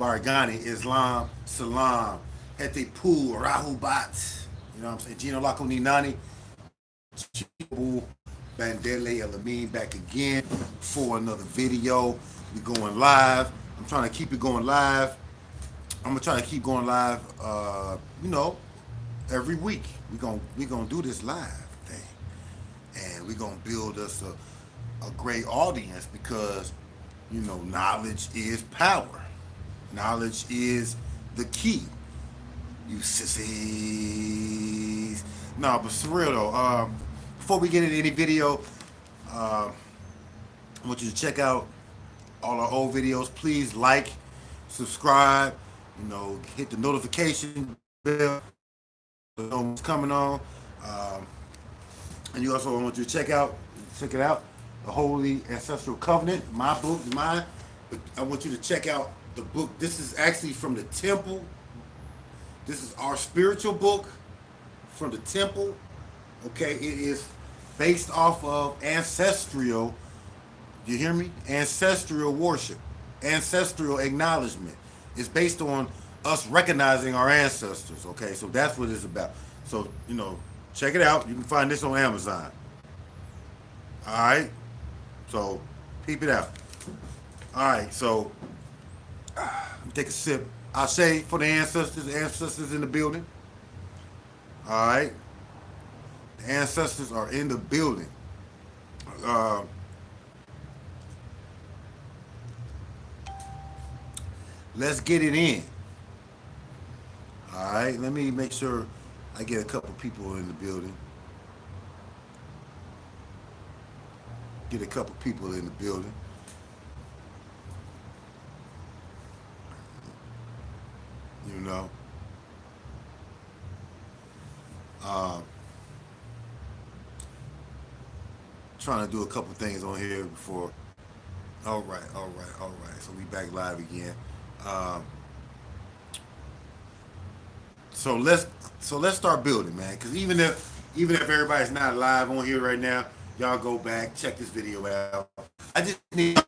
Barghani, Islam, Salam, Hete Pu, Rahu Bat, you know what I'm saying? Gino Lako Ninani, Chibu, Bandele Elamine back again for another video. We going live. I'm trying to keep it going live. I'm gonna try to keep going live. You know, every week we gonna do this live thing, and we gonna build us a great audience because you know knowledge is power. Knowledge is the key. You sissies. No, but for real though. Before we get into any video, I want you to check out all our old videos. Please like, subscribe, you know, hit the notification bell to know what's coming on. And you also want you to check it out, the Holy Ancestral Covenant, my book, mine. I want you to check out the book. This is actually from the temple. This is our spiritual book from the temple. Okay, it is based off of ancestral, you hear me? Ancestral worship, ancestral acknowledgement. It's based on us recognizing our ancestors, okay? So that's what it's about. So, you know, check it out. You can find this on Amazon. All right? So, peep it out. All right, so, let me take a sip. I say for the ancestors in the building. All right? The ancestors are in the building. Let's get it in. All right, let me make sure I get a couple people in the building. Get a couple people in the building. You know. Trying to do a couple things on here before. All right. So we back live again. So let's start building, man. Because even if everybody's not live on here right now, y'all go back, check this video out. I just need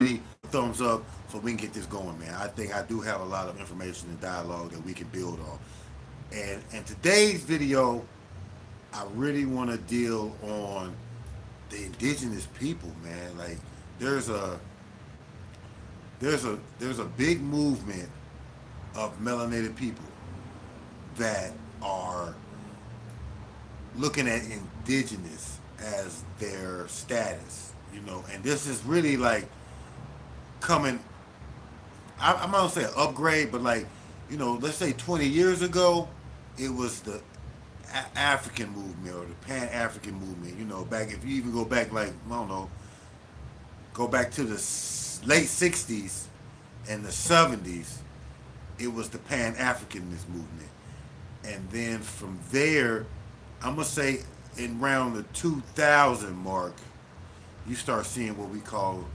a thumbs up so we can get this going, man. I think I do have a lot of information and dialogue that we can build on. And today's video, I really want to deal on the indigenous people, man. Like there's a big movement of melanated people that are looking at indigenous as their status, you know, and this is really like coming. I'm not gonna say an upgrade, but like, you know, let's say 20 years ago, it was the African movement or the Pan-African movement. You know, back if you even go back like I don't know, go back to the late 60s and the 70s, it was the Pan-Africanist movement. And then from there, I'm going to say in around the 2000 mark, you start seeing what we call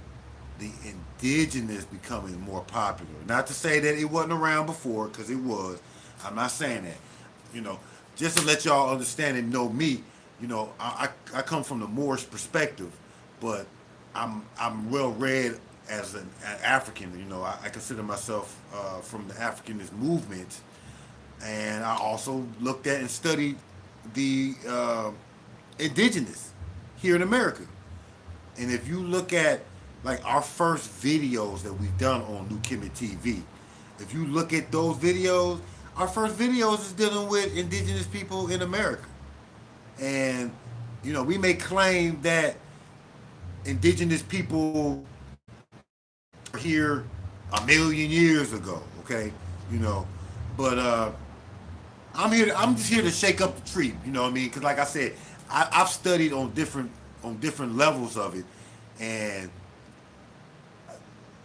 the indigenous becoming more popular. Not to say that it wasn't around before, because it was. I'm not saying that. You know, just to let y'all understand and know me, you know, I come from the Moorish perspective, but I'm well read as an African. You know, I consider myself from the Africanist movement, and I also looked at and studied the indigenous here in America. And if you look at like our first videos that we've done on New Kemet TV, if you look at those videos, our first videos is dealing with indigenous people in America. And, you know, we may claim that indigenous people are here a million years ago, okay? You know, but I'm just here to shake up the tree, you know what I mean? Because like I said, I've studied on different levels of it. And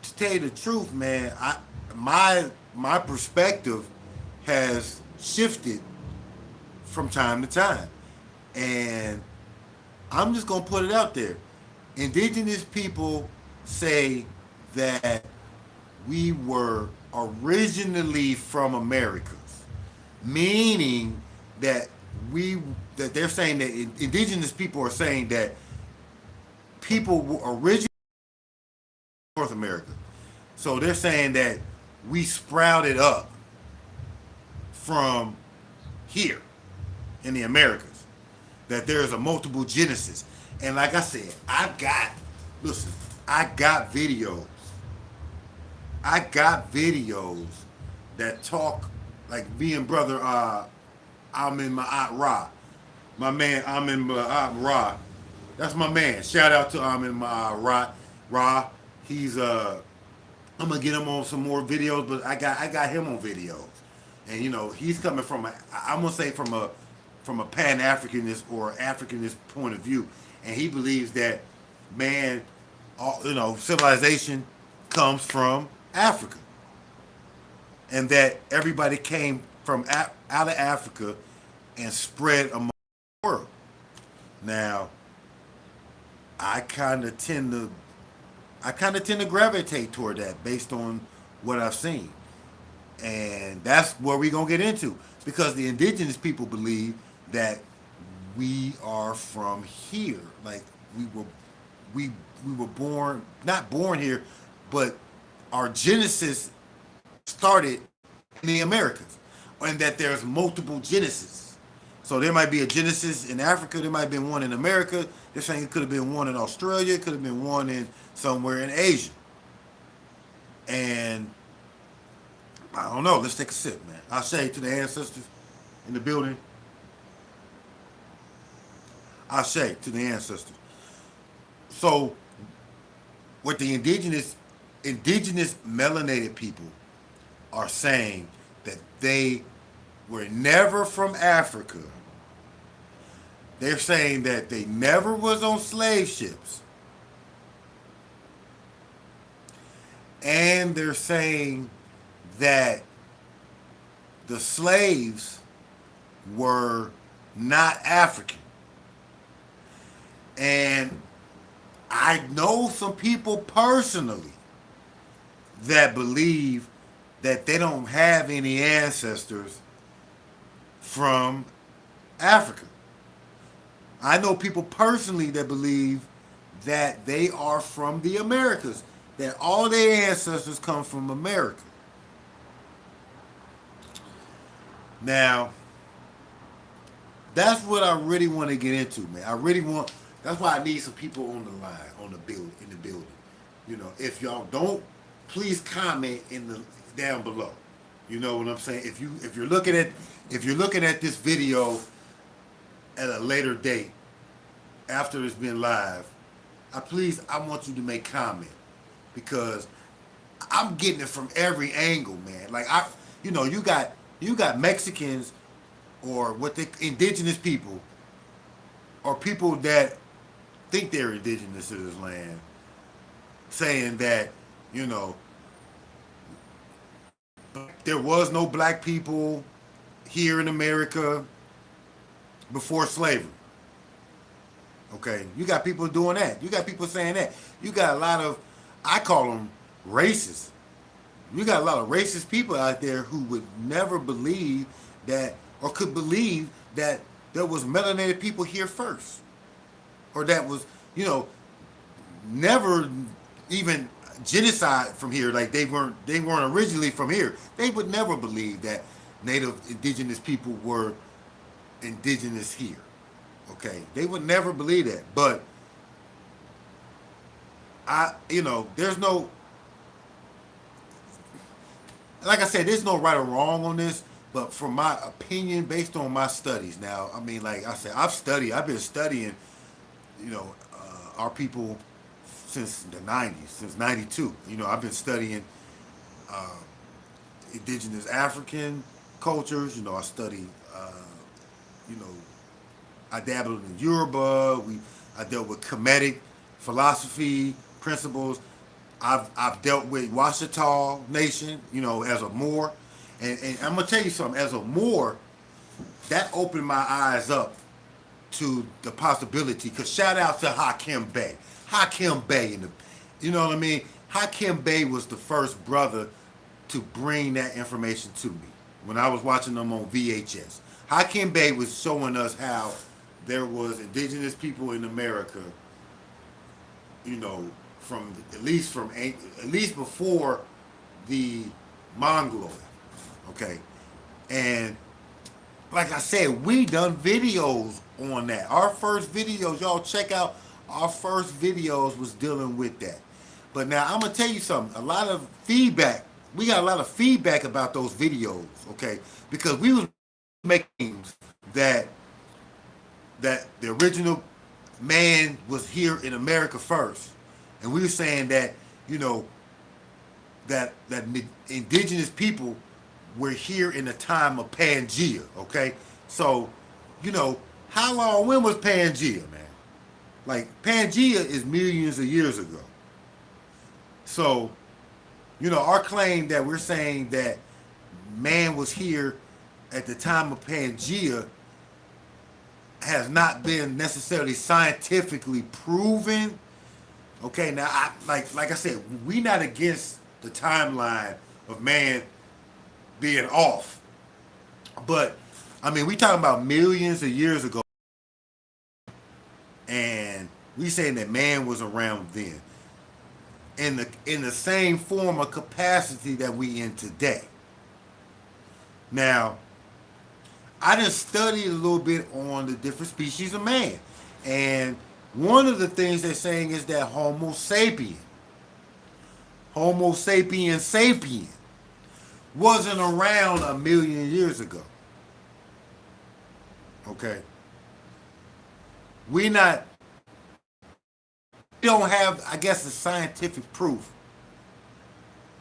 to tell you the truth, man, my perspective has shifted from time to time. And I'm just going to put it out there. Indigenous people say that we were originally from Americas, meaning that they're saying that indigenous people are saying that people were originally North America. So they're saying that we sprouted up from here in the Americas. That there's a multiple genesis. And like I said, listen, I got videos. I got videos that talk like me and brother I'm in my Aunt Ra. My man I'm in my Aunt Ra. That's my man. Shout out to I'm in my Ra. He's I'm gonna get him on some more videos, but I got him on videos. And he's coming from I'm gonna say from a Pan Africanist or Africanist point of view, and he believes that man, civilization comes from Africa, and that everybody came from out of Africa and spread among the world. Now, I kind of tend to gravitate toward that based on what I've seen. And that's where we're gonna get into, because the indigenous people believe that we are from here. Like we were born, not born here, but our genesis started in the Americas, and that there's multiple genesis. So there might be a genesis in Africa, there might have been one in America. They're saying it could have been one in Australia, it could have been one in somewhere in Asia. And I don't know. Let's take a sip, man. I say to the ancestors in the building. I say to the ancestors. So, what the indigenous melanated people are saying, that they were never from Africa. They're saying that they never was on slave ships. And they're saying that the slaves were not African. And I know some people personally that believe that they don't have any ancestors from Africa. I know people personally that believe that they are from the Americas, that all their ancestors come from America. Now, that's what I really want to get into, man. That's why I need some people on the line, in the building. If y'all don't, please comment down below. You know what I'm saying? If you're looking at this video at a later date, after it's been live, I want you to make comment, because I'm getting it from every angle, man. Like you got Mexicans, or indigenous people, or people that think they're indigenous to this land, saying that there was no black people here in America before slavery. Okay, you got people doing that. You got people saying that. You got a lot of, I call them racists. You got a lot of racist people out there who would never believe that, or could believe that there was melanated people here first, or that was, never even genocide from here. Like they weren't originally from here. They would never believe that native indigenous people were indigenous here. Okay, they would never believe that. But there's no, like I said, there's no right or wrong on this. But from my opinion, based on my studies, now, I mean, like I said, I've been studying, our people since the 90s, since 92. I've been studying indigenous African cultures. I study, you know, I dabbled in Yoruba. I dealt with Kemetic philosophy, principles. I've dealt with Washita Nation, as a Moor. And I'm going to tell you something. As a Moor, that opened my eyes up to the possibility. Because shout out to Hakim Bey. Hakim Bey, you know what I mean? Hakim Bey was the first brother to bring that information to me when I was watching them on VHS. Hakim Bey was showing us how there was indigenous people in America, from at least before the Mongoloid. Okay, and like I said, we done videos on that. Our first videos, y'all check out. Our first videos was dealing with that. But now I'm gonna tell you something. A lot of feedback. We got a lot of feedback about those videos. Okay, because we was making that the original man was here in America first, and we were saying that you know that indigenous people were here in the time of Pangea. Okay, so you know how long? When was Pangea, man? Like Pangea is millions of years ago. So our claim that we're saying that man was here at the time of Pangea has not been necessarily scientifically proven. Okay, now like I said, we not against the timeline of man being off, but I mean we talking about millions of years ago, and we saying that man was around then in the same form of capacity that we in today. Now, I just studied a little bit on the different species of man, and one of the things they're saying is that Homo sapiens sapien, wasn't around a million years ago. Okay, we not we don't have, I guess, the scientific proof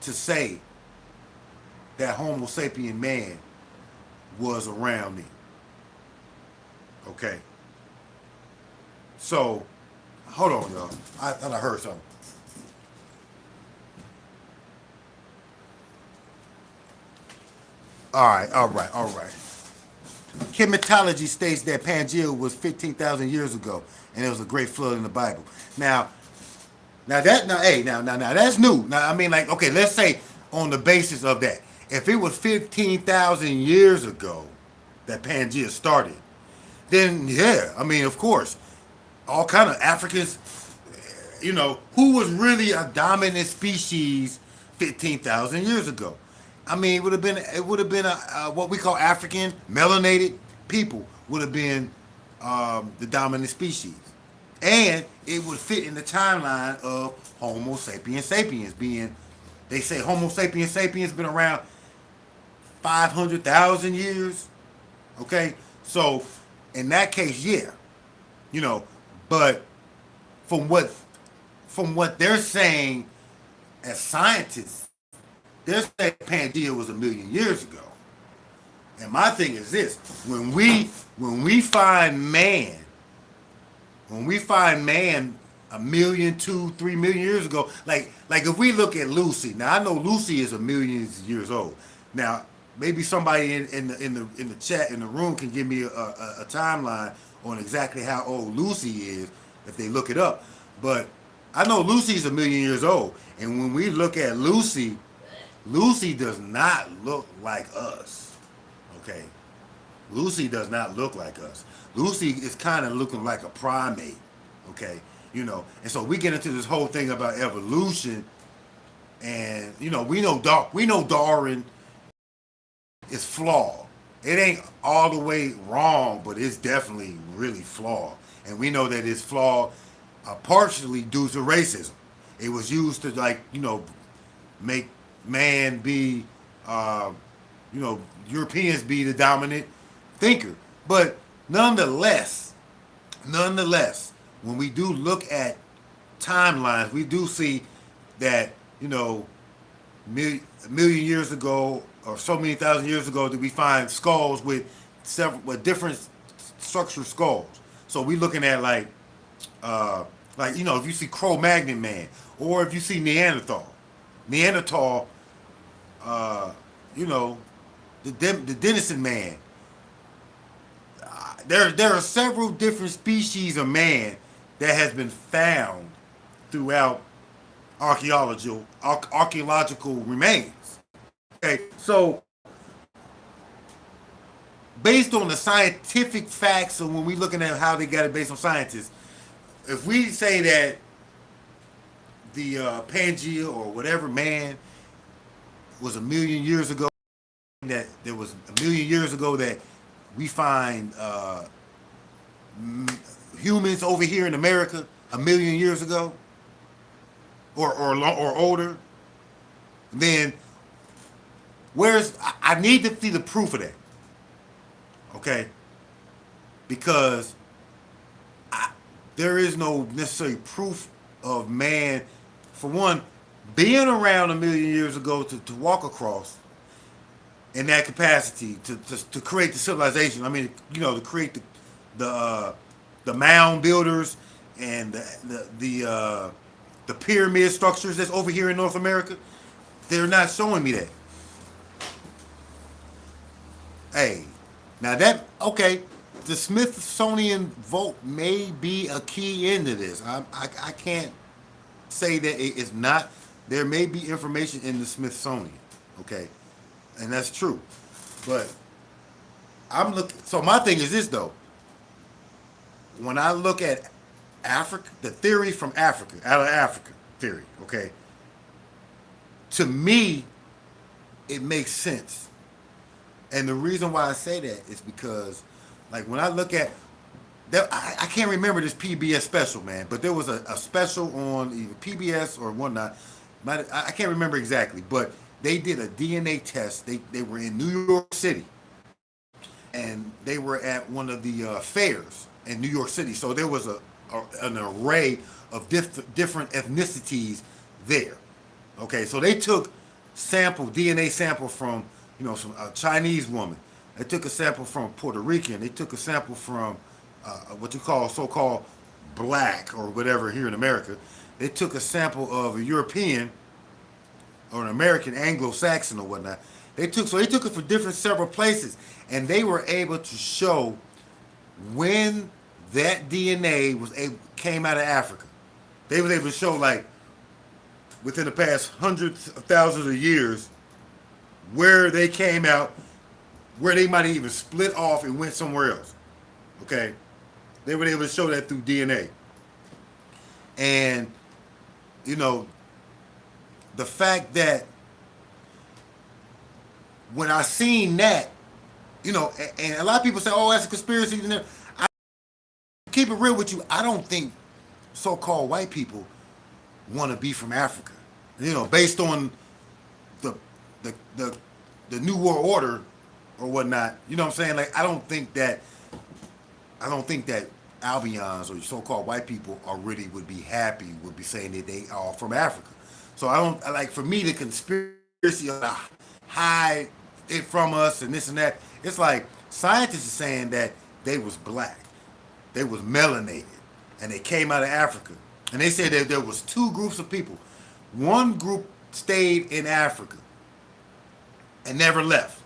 to say that Homo sapien man was around then. Okay, so hold on, y'all. I thought I heard something. All right. Chematology states that Pangea was 15,000 years ago, and there was a great flood in the Bible. Now, now that's new. Now, I mean, like, okay, let's say on the basis of that, if it was 15,000 years ago that Pangea started, then yeah, I mean, of course, all kind of Africans, who was really a dominant species 15,000 years ago. I mean, it would have been what we call African melanated people would have been the dominant species, and it would fit in the timeline of Homo sapiens sapiens being. They say Homo sapiens sapiens been around 500,000 years. Okay, so in that case, yeah, you know, but from what from what they're saying as scientists, they're saying Pangea was a million years ago. And my thing is this: when we find man, when we find man a million, 2, 3 million years ago, like if we look at Lucy, now I know Lucy is a million years old. Now maybe somebody in the chat in the room can give me a timeline on exactly how old Lucy is if they look it up. But I know Lucy's a million years old, and when we look at Lucy, Lucy does not look like us. Okay, Lucy does not look like us. Lucy is kind of looking like a primate. Okay, and so we get into this whole thing about evolution, and we know Darwin is flawed. It ain't all the way wrong, but it's definitely really flawed, and we know that it's flawed partially due to racism. It was used to make man be, Europeans be the dominant thinker. But nonetheless, when we do look at timelines, we do see that, a million years ago or so many thousand years ago that we find skulls with different structured skulls. So we looking at if you see Cro-Magnon man, or if you see Neanderthal, the Denison man. There are several different species of man that has been found throughout archaeological remains. Okay, so based on the scientific facts, and when we looking at how they got it based on scientists, if we say that the Pangea or whatever man was a million years ago, that there was a million years ago that we find humans over here in America a million years ago, or older, then I need to see the proof of that, okay? Because there is no necessary proof of man, for one, being around a million years ago to walk across in that capacity to create the civilization. I mean, to create the mound builders and the pyramid structures that's over here in North America. They're not showing me that. Hey, now okay, the Smithsonian vote may be a key into this. I can't say that it is not. There may be information in the Smithsonian, okay, and that's true. But I'm looking. So my thing is this though. When I look at Africa, the theory from Africa, out of Africa theory, okay, to me, it makes sense. And the reason why I say that is because, like, when I look at, I can't remember this PBS special, man, but there was a special on either PBS or whatnot. I can't remember exactly, but they did a DNA test. They were in New York City, and they were at one of the fairs in New York City. So there was an array of different ethnicities there. Okay, so they took DNA sample from a Chinese woman. They took a sample from Puerto Rican. They took a sample from what you call so-called black or whatever here in America. They took a sample of a European or an American Anglo-Saxon or whatnot. They took it for different several places, and they were able to show when that DNA came out of Africa. They were able to show, like, within the past hundreds of thousands of years, where they came out, where they might have even split off and went somewhere else. Okay? They were able to show that through DNA. And, the fact that when I seen that, and a lot of people say, oh, that's a conspiracy. I keep it real with you. I don't think so-called white people want to be from Africa. Based on the New World Order or whatnot. You know what I'm saying? Like, I don't think that Albions or so-called white people would be happy would be saying that they are from Africa. So I don't like, for me, the conspiracy of hide it from us and this and that. It's like scientists are saying that they was black, they was melanated, and they came out of Africa. And they said that there was two groups of people. One group stayed in Africa and never left.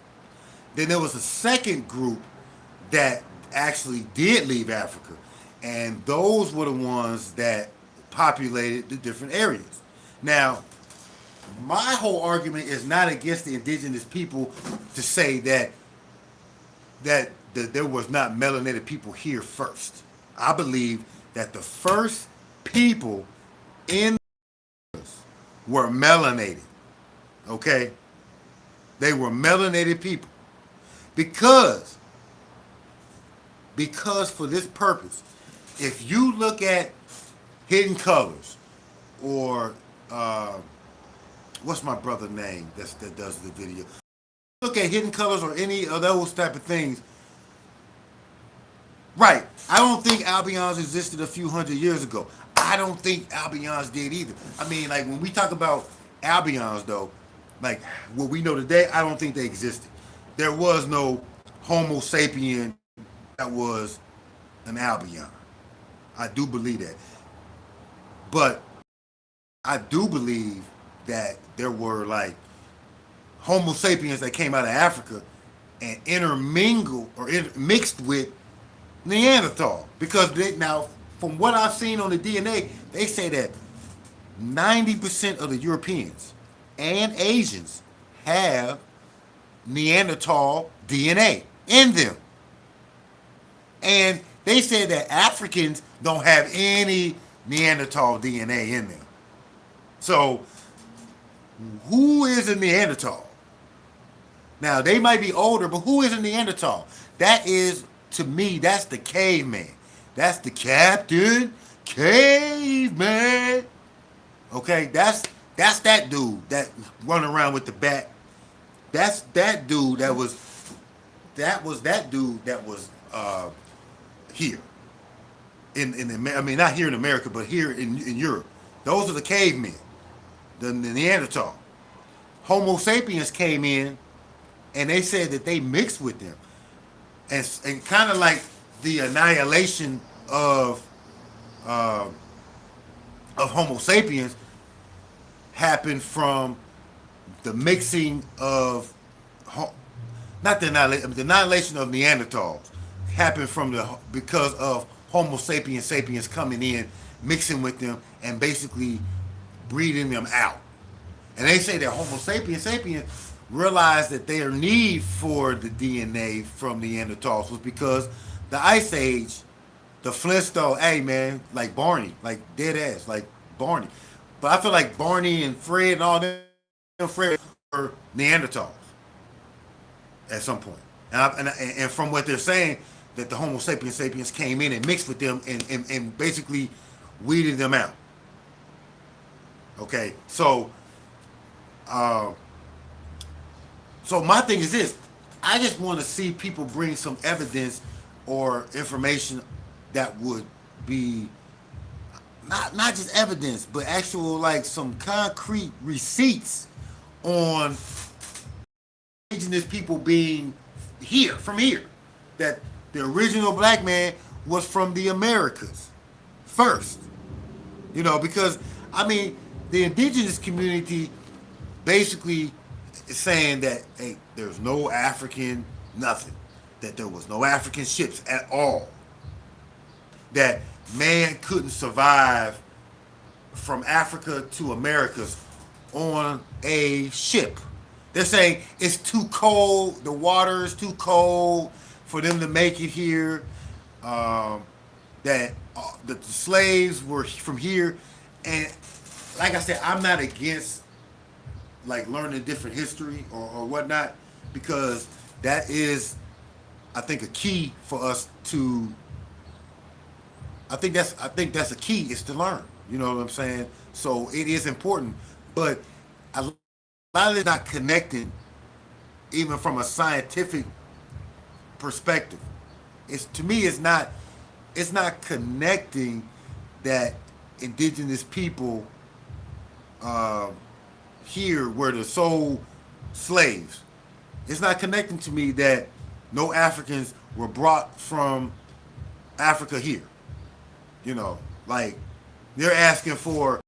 Then there was a second group that actually did leave Africa, and those were the ones that populated the different areas. Now, my whole argument is not against the indigenous people to say that there was not melanated people here first. I believe that the first people in were melanated. Okay? They were melanated people. Because for this purpose, if you look at Hidden Colors or what's my brother's name that does the video? Look at Hidden Colors or any of those type of things. Right. I don't think Albions existed a few hundred years ago. I don't think Albions did either. I mean, like, when we talk about Albions, though, like what we know today, I don't think they existed. There was no Homo sapien that was an Albion. I do believe that. But I do believe that there were, like, Homo sapiens that came out of Africa and intermingled or mixed with Neanderthal. Because now, from what I've seen on the DNA, they say that 90% of the Europeans and Asians have Neanderthal DNA in them. And they said that Africans don't have any Neanderthal DNA in them. So, who is a Neanderthal? Now they might be older, but who is a Neanderthal? That is, to me, that's the caveman. That's the Captain Caveman. Okay, that's that dude that running around with the bat. That's that dude that dude that was here I mean, not here in America, but here in Europe. Those are the cavemen, the Neanderthal. Homo sapiens came in, and they said that they mixed with them, and kind of like the annihilation uh, of Homo sapiens happened from the mixing of not the annihilation of Neanderthals happened from because of Homo sapiens coming in, mixing with them, and basically breeding them out. And they say that Homo sapiens realized that their need for the DNA from Neanderthals was because the Ice Age, the Flintstone, hey man, like Barney, like dead ass, like Barney. But I feel like Barney and Fred and all them Fred were Neanderthals at some point. And from what they're saying, that the Homo sapiens came in and mixed with them and basically weeded them out. Okay, so my thing is this: I just want to see people bring some evidence or information that would be not just evidence, but actual like some concrete receipts on indigenous people being here, from here, that the original black man was from the Americas first. You know, because I mean, the indigenous community basically is saying that, hey, there's no African nothing, that there was no African ships at all, that man couldn't survive from Africa to Americas on a ship. They're saying it's too cold, the water is too cold for them to make it here. That the slaves were from here, and like I said, I'm not against like learning different history or whatnot, because that is, I think, a key for us to. I think that's a key is to learn. You know what I'm saying? So it is important, but a lot of it's not connected, even from a scientific perspective. It's, to me, it's not connecting that indigenous people here were the sole slaves. It's not connecting to me that no Africans were brought from Africa here. You know, like they're asking for,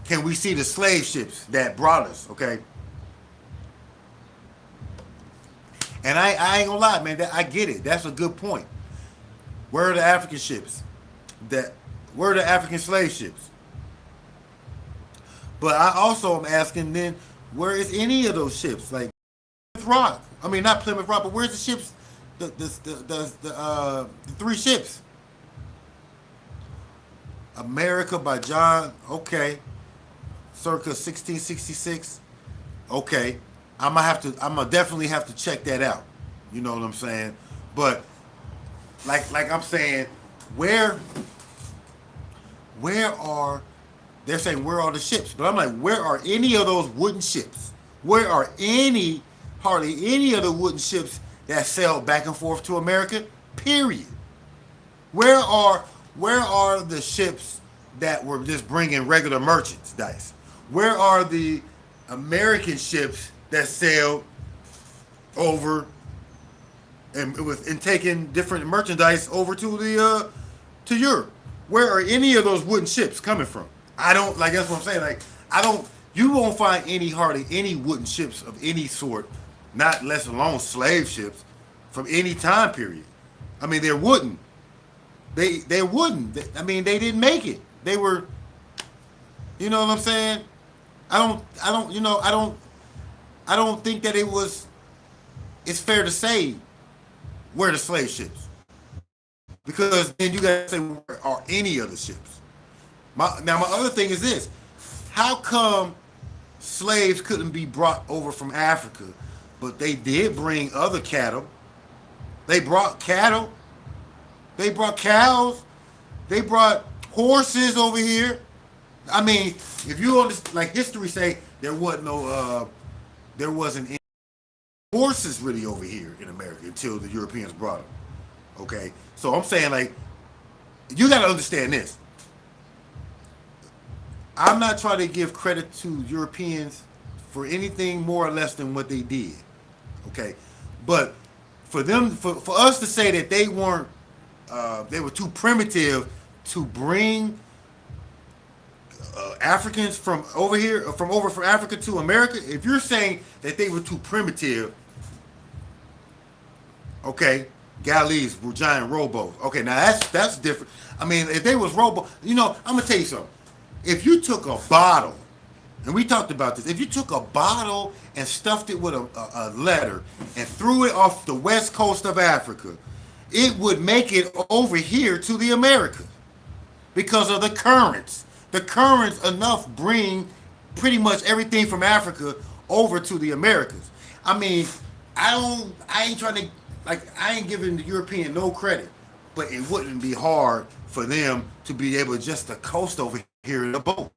can we see the slave ships that brought us? Okay. And I ain't gonna lie, man. I get it. That's a good point. Where are the African ships? Where are the African slave ships? But I also am asking then, where is any of those ships? Like Plymouth Rock. I mean, not Plymouth Rock, but where's the ships? The three ships. America by John. Okay. Circa 1666. Okay. I'm gonna definitely have to check that out. You know what I'm saying? But like I'm saying, where are, they're saying where are the ships? But I'm like, where are any of those wooden ships? Where are hardly any of the wooden ships that sailed back and forth to America? Period. Where are the ships that were just bringing regular merchandise? Where are the American ships that sailed over and taking different merchandise over to Europe? Where are any of those wooden ships coming from? I don't, like, that's what I'm saying. Like, you won't find hardly any wooden ships of any sort, not less alone slave ships, from any time period. I mean, they're wooden. They're wooden. I mean, they didn't make it. They were, you know what I'm saying? I don't think that it's fair to say where the slave ships. Because then you gotta say, where are any of the ships? My other thing is this: how come slaves couldn't be brought over from Africa but they did bring other cattle. They brought cattle. They brought cows. They brought horses over here. I mean, if you understand, like history say, there wasn't any horses really over here in America until the Europeans brought them. Okay, so I'm saying like, you got to understand this. I'm not trying to give credit to Europeans for anything more or less than what they did. Okay, but for us to say that they were too primitive to bring Africans from over here, from Africa to America. If you're saying that they were too primitive, okay, Galleys were giant rowboats. Okay, now that's different. I mean, if they was rowboat, I'm gonna tell you something. If you took a bottle, and we talked about this, if you took a bottle and stuffed it with a letter and threw it off the west coast of Africa, it would make it over here to the Americas because of the currents. The currents enough bring pretty much everything from Africa over to the Americas. I mean, I ain't giving the European no credit, but it wouldn't be hard for them to be able just to coast over here in a boat.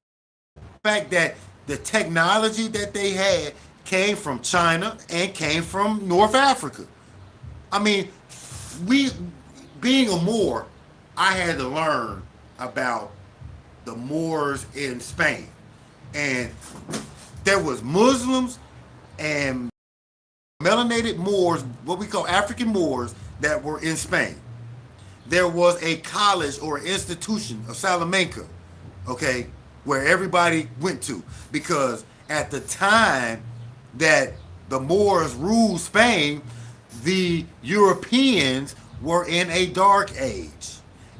The fact that the technology that they had came from China and came from North Africa. I mean, being a Moor, I had to learn about the Moors in Spain. And there was Muslims and melanated Moors, what we call African Moors, that were in Spain. There was a college or institution of Salamanca, okay, where everybody went to. Because at the time that the Moors ruled Spain, the Europeans were in a dark age.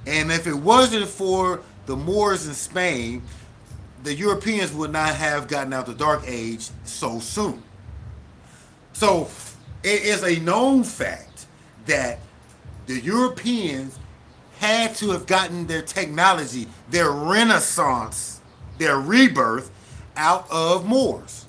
And if it wasn't for the Moors in Spain, the Europeans would not have gotten out the dark age so soon. So it is a known fact that the Europeans had to have gotten their technology, their renaissance, their rebirth out of Moors.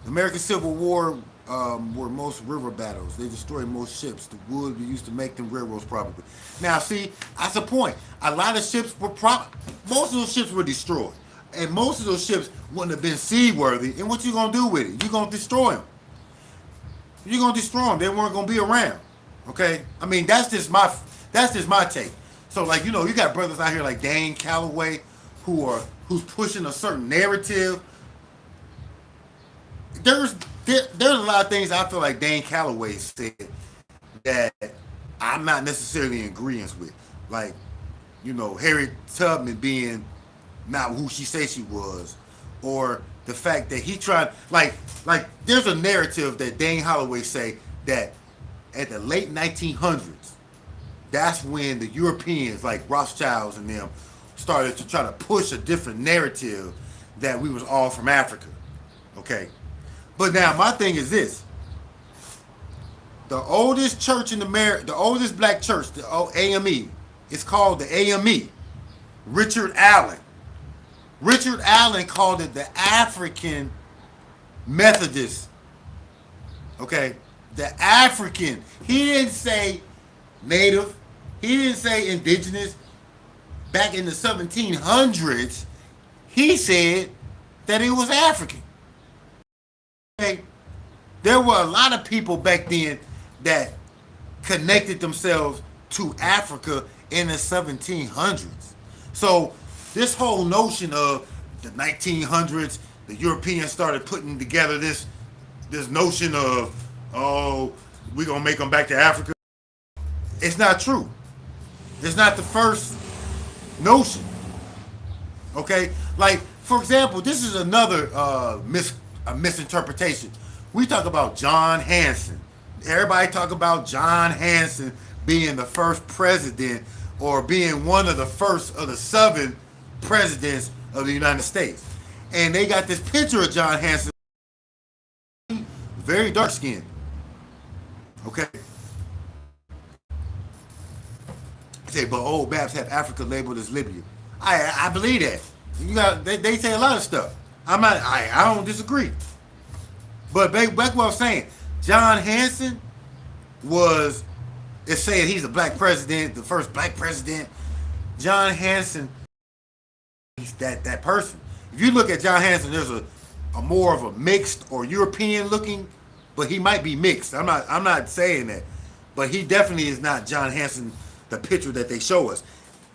The American Civil War were most river battles. They destroyed most ships. The wood we used to make them railroads probably. Now see, that's the point. A lot of ships were most of those ships were destroyed. And most of those ships wouldn't have been seaworthy. And what you gonna do with it? You're gonna destroy them. You're gonna destroy them. They weren't gonna be around. Okay? I mean, that's just my take. So like, you got brothers out here like Dane Calloway who's pushing a certain narrative. There's a lot of things I feel like Dane Calloway said that I'm not necessarily in agreement with. Like, Harriet Tubman being not who she said she was, or the fact that he tried, like there's a narrative that Dane Calloway say that at the late 1900s, that's when the Europeans, like Rothschilds and them, started to try to push a different narrative that we was all from Africa. Okay? But now my thing is this. The oldest church in America, the oldest black church, the AME, it's called the AME. Richard Allen. Richard Allen called it the African Methodist. Okay? The African. He didn't say native. He didn't say indigenous. Back in the 1700s, he said that it was African. Okay? There were a lot of people back then that connected themselves to Africa in the 1700s. So this whole notion of the 1900s, the Europeans started putting together this notion of, we're going to make them back to Africa. It's not true. It's not the first notion. Okay? Like, for example, this is another misinterpretation. We talk about John Hanson. Everybody talk about John Hanson being the first president or being one of the first of the 7 presidents of the United States. And they got this picture of John Hanson, very dark skinned. Okay? Say, but old Babs have Africa labeled as Libya. I believe that. They say a lot of stuff. I don't disagree. But back what I was saying, John Hanson was, it's saying he's a black president, the first black president. John Hanson, he's that person. If you look at John Hanson, there's a more of a mixed or European looking, but he might be mixed. I'm not saying that, but he definitely is not John Hanson, the picture that they show us.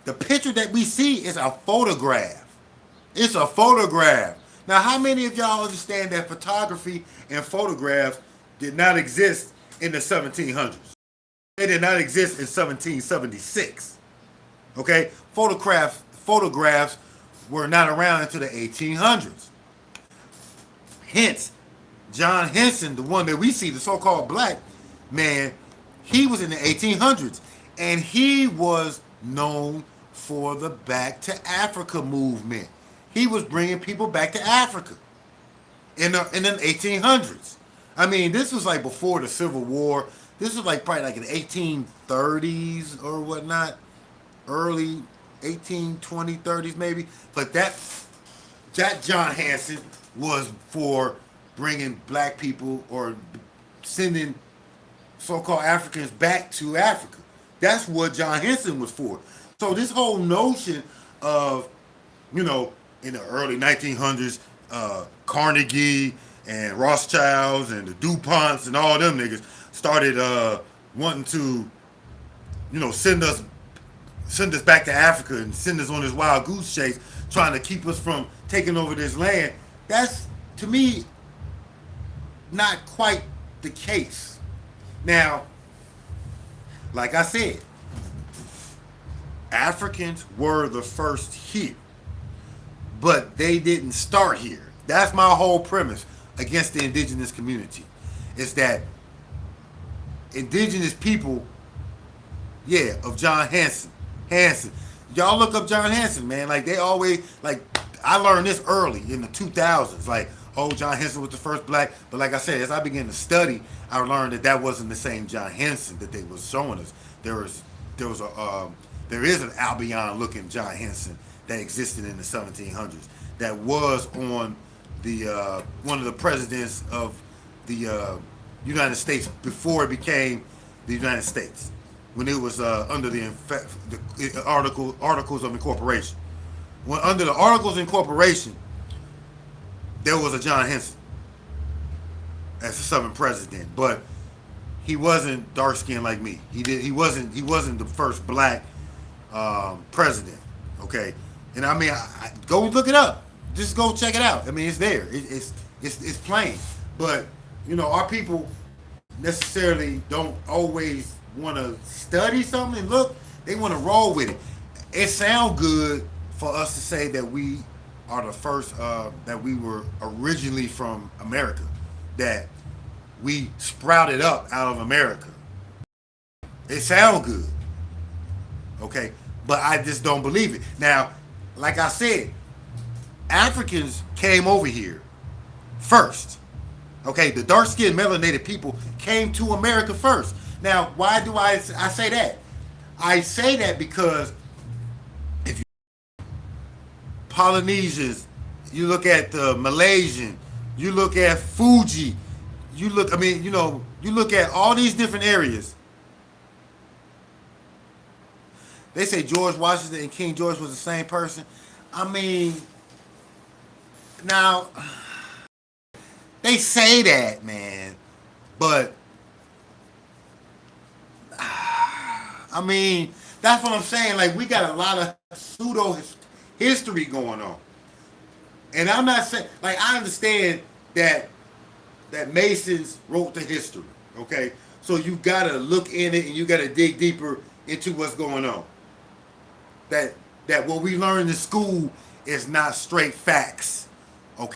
The picture that we see is a photograph. It's a photograph. Now, how many of y'all understand that photography and photographs did not exist in the 1700s? They did not exist in 1776. Okay, photographs were not around until the 1800s. Hence, John Henson, the one that we see, the so-called black man, he was in the 1800s, and he was known for the Back to Africa movement. He was bringing people back to Africa in the 1800s. I mean, this was like before the Civil War. This was like probably like in the 1830s or whatnot, early 1820s, 30s maybe. But that John Hanson was for bringing black people or sending so-called Africans back to Africa. That's what John Henson was for. So this whole notion of, in the early 1900s, Carnegie and Rothschilds and the DuPonts and all them niggas started wanting to, send us back to Africa and send us on this wild goose chase, trying to keep us from taking over this land. That's, to me, not quite the case. Now, like I said, Africans were the first here, but they didn't start here. That's my whole premise against the indigenous community. Is that indigenous people, of John Hanson. Y'all look up John Hanson, man. Like they always, like I learned this early in the 2000s. Like, oh, John Hanson was the first black. But like I said, as I began to study, I learned that wasn't the same John Hanson that they was showing us. There is an Albion looking John Hanson that existed in the 1700s that was on the one of the presidents of the United States before it became the United States, when it was under the Articles of Incorporation. When under the Articles of Incorporation, there was a John Hanson as the Southern president, but he wasn't dark skinned like me. He wasn't the first black president. Okay, and I mean, go look it up. Just go check it out. I mean, it's there. It's plain. But our people necessarily don't always want to study something and look. They want to roll with it. It sounds good for us to say that we are the first, that we were originally from America, that we sprouted up out of America. It sounds good. Okay, but I just don't believe it. Now, like I said, Africans came over here first. Okay, the dark-skinned melanated people came to America first. Now, why do I say that? I say that because if you Polynesians, you look at the Malaysian, you look at Fuji, you look at all these different areas. They say George Washington and King George was the same person. I mean, now, they say that, man, but I mean, that's what I'm saying. Like, we got a lot of pseudo history going on, and I'm not saying, like, I understand that Masons wrote the history. Okay, so you gotta look in it and you gotta dig deeper into what's going on. That what we learned in school is not straight facts. Okay,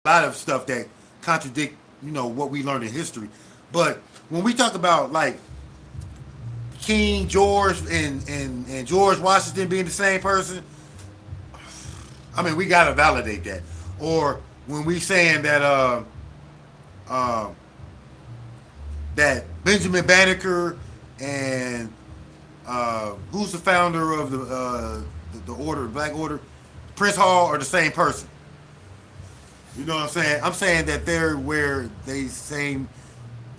a lot of stuff that contradict, what we learned in history. But when we talk about like King George and George Washington being the same person, I mean, we gotta validate that. Or when we saying that that Benjamin Banneker and who's the founder of the order, the Black Order, Prince Hall, are the same person. You know what I'm saying? I'm saying that they're where they same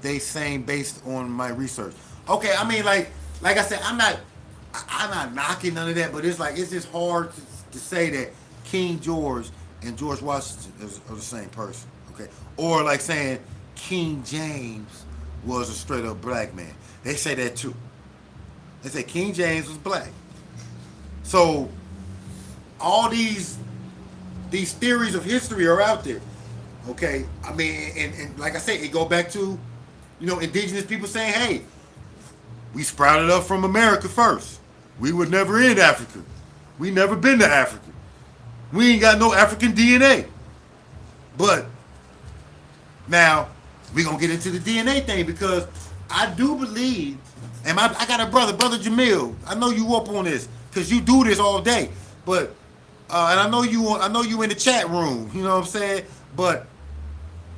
based on my research. Okay, I mean like I said, I'm not knocking none of that, but it's like it's just hard to say that King George and George Washington are the same person. Okay, or like saying King James was a straight up black man. They say that too. They say King James was black. So all these theories of history are out there. Okay, I mean, and like I said, it go back to, indigenous people saying, hey, we sprouted up from America first. We were never in Africa. We never been to Africa. We ain't got no African DNA. But now we gonna get into the DNA thing because I do believe, and I got a brother Jamil. I know you up on this because you do this all day. But and I know you in the chat room. You know what I'm saying? But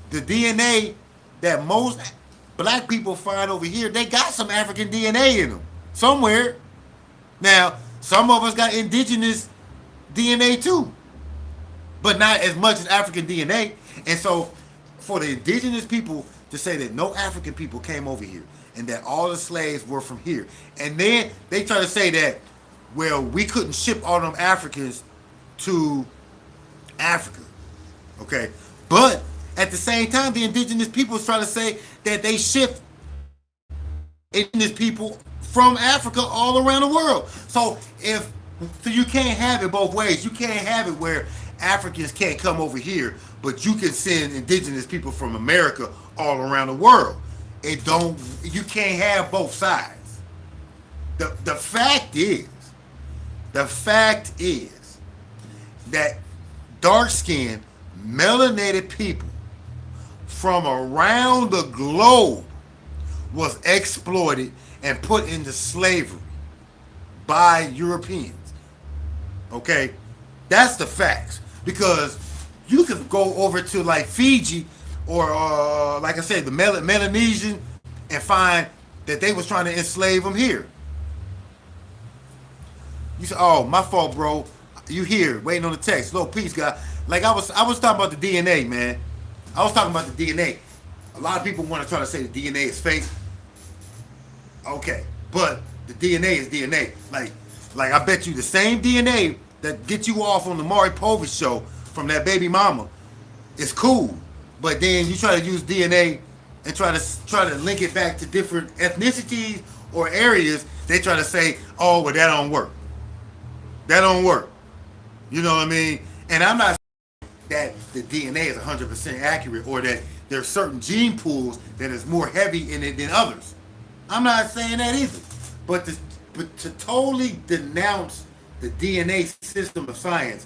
the DNA that most black people find over here, they got some African DNA in them somewhere. Now, some of us got indigenous DNA too, but not as much as African DNA. And so, for the indigenous people to say that no African people came over here and that all the slaves were from here, and then they try to say that, well, we couldn't ship all them Africans to Africa, okay? But at the same time, the indigenous people try to say that they shipped indigenous people from Africa all around the world. So you can't have it both ways. You can't have it where Africans can't come over here, but you can send indigenous people from America all around the world. You can't have both sides. The fact is that dark-skinned, melanated people from around the globe was exploited and put into slavery by Europeans. Okay? That's the facts. Because you could go over to like Fiji or like I said, the Melanesian and find that they was trying to enslave them here. You say, oh, my fault, bro. You here, waiting on the text. Little peace, guy. Like I was talking about the DNA, man. I was talking about the DNA. A lot of people want to try to say the DNA is fake. Okay, but the DNA is DNA. Like I bet you the same DNA that gets you off on the Maury Povich show from that baby mama is cool. But then you try to use DNA and try to link it back to different ethnicities or areas. They try to say, oh, well, that don't work. That don't work. You know what I mean? And I'm not that the DNA is 100% accurate or that there's certain gene pools that is more heavy in it than others. I'm not saying that either. But to totally denounce the DNA system of science,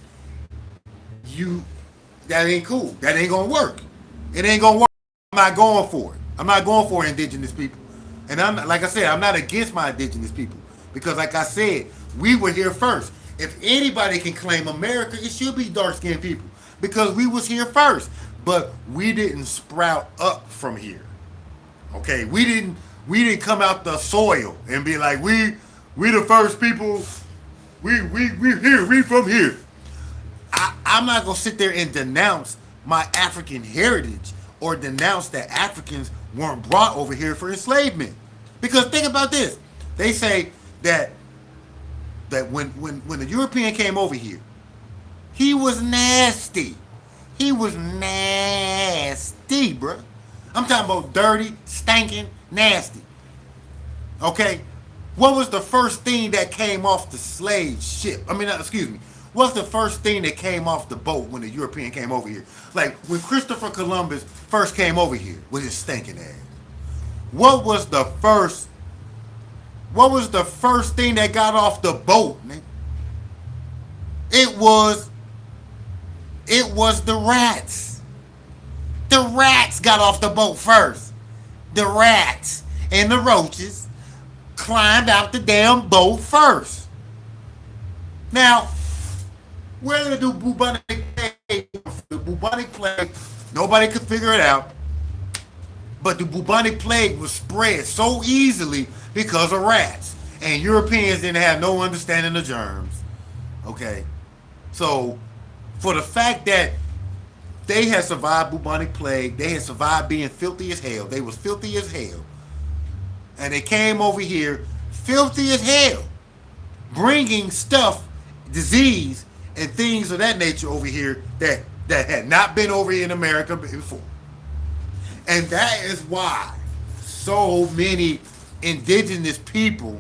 that ain't cool. That ain't gonna work. It ain't gonna work. I'm not going for it. I'm not going for indigenous people. And like I said, I'm not against my indigenous people. Because like I said, we were here first. If anybody can claim America, it should be dark-skinned people. Because we was here first. But we didn't sprout up from here. Okay? We didn't come out the soil and be like, we the first people, we here, we from here. I'm not gonna sit there and denounce my African heritage or denounce that Africans weren't brought over here for enslavement. Because think about this. They say that when the European came over here, he was nasty. He was nasty, bruh. I'm talking about dirty, stinking, nasty. Okay? What was the first thing that came off the slave ship? What's the first thing that came off the boat when the European came over here? Like when Christopher Columbus first came over here with his stinking ass. What was the first thing that got off the boat, man? It was the rats. The rats got off the boat first. The rats and the roaches climbed out the damn boat first. Now, where did the bubonic plague? The bubonic plague, nobody could figure it out. But the bubonic plague was spread so easily because of rats. And Europeans didn't have no understanding of germs. Okay? So, for the fact that They had survived bubonic plague. They had survived being filthy as hell. They was filthy as hell. And they came over here filthy as hell, bringing stuff, disease, and things of that nature over here that had not been over here in America before. And that is why so many indigenous people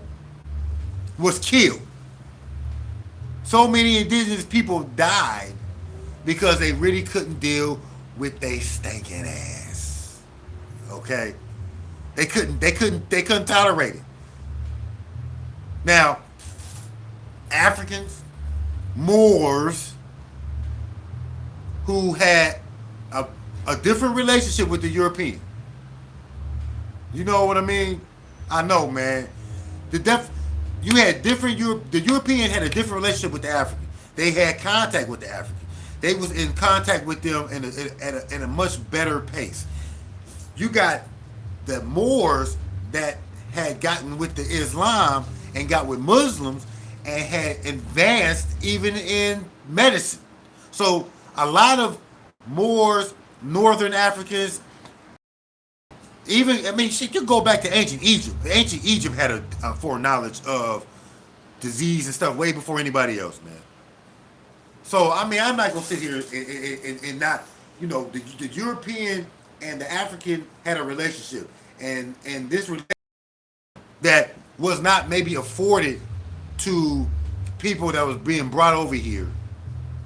was killed. So many indigenous people died because they really couldn't deal with they stinking ass. Okay? They couldn't tolerate it. Now, Africans, Moors, who had a different relationship with the European. You know what I mean? I know, man. You had different the European had a different relationship with the African. They had contact with the African. They was in contact with them in a much better pace. You got the Moors that had gotten with the Islam and got with Muslims and had advanced even in medicine. So a lot of Moors, Northern Africans, shit, you go back to ancient Egypt. Ancient Egypt had a foreknowledge of disease and stuff way before anybody else, man. So, I'm not going to sit here and not, the European and the African had a relationship. And this relationship that was not maybe afforded to people that was being brought over here.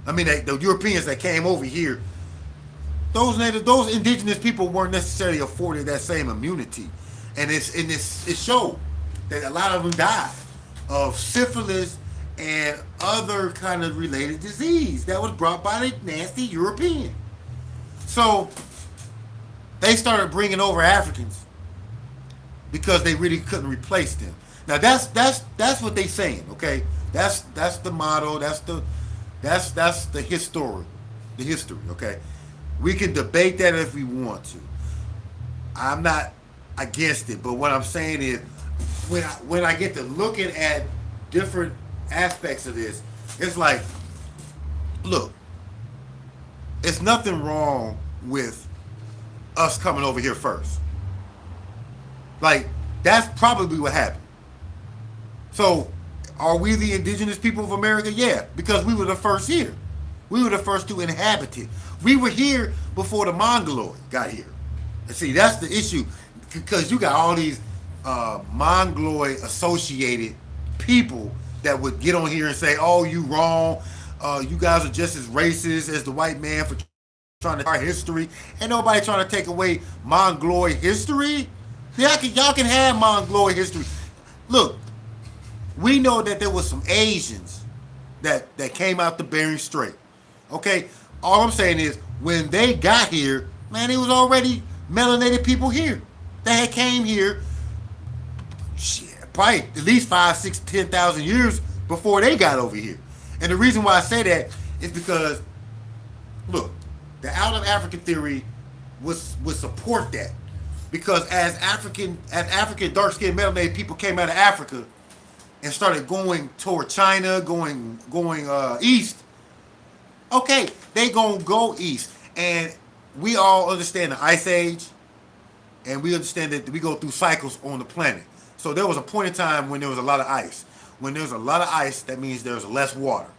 The Europeans that came over here, those indigenous people weren't necessarily afforded that same immunity. And it showed that a lot of them died of syphilis and other kind of related disease that was brought by the nasty European. So they started bringing over Africans because they really couldn't replace them. Now that's what they saying, okay? That's the motto. That's the history, okay? We can debate that if we want to. I'm not against it, but what I'm saying is, when I get to looking at different aspects of this, it's like, look, it's nothing wrong with us coming over here first. Like, that's probably what happened. So, are we the indigenous people of America? Yeah, because we were the first here. We were the first to inhabit it. We were here before the Mongoloid got here. And see, that's the issue, because you got all these Mongoloid associated people that would get on here and say, "Oh, you wrong. You guys are just as racist as the white man for trying to our history." Ain't nobody trying to take away Mongoloid history. Y'all can have Mongoloid history. Look, we know that there was some Asians that came out the Bering Strait. Okay? All I'm saying is, when they got here, man, it was already melanated people here. They had came here, probably at least 5, 6, 10,000 years before they got over here. And the reason why I say that is because, look, the out of African theory would support that. Because as African dark-skinned melanated people came out of Africa and started going toward China, going east, okay, they gonna go east. And we all understand the Ice Age, and we understand that we go through cycles on the planet. So there was a point in time when there was a lot of ice. When there's a lot of ice, that means there's less water.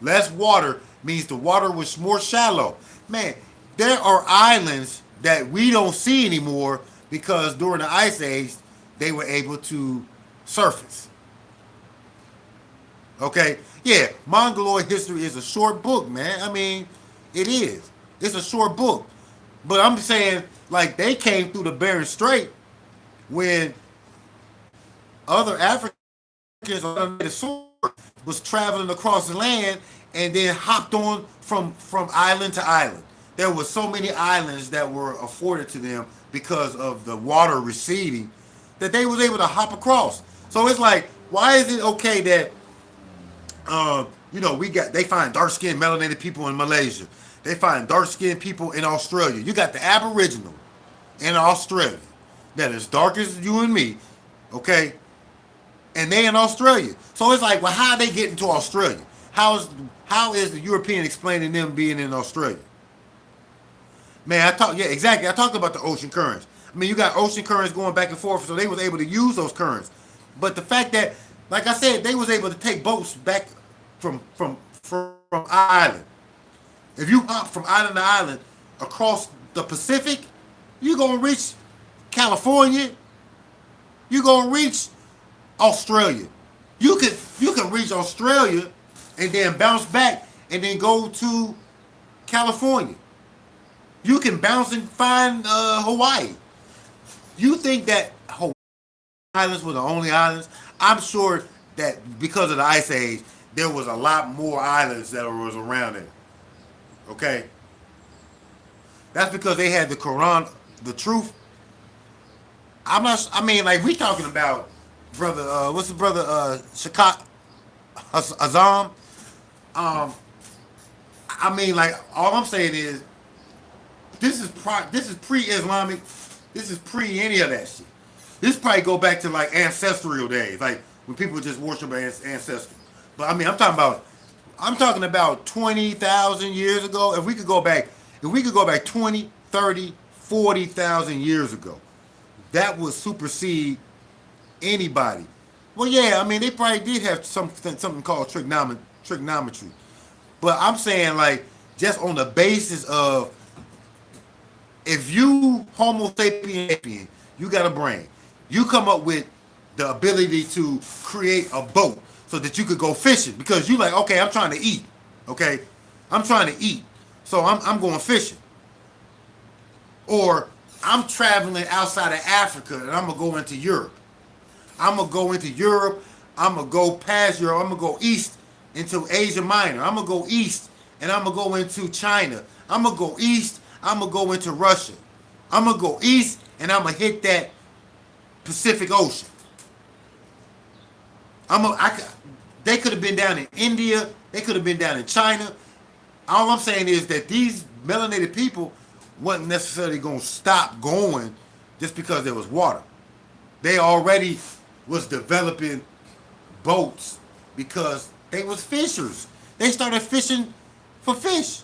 Less water means the water was more shallow. Man, there are islands that we don't see anymore because during the Ice Age, they were able to surface. Okay? Yeah, Mongoloid history is a short book, man. It is. It's a short book. But I'm saying, like, they came through the Bering Strait when other Africans was traveling across the land and then hopped on from island to island. There were so many islands that were afforded to them because of the water receding that they was able to hop across. So it's like, why is it okay that they find dark-skinned melanated people in Malaysia. They find dark-skinned people in Australia. You got the Aboriginal in Australia that is dark as you and me, okay? And they in Australia. So it's like, well, how are they getting to Australia? How is the European explaining them being in Australia? Man, yeah, exactly. I talked about the ocean currents. I mean, you got ocean currents going back and forth, so they was able to use those currents. But the fact that, like I said, they was able to take boats back from island. If you hop from island to island across the Pacific, you gonna reach California. You gonna reach Australia. You can reach Australia and then bounce back and then go to California. You can bounce and find Hawaii. You think that Hawaii islands were the only islands? I'm sure that because of the ice age, there was a lot more islands that was around there. Okay, that's because they had the Quran, the truth. I'm not. I mean, like we talking about brother. What's the brother? Shakat Azam. Um, I mean, like all I'm saying is this is pre-Islamic. This is pre any of that shit. This probably go back to like ancestral days, like when people just worship ancestors. But I mean, I'm talking about 20,000 years ago. If we could go back 20, 30, 40,000 years ago, that would supersede anybody. Well, yeah, I mean, they probably did have something called trigonometry. But I'm saying, like, just on the basis of if you Homo sapien, you got a brain. You come up with the ability to create a boat so that you could go fishing because you like, okay, I'm trying to eat. Okay, I'm trying to eat, so I'm going fishing. Or I'm traveling outside of Africa and I'm gonna go into Europe. I'm gonna go into Europe. I'm gonna go past Europe. I'm gonna go east into Asia Minor. I'm gonna go east and I'm gonna go into China. I'm gonna go east. I'm gonna go into Russia. I'm gonna go east and I'm gonna hit that Pacific Ocean. They could have been down in India. They could have been down in China. All I'm saying is that these melanated people wasn't necessarily gonna stop going just because there was water. They already was developing boats because they was fishers. They started fishing for fish.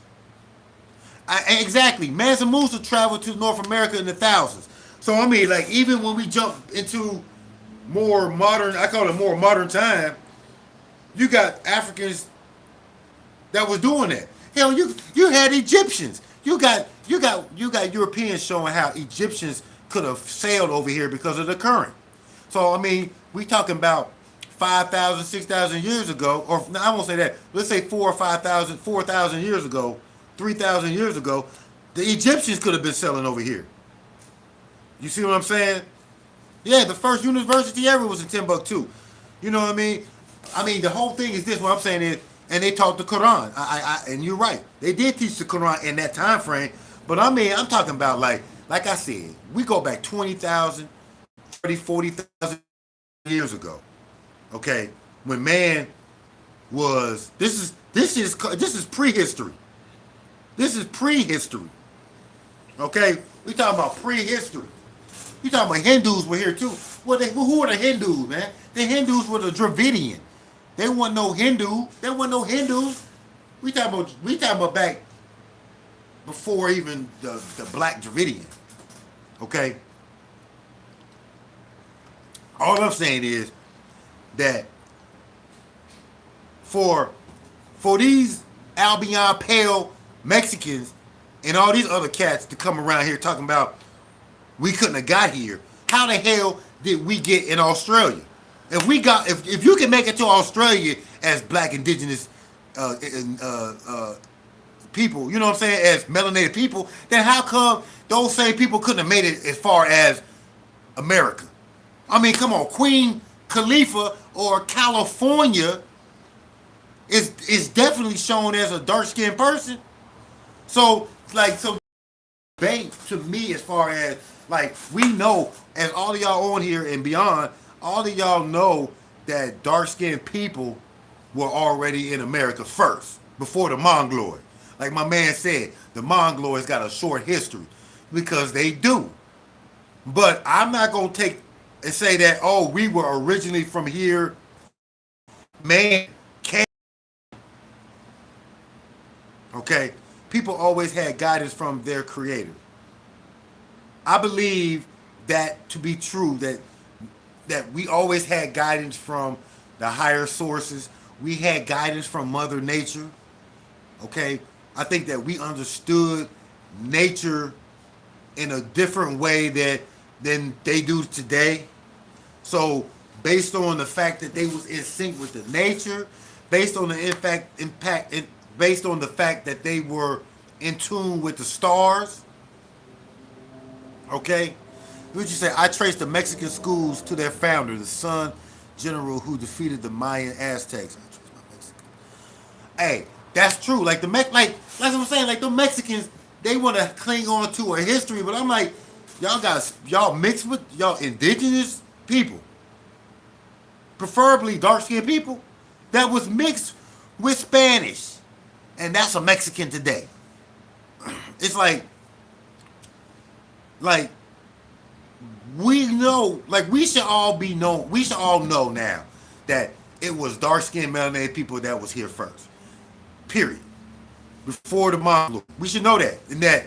Exactly. Mansa Musa traveled to North America in the thousands. So I mean, like even when we jump into more modern, I call it more modern time, you got Africans that was doing that. Hell, you had Egyptians. You got Europeans showing how Egyptians could have sailed over here because of the current. So I mean, we talking about 5,000, 6,000 years ago, or no, I won't say that. Let's say 4,000 years ago, 3,000 years ago, the Egyptians could have been selling over here. You see what I'm saying? Yeah, the first university ever was in Timbuktu. You know what I mean? I mean, the whole thing is this. What I'm saying is, and they taught the Quran. And you're right. They did teach the Quran in that time frame. But I mean, I'm talking about like I said, we go back 20,000, 30, 40,000 years ago. Okay, when man was this is prehistory. This is prehistory. Okay, we talking about prehistory. You talking about Hindus were here too. Who were the Hindus, man? The Hindus were the Dravidian. They wasn't no Hindu. There wasn't no Hindus. We talking about back before even the black Dravidian. Okay? All I'm saying is that for these Albion pale Mexicans and all these other cats to come around here talking about we couldn't have got here, how the hell did we get in Australia? If you can make it to Australia as black indigenous people, you know what I'm saying, as melanated people, then how come those same people couldn't have made it as far as America? I mean, come on, Queen Khalifa or California is definitely shown as a dark skinned person. So debate to me as far as like we know as all of y'all on here and beyond, all of y'all know that dark skinned people were already in America first before the Mongoloid. Like my man said, the Mongoloids got a short history because they do. But I'm not gonna take and say that we were originally from here. Man came. Okay, people always had guidance from their creator. I believe that to be true, that we always had guidance from the higher sources. We had guidance from Mother Nature. Okay? I think that we understood nature in a different way than they do today. So based on the fact that they was in sync with the nature, based on the based on the fact that they were in tune with the stars, okay? What you say? I trace the Mexican schools to their founder, the son general who defeated the Mayan Aztecs. I trace my Mexican. Hey, that's true. Like like what I'm saying. Like the Mexicans, they want to cling on to a history, but I'm like, y'all mixed with y'all indigenous people, preferably dark skinned people, that was mixed with Spanish, and that's a Mexican today. It's like we know, like we should all be known. We should all know now that it was dark skinned melanated people that was here first. Period. Before the Mongols, we should know that, and that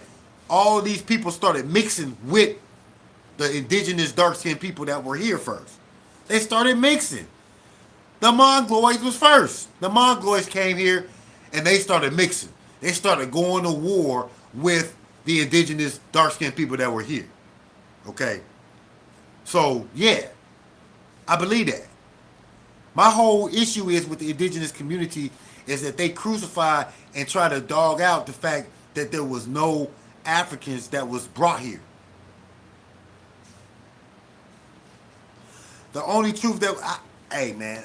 all of these people started mixing with the indigenous dark skinned people that were here first. They started mixing. The Mongoloids was first. The Mongoloids came here and they started mixing. They started going to war with the indigenous dark skinned people that were here. Okay? So, yeah, I believe that. My whole issue is with the indigenous community is that they crucify and try to dog out the fact that there was no Africans that was brought here. The only truth that hey man,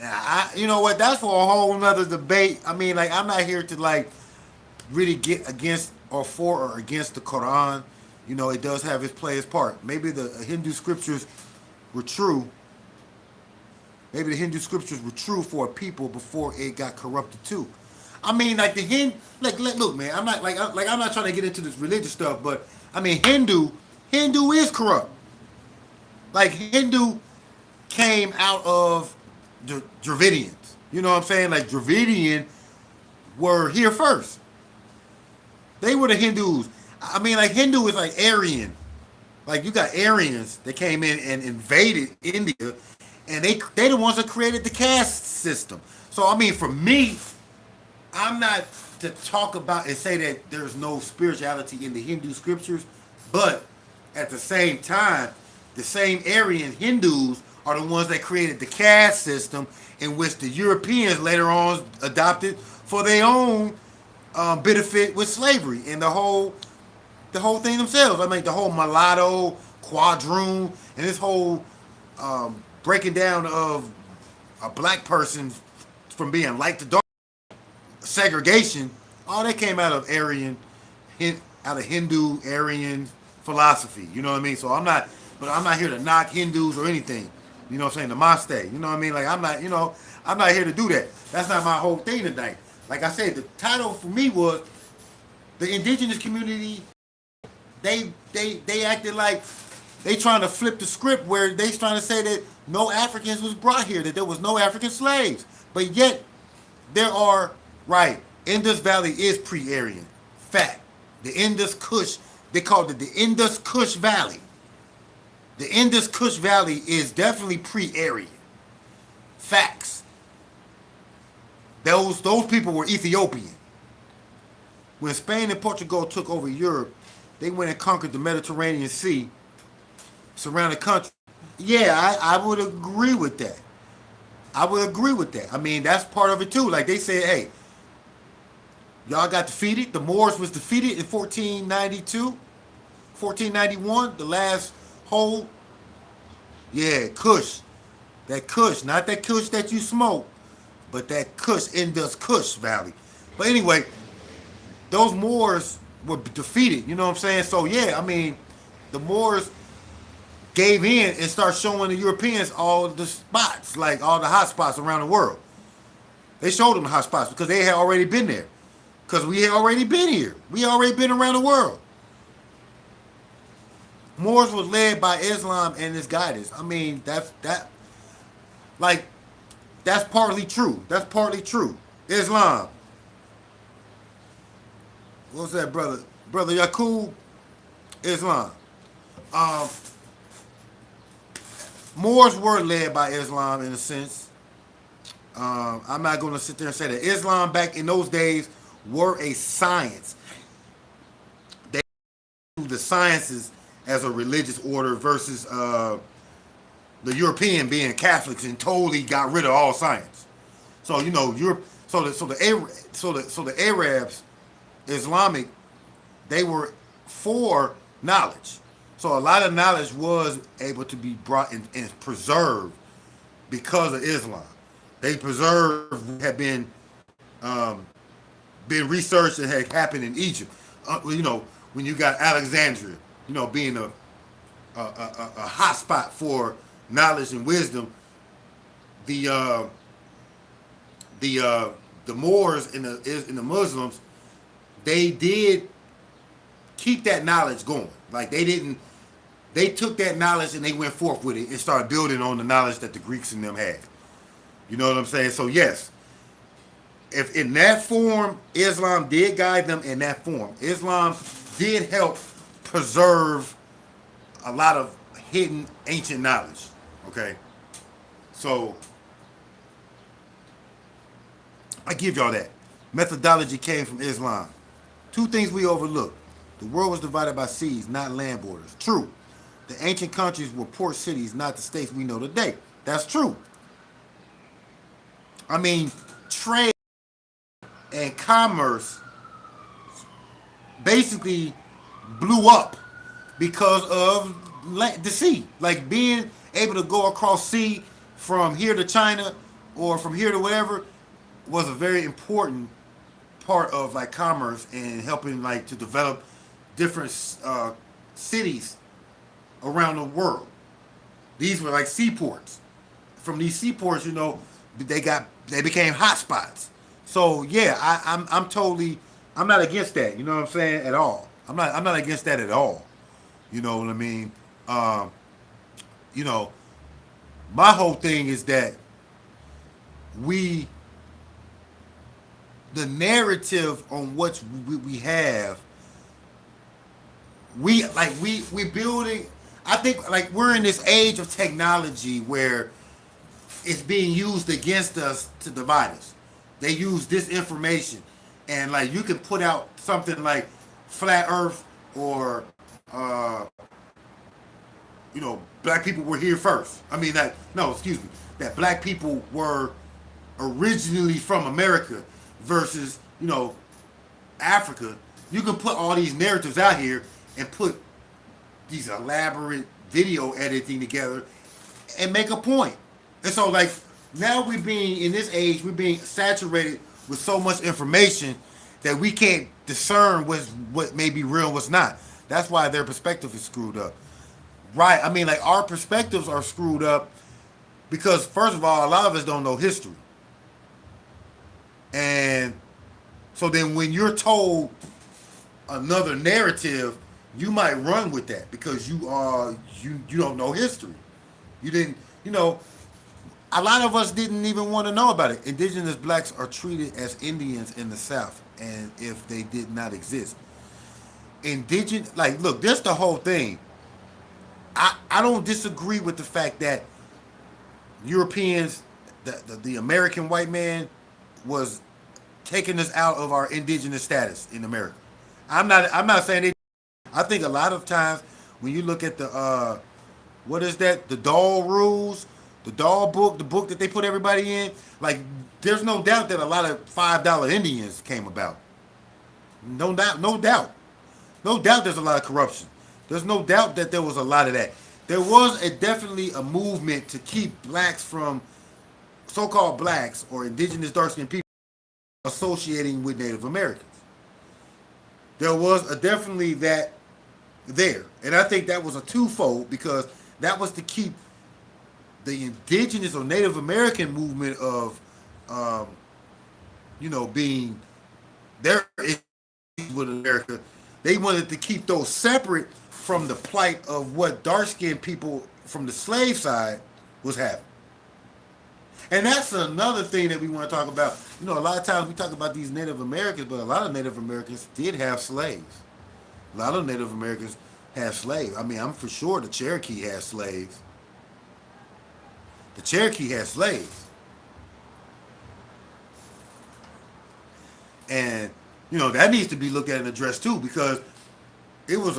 you know what? That's for a whole nother debate. I mean, like, I'm not here to like really get against or for or against the Quran. You know, it does have its play its part. Maybe the Hindu scriptures were true. Maybe the Hindu scriptures were true for a people before it got corrupted too. I mean, like the look, man. I'm not I'm not trying to get into this religious stuff, but I mean, Hindu is corrupt. Like Hindu came out of the Dravidians. You know what I'm saying? Like Dravidian were here first. They were the Hindus. I mean, like Hindu is like Aryan. Like you got Aryans that came in and invaded India, and they the ones that created the caste system. So I mean, for me, I'm not to talk about and say that there's no spirituality in the Hindu scriptures, but at the same time, the same Aryan Hindus are the ones that created the caste system in which the Europeans later on adopted for their own benefit with slavery and the whole thing themselves. I mean, the whole mulatto, quadroon, and this whole breaking down of a black person from being light to dark, segregation, all that came out of out of Hindu Aryan philosophy. You know what I mean? So I'm not here to knock Hindus or anything. You know what I'm saying? Namaste. You know what I mean? Like I'm not here to do that. That's not my whole thing tonight. Like I said, the title for me was the indigenous community. They acted like they trying to flip the script where they trying to say that no Africans was brought here, that there was no African slaves. But yet there are, right, Indus Valley is pre-Aryan. Fact. The Indus Kush, they called it the Indus Kush Valley. The Indus Kush Valley is definitely pre-Aryan. Facts. Those people were Ethiopian. When Spain and Portugal took over Europe, they went and conquered the Mediterranean Sea, surrounding country. Yeah, I would agree with that. I would agree with that. I mean, that's part of it too. Like they said, hey, y'all got defeated. The Moors was defeated in 1492, 1491, the last whole. Yeah, Kush. That Kush, not that Kush that you smoke, but that Kush, Indus Kush Valley. But anyway, those Moors were defeated, you know what I'm saying? So yeah, I mean, the Moors gave in and started showing the Europeans all the spots, like all the hot spots around the world. They showed them the hot spots because they had already been there. Because we had already been here. We already been around the world. Moors was led by Islam and its guidance. I mean, that's partly true. That's partly true. Islam What's that, brother? Brother Yakub, Islam. Um, Moors were led by Islam in a sense. I'm not going to sit there and say that Islam back in those days were a science. They used the sciences as a religious order versus the European being Catholics and totally got rid of all science. So you know, Europe. So the Arabs, Islamic, they were for knowledge. So a lot of knowledge was able to be brought in and preserved because of Islam. They preserved had been researched and had happened in Egypt. You know, when you got Alexandria, you know, being a hot spot for knowledge and wisdom, the uh, the Moors and the Muslims, they did keep that knowledge going. Like they took that knowledge and they went forth with it and started building on the knowledge that the Greeks and them had. You know what I'm saying? So yes, if in that form, Islam did guide them in that form. Islam did help preserve a lot of hidden ancient knowledge. Okay, so I give y'all that. Methodology came from Islam. Two things we overlook. The world was divided by seas, not land borders. True. The ancient countries were port cities, not the states we know today. That's true. I mean, trade and commerce basically blew up because of the sea. Like being able to go across sea from here to China or from here to whatever was a very important part of like commerce and helping like to develop different cities around the world. These were like seaports. From these seaports, you know, they became hotspots. So yeah, I'm not against that. You know what I'm saying at all. I'm not against that at all. You know what I mean? Um, you know, my whole thing is that we the narrative on what we have, we building. I think like we're in this age of technology where it's being used against us to divide us. They use disinformation, and like you can put out something like flat Earth or you know, black people were here first. I mean that no, excuse me, that black people were originally from America versus, you know, Africa. You can put all these narratives out here and put these elaborate video editing together and make a point. And so like now we're being in this age, we're being saturated with so much information that we can't discern what may be real and what's not. That's why their perspective is screwed up. Right. I mean, like our perspectives are screwed up because first of all, a lot of us don't know history. And so then when you're told another narrative, you might run with that because you don't know history. You didn't, you know, a lot of us didn't even want to know about it. Indigenous blacks are treated as Indians in the South, and if they did not exist. Indigenous, like, look, that's the whole thing. I don't disagree with the fact that Europeans, the American white man, was taking us out of our indigenous status in America. I'm not saying it. I think a lot of times when you look at the what is that? The doll rules, the doll book, the book that they put everybody in. Like, there's no doubt that a lot of $5 Indians came about. No doubt, no doubt, no doubt. There's a lot of corruption. There's no doubt that there was a lot of that. There was definitely a movement to keep blacks from so-called blacks or indigenous dark-skinned people associating with Native Americans. There was definitely that there. And I think that was a twofold because that was to keep the indigenous or Native American movement of, you know, being there with America. They wanted to keep those separate from the plight of what dark-skinned people from the slave side was having. And that's another thing that we want to talk about. You know, a lot of times we talk about these Native Americans, but a lot of Native Americans did have slaves. A lot of Native Americans had slaves. I mean, I'm for sure the Cherokee had slaves. The Cherokee had slaves. And, you know, that needs to be looked at and addressed too, because it was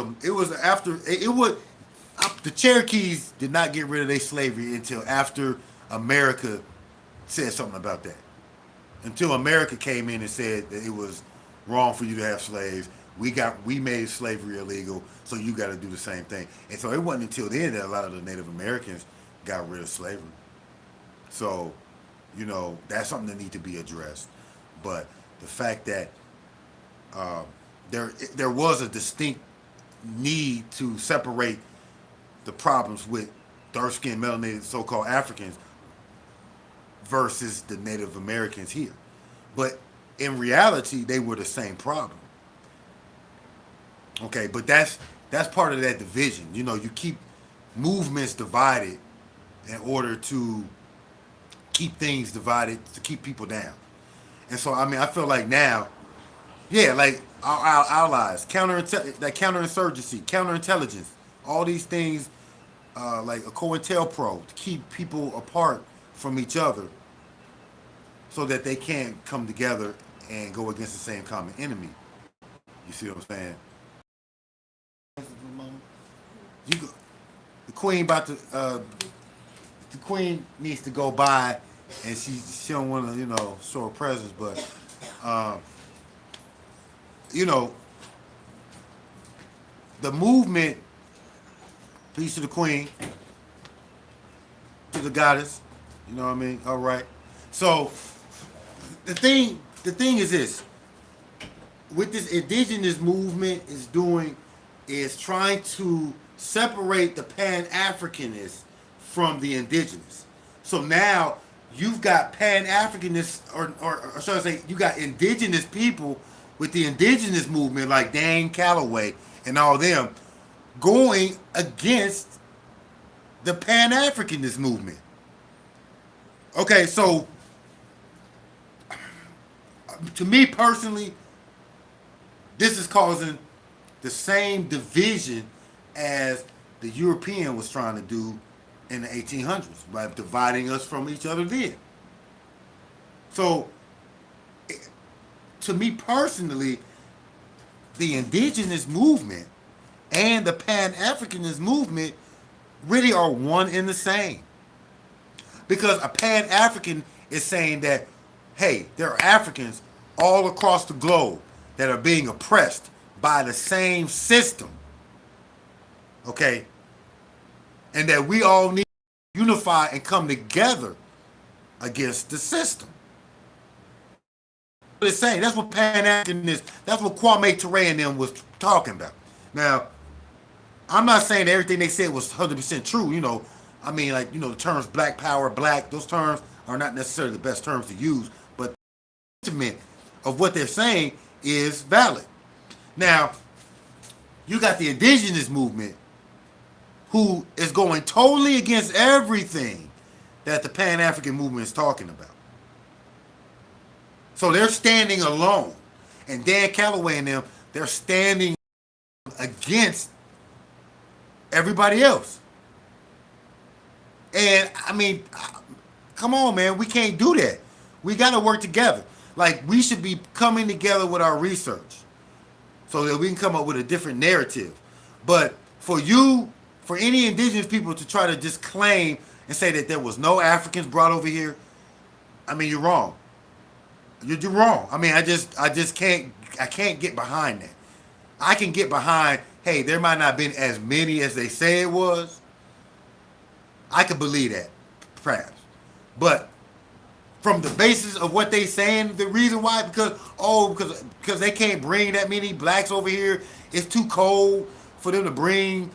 the Cherokees did not get rid of their slavery until after America said something about that. Until America came in and said that it was wrong for you to have slaves. We made slavery illegal, so you got to do the same thing. And so it wasn't until then that a lot of the Native Americans got rid of slavery. So, you know, that's something that needs to be addressed. But the fact that there was a distinct need to separate the problems with dark-skinned, melanated, so-called Africans versus the Native Americans here. But in reality, they were the same problem. Okay, but that's part of that division. You know, you keep movements divided in order to keep things divided, to keep people down. And so, I mean, I feel like now, yeah, like our allies, counterinsurgency, counterintelligence, all these things, like a COINTELPRO, to keep people apart from each other so that they can't come together and go against the same common enemy. You see what I'm saying? You go, the queen about to, the queen needs to go by, and she don't want to, you know, show her presence, but, you know, the movement, peace to the queen, to the goddess, you know what I mean? All right. So the thing is this: what this indigenous movement is trying to separate the Pan-Africanists from the indigenous. So now you've got Pan-Africanists, or should I say, you got indigenous people with the indigenous movement like Dan Calloway and all them going against the Pan-Africanist movement. Okay, so to me personally, this is causing the same division as the European was trying to do in the 1800s by dividing us from each other then. So, to me personally, the indigenous movement and the Pan-Africanist movement really are one and the same. Because a Pan-African is saying that, hey, there are Africans all across the globe that are being oppressed by the same system. Okay? And that we all need to unify and come together against the system. What it's saying, that's what Pan-Africanism, that's what Kwame Ture and them was talking about. Now, I'm not saying that everything they said was 100% true, you know. I mean, like, you know, the terms black power, black, those terms are not necessarily the best terms to use, but the sentiment of what they're saying is valid. Now, you got the indigenous movement who is going totally against everything that the Pan-African movement is talking about. So they're standing alone. And Dan Calloway and them, they're standing against everybody else. And, I mean, come on, man. We can't do that. We got to work together. Like, we should be coming together with our research so that we can come up with a different narrative. But for any indigenous people to try to just claim and say that there was no Africans brought over here, I mean, you're wrong. You're wrong. I mean, I just can't get behind that. I can get behind, hey, there might not have been as many as they say it was. I could believe that, perhaps. But from the basis of what they saying, the reason why, because they can't bring that many blacks over here. It's too cold for them to bring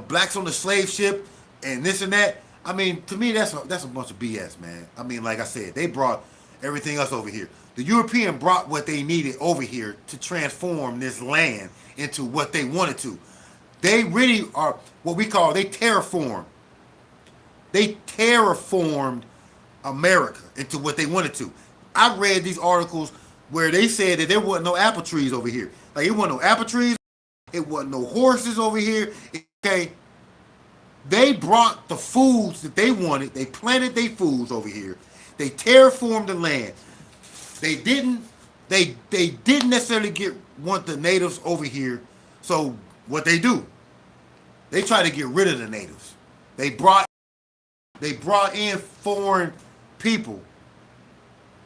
blacks on the slave ship and this and that. I mean, to me, that's a bunch of BS, man. I mean, like I said, they brought everything else over here. The European brought what they needed over here to transform this land into what they wanted to. They really are what we call, they terraformed America into what they wanted to. I read these articles where they said that there wasn't no apple trees over here. Like, it wasn't no apple trees. It wasn't no horses over here. Okay, they brought the foods that they wanted. They planted their foods over here. They terraformed the land. They didn't. They didn't necessarily want the natives over here. So what they do? They try to get rid of the natives. They brought in foreign people.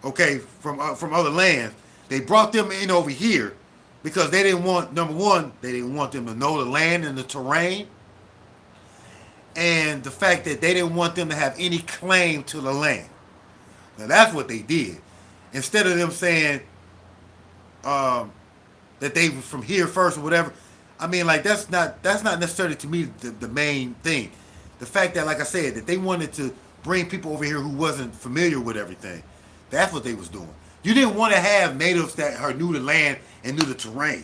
Okay, from other lands. They brought them in over here because they didn't want, number one, they didn't want them to know the land and the terrain, and the fact that they didn't want them to have any claim to the land. Now that's what they did. Instead of them saying that they were from here first or whatever, I mean, like, that's not necessarily to me the main thing. The fact that, like I said, that they wanted to bring people over here who wasn't familiar with everything. That's what they was doing. You didn't want to have natives that knew the land and knew the terrain,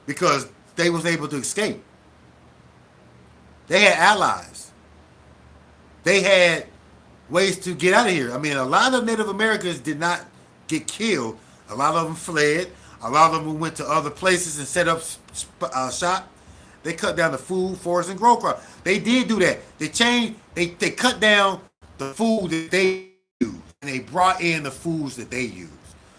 because they was able to escape. They had allies. They had ways to get out of here. I mean, a lot of Native Americans did not get killed. A lot of them fled. A lot of them went to other places and set up shop. They cut down the food, forest, and grow crop. They did do that. They changed. They cut down the food that they used, and they brought in the foods that they used.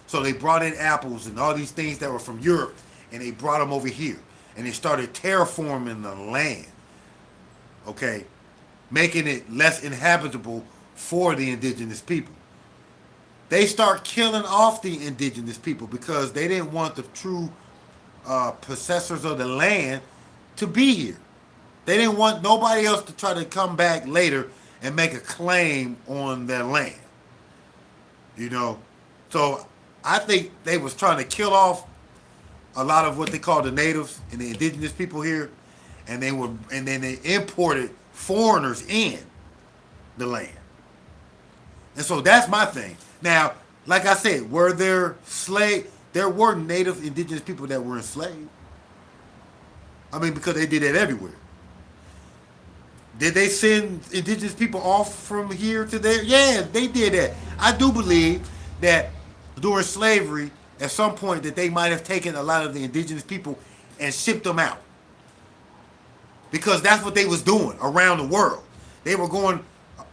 So they brought in apples and all these things that were from Europe, and they brought them over here, and they started terraforming the land. Okay, making it less inhabitable for the indigenous people. They start killing off the indigenous people because they didn't want the true possessors of the land to be here. They didn't want nobody else to try to come back later and make a claim on their land. You know, so I think they was trying to kill off a lot of what they call the natives and the indigenous people here, and then they imported foreigners in the land. And so that's my thing. Now, like I said, were there there were native indigenous people that were enslaved. I mean, because they did that everywhere. Did they send indigenous people off from here to there? Yeah, they did that. I do believe that during slavery, at some point, that they might have taken a lot of the indigenous people and shipped them out. Because that's what they was doing around the world. They were going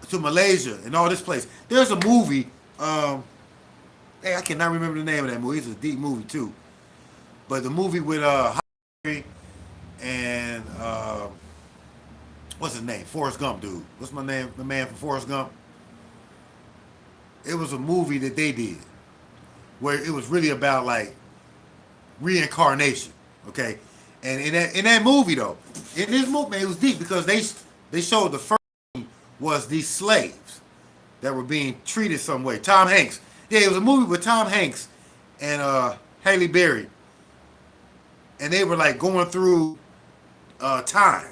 to Malaysia and all this place. There's a movie, hey, I cannot remember the name of that movie. It's a deep movie too. But the movie with and what's his name? Forrest Gump, dude. What's my name? The man from Forrest Gump. It was a movie that they did where it was really about like reincarnation. Okay, and in that movie though, in this movie, man, it was deep because they showed the first was these slaves that were being treated some way. Tom Hanks. Yeah, it was a movie with Tom Hanks and Halle Berry, and they were like going through time.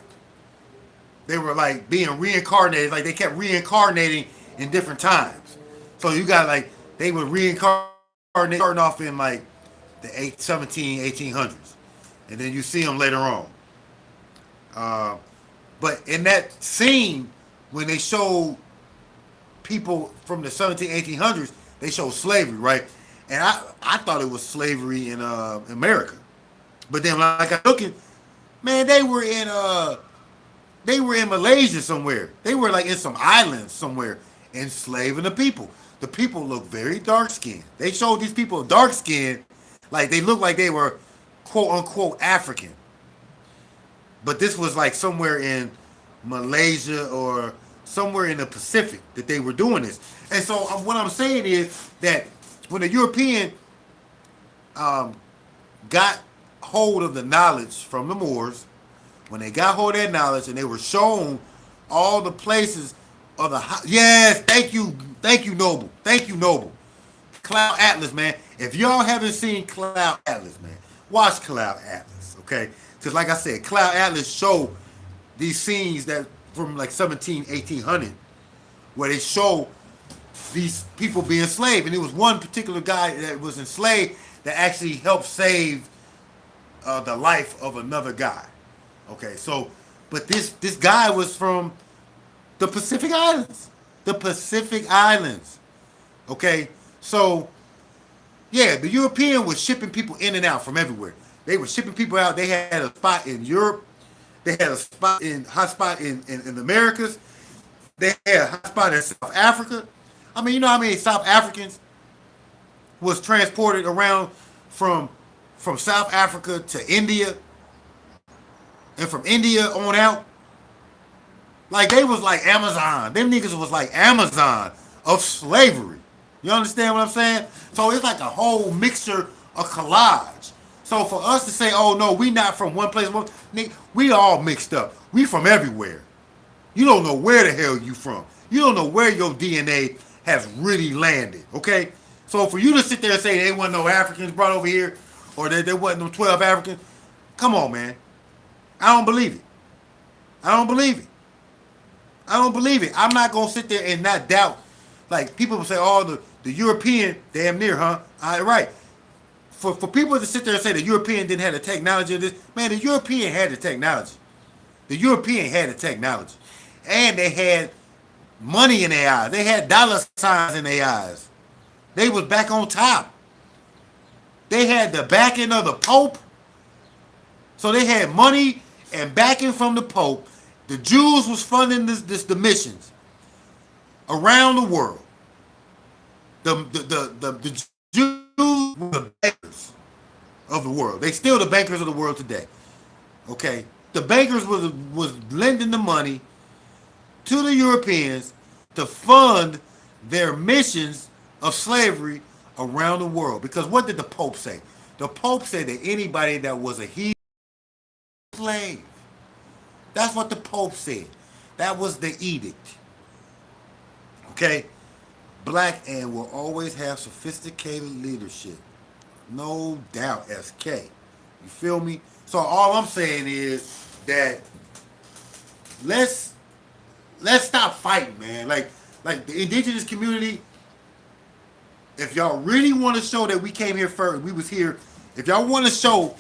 They were like being reincarnated, like they kept reincarnating in different times. So you got like, they would reincarnate starting off in like the 1800s. And then you see them later on. But in that scene, when they showed people from the 1800s, they showed slavery, right? And I thought it was slavery in America. But then like I look at, man, they were in Malaysia somewhere. They were like in some islands somewhere, enslaving the people. The people look very dark skinned. They showed these people dark skinned, like they looked like they were quote unquote African. But this was like somewhere in Malaysia or somewhere in the Pacific that they were doing this. And so what I'm saying is that when the European got hold of the knowledge from the Moors, when they got hold of that knowledge and they were shown all the places of the yes, thank you, Noble. Cloud Atlas, man. If y'all haven't seen Cloud Atlas, man, watch Cloud Atlas, okay? Because like I said, Cloud Atlas showed these scenes that from like 1800, where they show these people being enslaved. And it was one particular guy that was enslaved that actually helped save the life of another guy. Okay, so, but this guy was from the Pacific Islands. The Pacific Islands. Okay? So, yeah, the European was shipping people in and out from everywhere. They were shipping people out. They had a spot in Europe. They had a hot spot in the Americas. They had a hot spot in South Africa. I mean, you know how many South Africans was transported around from from South Africa to India, and from India on out? Like they was like Amazon. Them niggas was like Amazon of slavery. You understand what I'm saying? So it's like a whole mixture, a collage. So for us to say, oh no, we not from one place, we all mixed up. We from everywhere. You don't know where the hell you from. You don't know where your DNA has really landed. Okay? So for you to sit there and say there wasn't no Africans brought over here, or that there wasn't no 12 Africans, come on, man. I don't believe it. I don't believe it. I don't believe it. I'm not gonna sit there and not doubt. Like people will say, oh, the European, damn near, huh? All right. For people to sit there and say the European didn't have the technology of this, man, the European had the technology. The European had the technology. And they had money in their eyes. They had dollar signs in their eyes. They was back on top. They had the backing of the Pope. So they had money and backing from the Pope. The Jews was funding the missions around the world. The Jews were the bankers of the world. They still the bankers of the world today. Okay, the bankers was lending the money to the Europeans to fund their missions of slavery around the world. Because what did the Pope say? The Pope said that anybody that was a heathen slave. That's what the Pope said. That was the edict. Okay? Black and will always have sophisticated leadership. No doubt, SK. You feel me? So all I'm saying is that let's stop fighting, man. Like the indigenous community, if y'all really want to show that we came here first, we was here, if y'all want to show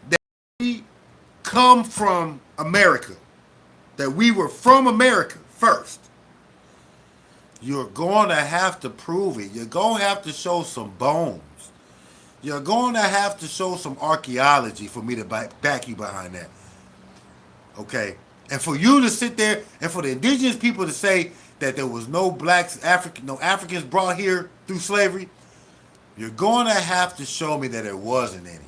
that we come from America, that we were from America first, you're going to have to prove it. You're going to have to show some bones. You're going to have to show some archaeology for me to back you behind that. Okay? And for you to sit there and for the indigenous people to say that there was no blacks, no Africans brought here through slavery, you're going to have to show me that there wasn't any.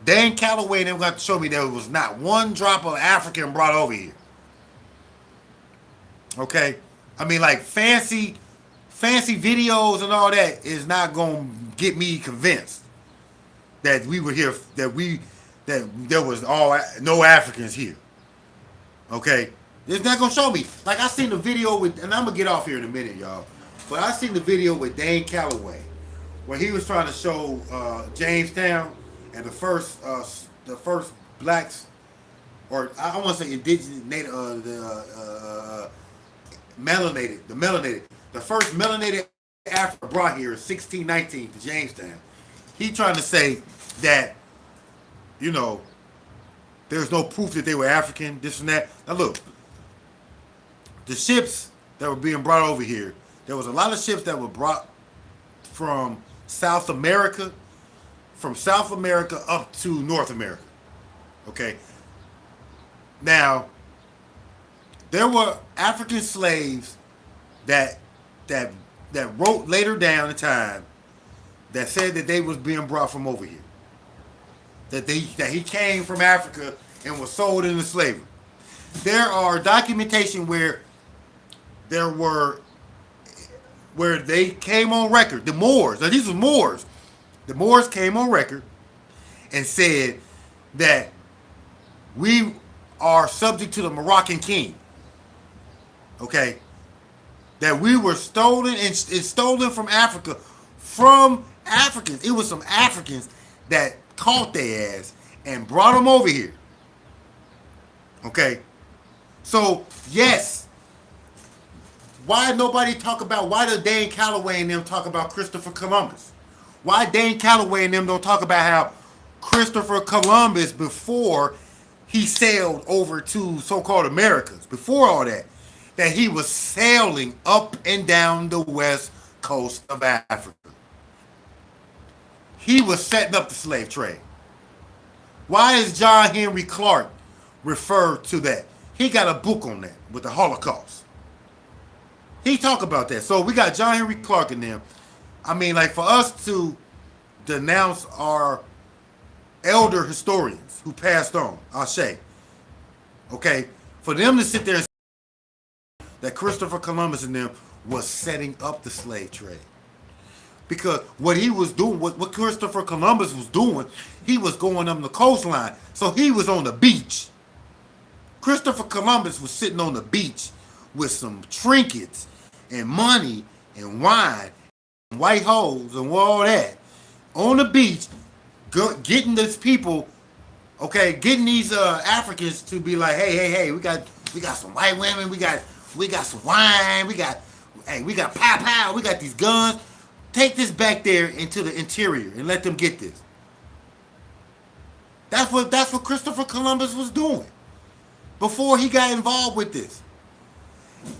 Dan Calloway and them got to show me there was not one drop of African brought over here. Okay? I mean, like fancy videos and all that is not going to get me convinced that we were here, that there was no Africans here. Okay? It's not going to show me. Like I seen the video with, and I'm going to get off here in a minute, y'all. But I seen the video with Dane Calloway where he was trying to show Jamestown and the first blacks, or I want to say indigenous, native, melanated. The first melanated Africa brought here in 1619 to Jamestown. He trying to say that, you know, there's no proof that they were African, this and that. Now look, the ships that were being brought over here, there was a lot of ships that were brought from South America up to North America. Okay. Now, there were African slaves that wrote later down in time that said that they was being brought from over here. That he came from Africa and was sold into slavery. There are documentation where they came on record. The Moors, now these were Moors. The Moors came on record and said that we are subject to the Moroccan king. Okay? That we were stolen and stolen from Africa from Africans. It was some Africans that caught their ass and brought them over here. Okay? So, yes. Why does Dane Calloway and them talk about Christopher Columbus? Why Dane Calloway and them don't talk about how Christopher Columbus, before he sailed over to so-called Americas, before all that, that he was sailing up and down the west coast of Africa. He was setting up the slave trade. Why is John Henry Clark referred to that? He got a book on that with the Holocaust. He talk about that. So we got John Henry Clark in there. I mean, like for us to denounce our elder historians who passed on, Ashe, okay, for them to sit there and say that Christopher Columbus and them was setting up the slave trade. Because what he was doing, what Christopher Columbus was doing, he was going up the coastline. So he was on the beach. Christopher Columbus was sitting on the beach with some trinkets and money and wine and white hoes and all that on the beach, getting these people, okay, getting these Africans to be like, hey, we got some white women, we got some wine, we got pow, we got these guns. Take this back there into the interior and let them get this. That's what Christopher Columbus was doing before he got involved with this.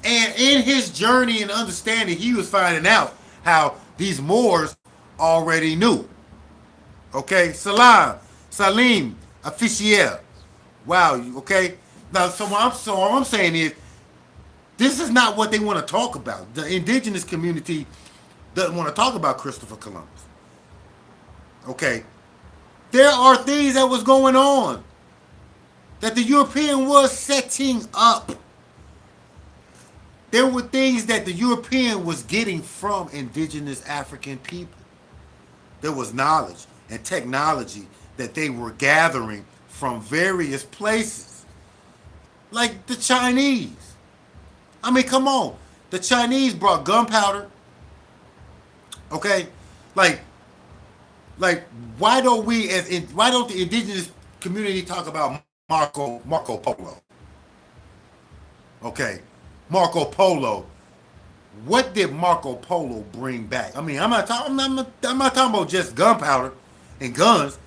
And in his journey and understanding, he was finding out how these Moors already knew. Okay, Salim, officiel. Wow, okay. Now, so what I'm saying is, this is not what they want to talk about. The indigenous community doesn't want to talk about Christopher Columbus. Okay, there are things that was going on that the European was setting up. There were things that the European was getting from indigenous African people. There was knowledge and technology that they were gathering from various places. Like the Chinese. I mean, come on. The Chinese brought gunpowder. Okay? Like why don't the indigenous community talk about Marco Polo? Okay. Marco Polo. What did Marco Polo bring back? I mean, I'm not talking about just gunpowder and guns,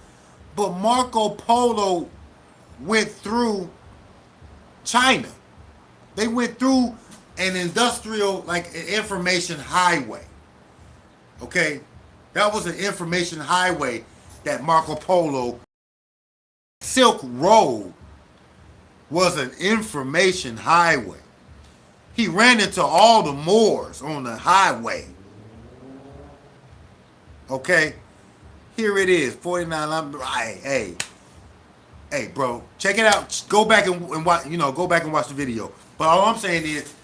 but Marco Polo went through China. They went through an industrial, like an information highway. Okay? That was an information highway that Marco Polo, Silk Road was an information highway. He ran into all the Moors on the highway. Okay? Here it is, 49. Hey, bro, check it out. Go back and watch, go back and watch the video. But all I'm saying is,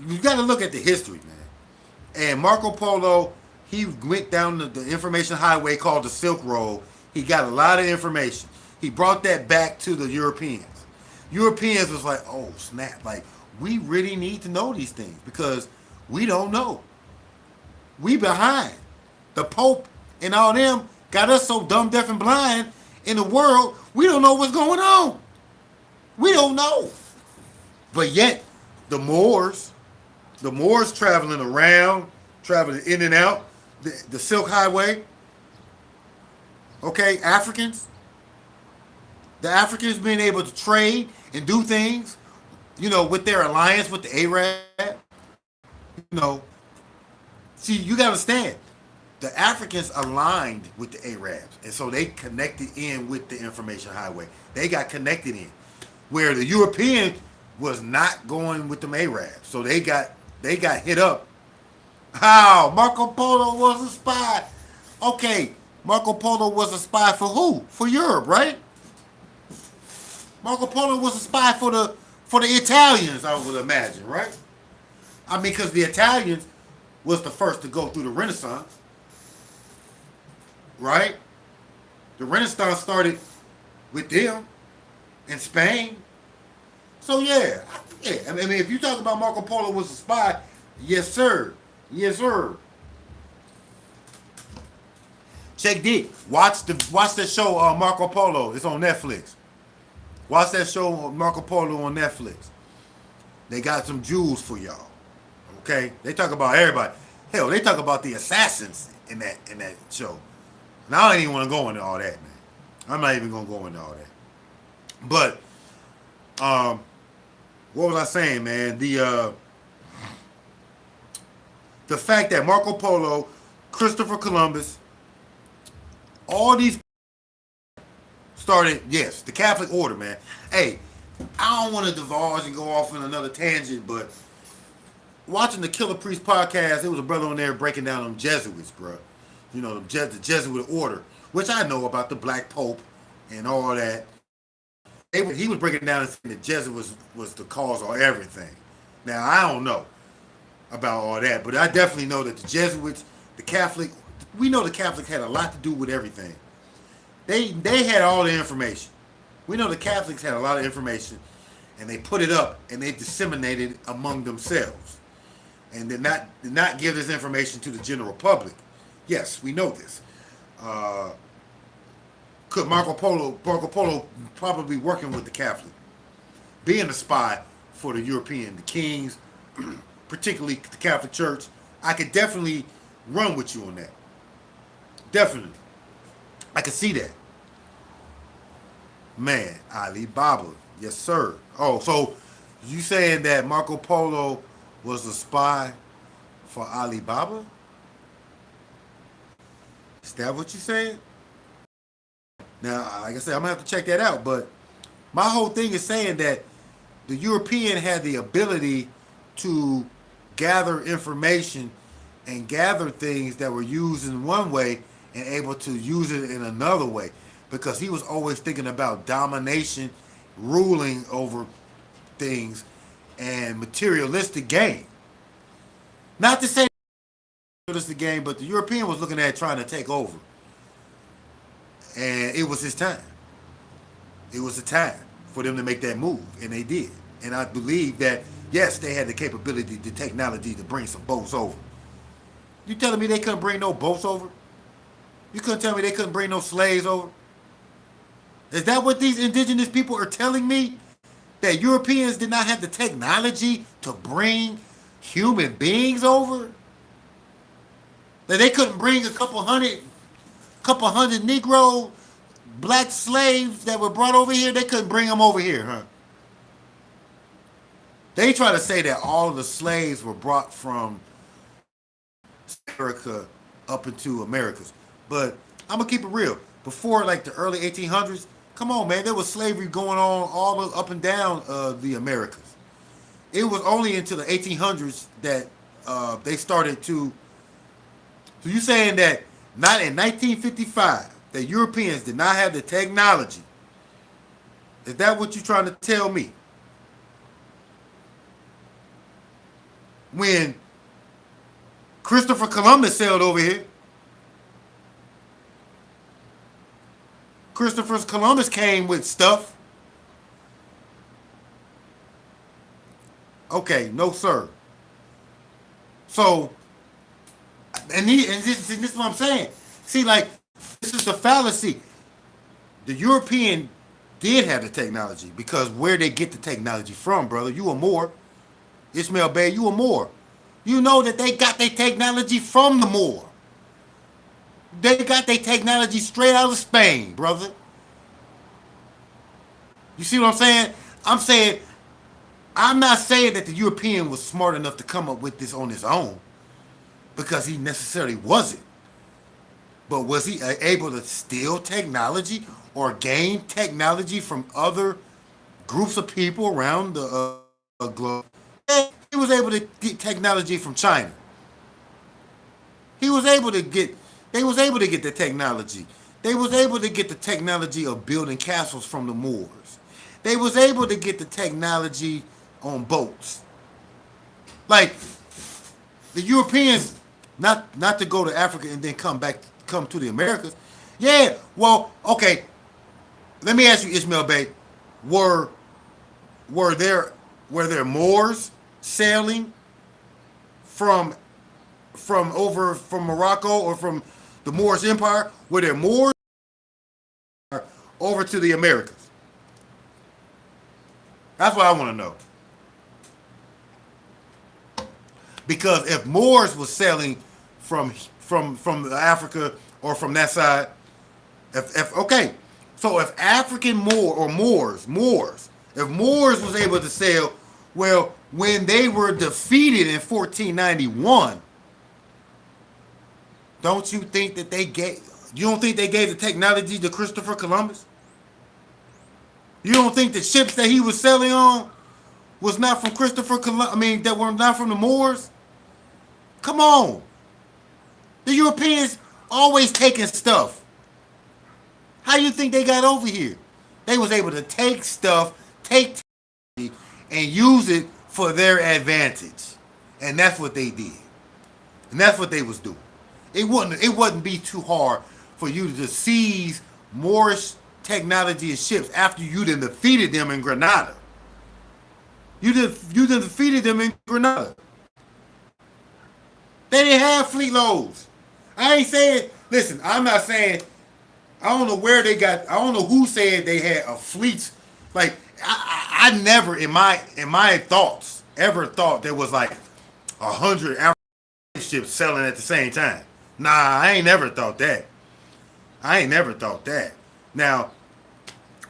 you got to look at the history, man. And Marco Polo, he went down the information highway called the Silk Road. He got a lot of information. He brought that back to the Europeans. Europeans was like, oh, snap. Like, we really need to know these things because we don't know. We behind. The Pope and all them got us so dumb, deaf, and blind in the world, we don't know what's going on. We don't know. But yet, the Moors traveling around, traveling in and out, the Silk Highway, okay, the Africans being able to trade and do things, with their alliance with the Arab, see, you got to understand, the Africans aligned with the Arabs, and so they connected in with the information highway. They got connected in, where the European was not going with them Arabs, so they got hit up. How? Marco Polo was a spy. Okay, Marco Polo was a spy for who? For Europe, right? Marco Polo was a spy for the Italians, I would imagine, right? I mean, because the Italians was the first to go through the Renaissance, right? The Renaissance started with them in Spain. So yeah. I mean, if you talk about Marco Polo was a spy, yes, sir. Yes, sir. Check this. Watch that show Marco Polo. It's on Netflix. Watch that show Marco Polo on Netflix. They got some jewels for y'all. Okay? They talk about everybody. Hell, they talk about the assassins in that show. Now I ain't even want to go into all that, man. I'm not even gonna go into all that. But what was I saying, man? The fact that Marco Polo, Christopher Columbus, all these started, yes, the Catholic order, man. Hey, I don't want to divulge and go off in another tangent, but watching the Killer Priest podcast, there was a brother on there breaking down them Jesuits, bro. You know, the Jesuit order, which I know about the Black Pope and all that. He was breaking down and saying the Jesuits was the cause of everything. Now, I don't know about all that, but I definitely know that the Jesuits, the Catholic, we know the Catholics had a lot to do with everything. They had all the information. We know the Catholics had a lot of information, and they put it up and they disseminated it among themselves, and did not give this information to the general public. Yes, we know this. Could Marco Polo probably working with the Catholic, being a spy for the European, the kings, particularly the Catholic Church? I could definitely run with you on that. Definitely. I could see that. Man, Alibaba. Yes, sir. Oh, so you saying that Marco Polo was a spy for Alibaba? Is that what you saying? Now, like I said, I'm gonna have to check that out. But my whole thing is saying that the European had the ability to gather information and gather things that were used in one way and able to use it in another way, because he was always thinking about domination, ruling over things, and materialistic gain. Not to say materialistic gain, but the European was looking at trying to take over, and it was his time. It was the time for them to make that move, and they did. And I believe that yes, they had the capability, the technology to bring some boats over. You telling me they couldn't bring no boats over? You couldn't tell me they couldn't bring no slaves over? Is that what these indigenous people are telling me? That Europeans did not have the technology to bring human beings over? That they couldn't bring a couple hundred Negro black slaves that were brought over here? They couldn't bring them over here, huh? They try to say that all of the slaves were brought from America up into Americas. But I'm going to keep it real. Before like the early 1800s, come on, man, there was slavery going on all up and down the Americas. It was only until the 1800s that they started to... So you saying that not in 1955, that Europeans did not have the technology? Is that what you're trying to tell me? When Christopher Columbus sailed over here, Christopher Columbus came with stuff. Okay, no sir. So, and this is what I'm saying. See, like, this is the fallacy. The European did have the technology, because where they get the technology from, brother? You a Moor. Ishmael Bey, you a Moor. You know that they got their technology from the Moor. They got their technology straight out of Spain, brother. You see what I'm saying? I'm not saying that the European was smart enough to come up with this on his own, because he necessarily wasn't. But was he able to steal technology or gain technology from other groups of people around the globe? He was able to get technology from China. They was able to get the technology. They was able to get the technology of building castles from the Moors. They was able to get the technology on boats. Like the Europeans, not to go to Africa and then come to the Americas. Yeah, well, okay. Let me ask you, Ishmael Bey, were there Moors sailing from Morocco or from the Moorish Empire? Were there Moors over to the Americas? That's what I want to know. Because if Moors was sailing from Africa or from that side, so if African Moors, if Moors was able to sail Well, when they were defeated in 1491, don't you think that they gave? You don't think they gave the technology to Christopher Columbus? You don't think the ships that he was sailing on was not from Christopher Columbus? I mean, that were not from the Moors? Come on. The Europeans always taking stuff. How do you think they got over here? They was able to take stuff, take technology, and use it for their advantage. And that's what they did. And that's what they was doing. It wouldn't be too hard for you to seize Moorish technology and ships after you done defeated them in Granada. You done defeated them in Granada. They didn't have fleet loads. I ain't saying, listen, I'm not saying, I don't know where they got, I don't know who said they had a fleet. Like, I never in my thoughts ever thought there was like 100 African ships selling at the same time. Nah, I ain't never thought that. Now,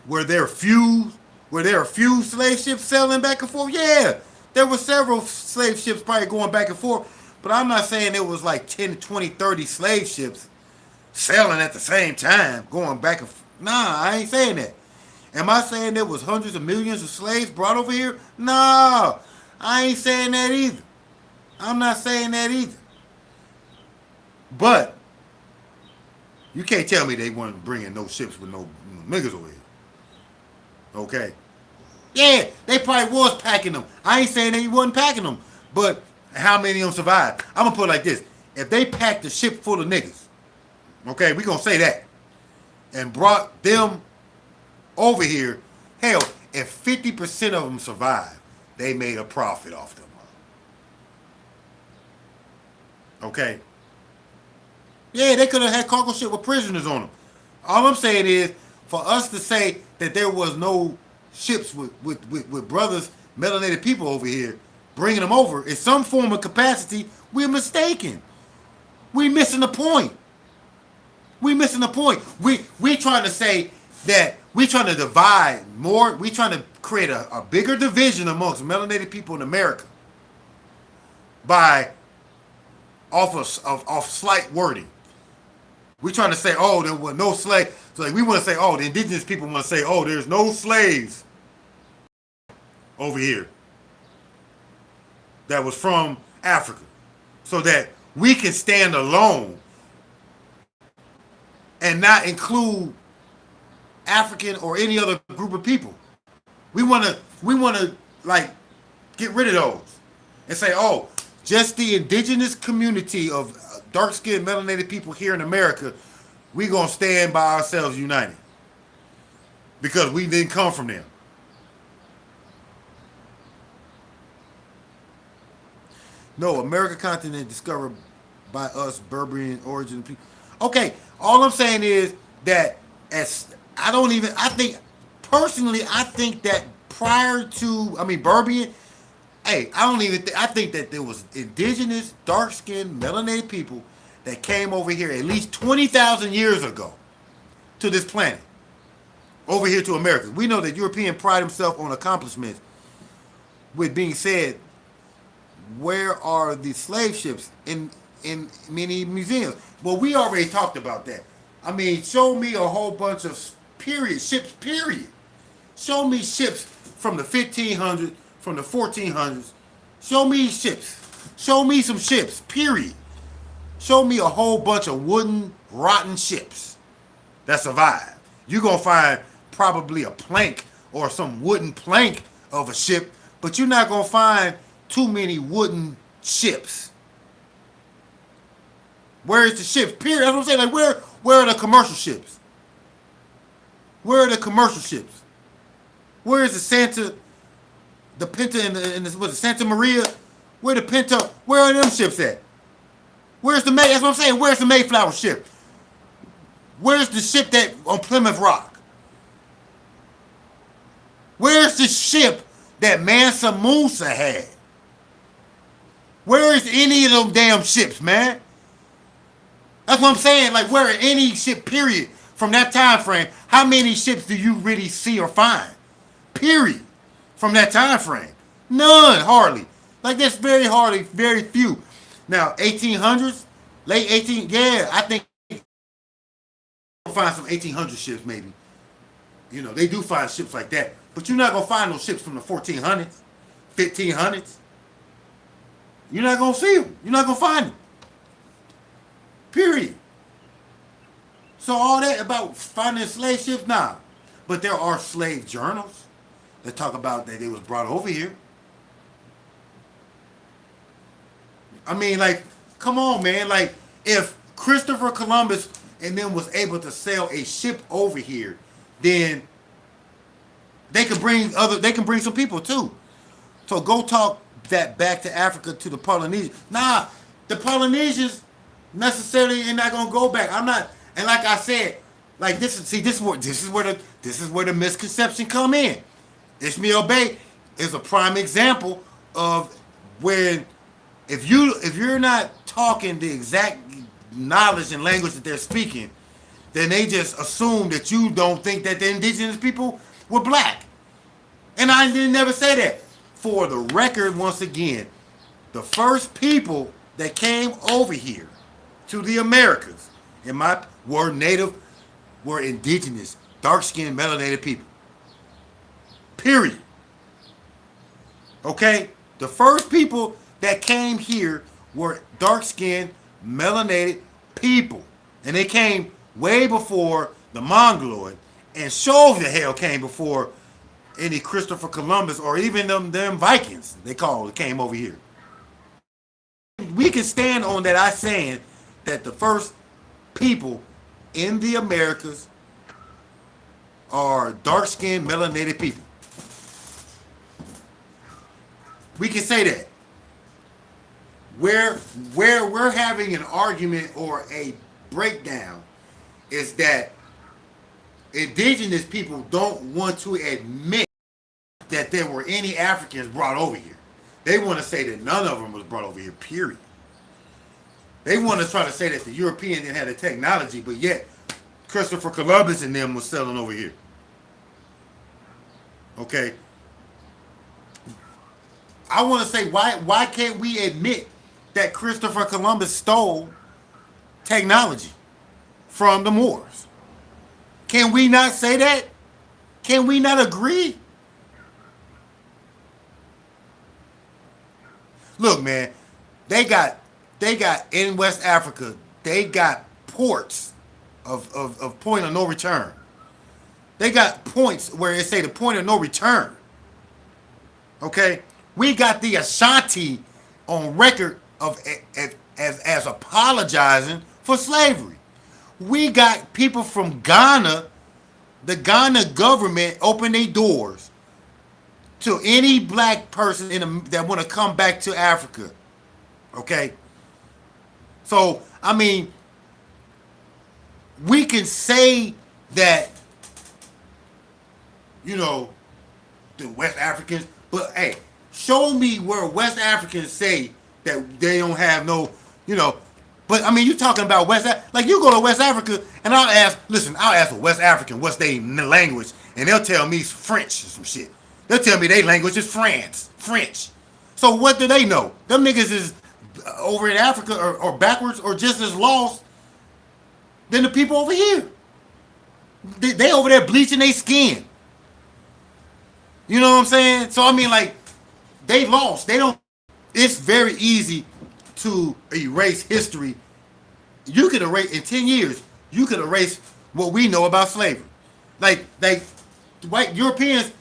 were there a few slave ships sailing back and forth? Yeah, there were several slave ships probably going back and forth, but I'm not saying it was like 10, 20, 30 slave ships sailing at the same time, going back and forth. Nah, I ain't saying that. Am I saying there was hundreds of millions of slaves brought over here? No, I ain't saying that either. I'm not saying that either. But you can't tell me they weren't bringing no ships with no niggas over here. Okay? Yeah, they probably was packing them. I ain't saying they wasn't packing them. But how many of them survived? I'm going to put it like this. If they packed a ship full of niggas, okay, we going to say that, and brought them over here, hell, if 50% of them survived, they made a profit off them. Okay? Yeah, they could have had cargo ship with prisoners on them. All I'm saying is, for us to say that there was no ships with brothers, melanated people over here, bringing them over in some form of capacity, we're mistaken. We're missing the point. We're missing the point. We're trying to say that we're trying to divide more. We're trying to create a bigger division amongst melanated people in America by off slight wording. We're trying to say, oh, there were no slaves. So like we want to say, oh, the indigenous people want to say, oh, there's no slaves over here that was from Africa. So that we can stand alone and not include African or any other group of people. We want to like get rid of those and say, oh, just the indigenous community of dark-skinned melanated people here in America, we gonna stand by ourselves united because we didn't come from them. No, American continent discovered by us, Berberian origin people. Okay, all I'm saying is that I think that prior to, Berbian, hey, I think that there was indigenous, dark-skinned, melanated people that came over here at least 20,000 years ago to this planet, over here to America. We know that European pride himself on accomplishments. With being said, where are the slave ships in many museums? Well, we already talked about that. Show me a whole bunch of ships, period. Show me ships from the 1500s, from the 1400s. Show me ships. Show me some ships, period. Show me a whole bunch of wooden, rotten ships that survived. You're going to find probably a plank or some wooden plank of a ship, but you're not going to find too many wooden ships. Where is the ships? Period. That's what I'm saying. Like, where are the commercial ships? Where are the commercial ships? Where is the Pinta and the Santa Maria? Where the Pinta? Where are them ships at? Where's the That's what I'm saying. Where's the Mayflower ship? Where's the ship that on Plymouth Rock? Where's the ship that Mansa Musa had? Where is any of them damn ships, man? That's what I'm saying. Like, where are any ship, period, from that time frame? How many ships do you really see or find? Period. From that time frame. None, hardly. Like that's very hardly, very few. Now, 1800s, late 18, yeah, I think you'll find some 1800 ships maybe. You know, they do find ships like that, but you're not gonna find those ships from the 1400s, 1500s. You're not gonna see them. You're not gonna find them. Period. So all that about finding slave ships, nah. But there are slave journals that talk about that they was brought over here. I mean, like, come on, man. Like, if Christopher Columbus and then was able to sail a ship over here, then they can bring some people too. So go talk that back to Africa to the Polynesians. Nah, the Polynesians necessarily are not gonna go back. I'm not, and like I said, like this is where the misconception come in. Ishmael Bay is a prime example of when if you're not talking the exact knowledge and language that they're speaking, then they just assume that you don't think that the indigenous people were black. And I didn't never say that. For the record, once again, the first people that came over here to the Americas were indigenous, dark-skinned, melanated people. Period. Okay? The first people that came here were dark-skinned, melanated people. And they came way before the Mongoloid. And sure the hell came before any Christopher Columbus or even them Vikings came over here. We can stand on that. I saying that the first people in the Americas are dark-skinned, melanated people. We can say that. Where we're having an argument or a breakdown is that indigenous people don't want to admit that there were any Africans brought over here. They want to say that none of them was brought over here, period. They want to try to say that the Europeans didn't have the technology, but yet Christopher Columbus and them was selling over here. Okay? I want to say, why can't we admit that Christopher Columbus stole technology from the Moors? Can we not say that? Can we not agree? Look, man, they got in West Africa, they got ports of point of no return. They got points where it say the point of no return. Okay? We got the Ashanti on record of as apologizing for slavery. We got people from Ghana, the Ghana government opened their doors to any black person that want to come back to Africa. Okay? So, I mean, we can say that, you know, the West Africans, but hey, show me where West Africans say that they don't have no, you know, but I mean, you talking about like you go to West Africa and I'll ask a West African what's their language and they'll tell me French or some shit. They'll tell me their language is French. So what do they know? Them niggas is over in Africa or backwards or just as lost than the people over here. They over there bleaching their skin. You know what I'm saying? So I mean, like, they lost. They don't. It's very easy to erase history. You could erase in 10 years. You could erase what we know about slavery. Like white Europeans,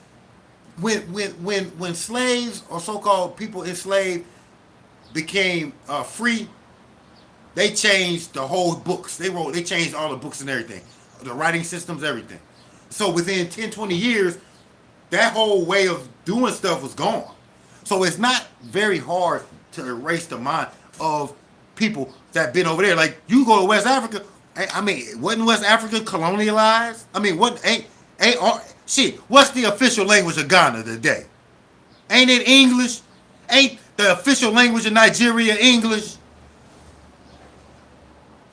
when slaves or so-called people enslaved became free, they changed the whole books. They changed all the books and everything, the writing systems, everything. So within 10, 20 years, that whole way of doing stuff was gone. So it's not very hard to erase the mind of people that been over there. Like, you go to West Africa, I mean, wasn't West Africa colonialized? I mean, shit, what's the official language of Ghana today? Ain't it English? Ain't the official language of Nigeria English?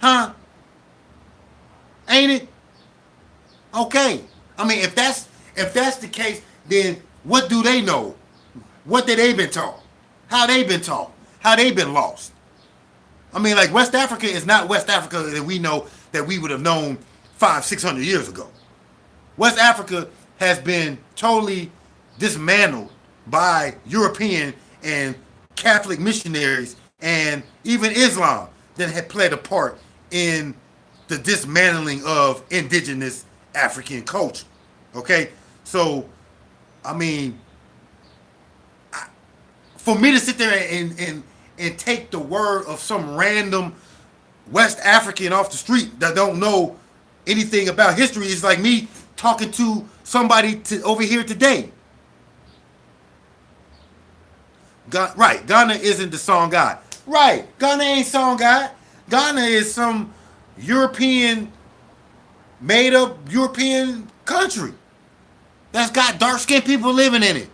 Huh? Ain't it? Okay. I mean, if that's the case, then what do they know? What did they been taught? How they been taught? How they been lost? I mean, like West Africa is not West Africa that we know that we would have known 500-600 years ago. West Africa has been totally dismantled by European and Catholic missionaries and even Islam that had played a part in the dismantling of indigenous African culture. Okay? So, I mean, for me to sit there and take the word of some random West African off the street that don't know anything about history is like me talking to somebody over here today. Right, Ghana isn't the song God. Right, Ghana ain't song God. Ghana is some European, made up European country that's got dark skinned people living in it.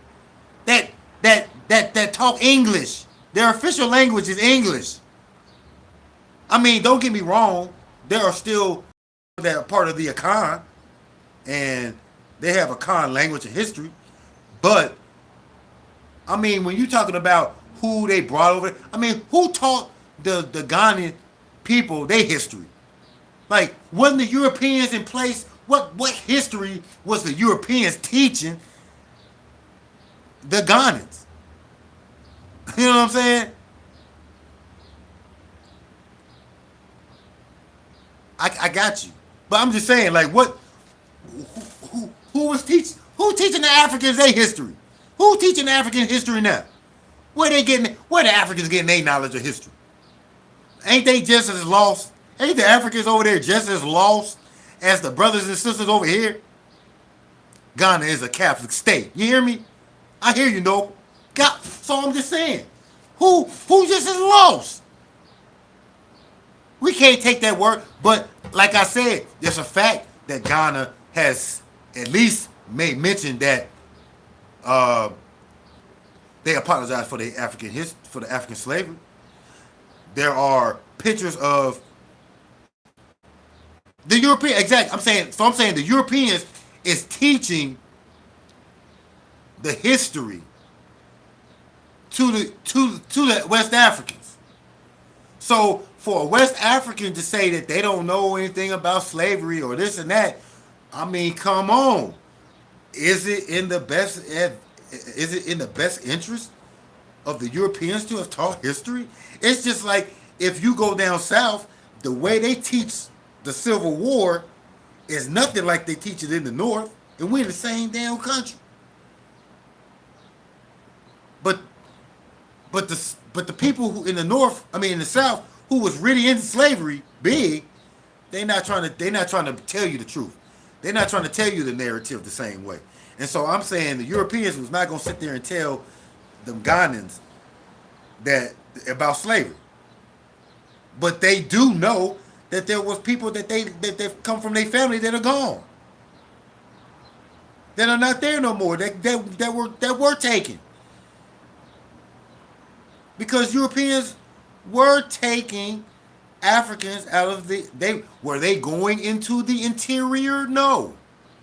That talk English. Their official language is English. I mean, don't get me wrong. There are still that are part of the Akan, and they have Akan language and history. But I mean, when you're talking about who they brought over, I mean, who taught the Ghanaian people their history? Like, wasn't the Europeans in place? What history was the Europeans teaching the Ghanaians? You know what I'm saying? I got you, but I'm just saying, like, what? Who was teaching? Who teaching the Africans their history? Who teaching African history now? Where the Africans getting their knowledge of history? Ain't they just as lost? Ain't the Africans over there just as lost as the brothers and sisters over here? Ghana is a Catholic state. You hear me? I hear you, no. So I'm just saying, who just as lost? We can't take that word, but like I said, there's a fact that Ghana has at least made mention that they apologize for the African slavery. There are pictures of the European. Exactly. I'm saying the Europeans is teaching the history to the West Africans. So for a West African to say that they don't know anything about slavery or this and that, I mean, come on. Is it in the best interest of the Europeans to have taught history? It's just like if you go down south, the way they teach the Civil War is nothing like they teach it in the North, and we're the same damn country. But the people who in the North, I mean in the South, who was really into slavery, big, they're not trying to tell you the truth. They're not trying to tell you the narrative the same way. And so I'm saying the Europeans was not gonna sit there and tell them Ghanaians that about slavery. But they do know that there was people that they've come from their family that are gone. That are not there no more. That were taken. Because Europeans were taking Africans out of were they going into the interior? No,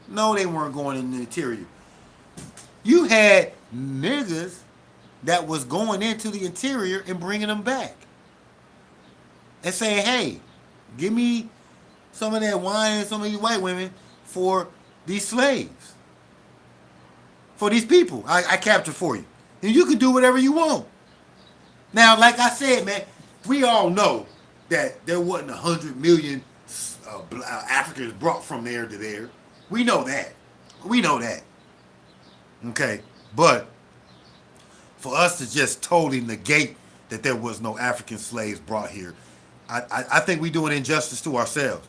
they weren't going in the interior. You had niggas that was going into the interior and bringing them back and saying, "Hey, give me some of that wine and some of these white women for these slaves, for these people I captured for you, and you can do whatever you want." Now, like I said, man, we all know that there wasn't 100 million Africans brought from there to there. We know that. Okay, but for us to just totally negate that there was no African slaves brought here, I think we do an injustice to ourselves.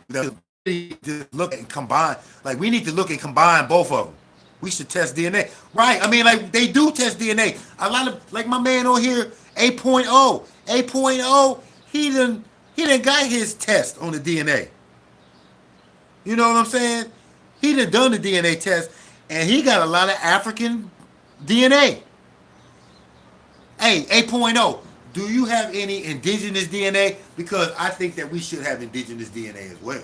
Look and combine, like we need to look and combine both of them. We should test DNA, right? I mean, like they do test DNA. A lot of, like my man on here, 8.0, he done got his test on the DNA. You know what I'm saying? He done the DNA test, and he got a lot of African DNA. Hey, 8.0, do you have any indigenous DNA? Because I think that we should have indigenous DNA as well.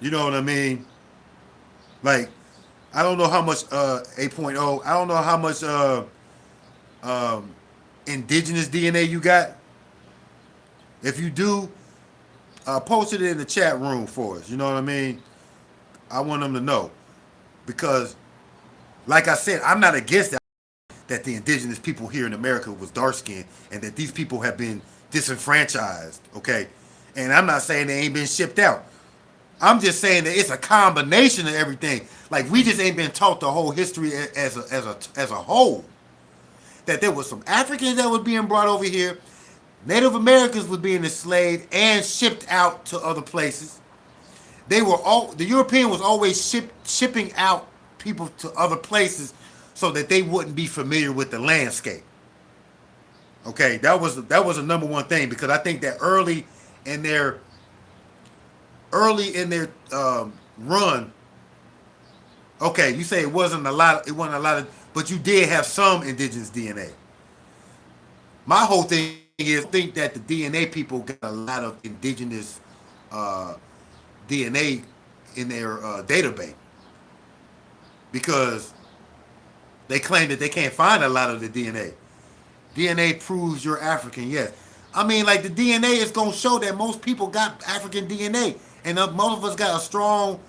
You know what I mean? Like, I don't know how much 8.0. I don't know how much indigenous DNA you got. If you do, post it in the chat room for us. You know what I mean? I want them to know because, like I said, I'm not against that the indigenous people here in America was dark skinned and that these people have been disenfranchised. Okay, and I'm not saying they ain't been shipped out. I'm just saying that it's a combination of everything. Like we just ain't been taught the whole history as a whole. That there was some Africans that was being brought over here, Native Americans was being enslaved and shipped out to other places. They were all the European was always shipping out people to other places so that they wouldn't be familiar with the landscape. Okay, that was a number one thing because I think that in their early in their run, okay, you say it wasn't a lot of, but you did have some indigenous DNA. My whole thing is think that the DNA people got a lot of indigenous uh, DNA in their database because they claim that they can't find a lot of the DNA. DNA proves you're African, yes. I mean, like the DNA is gonna show that most people got African DNA, and most of us got a strong,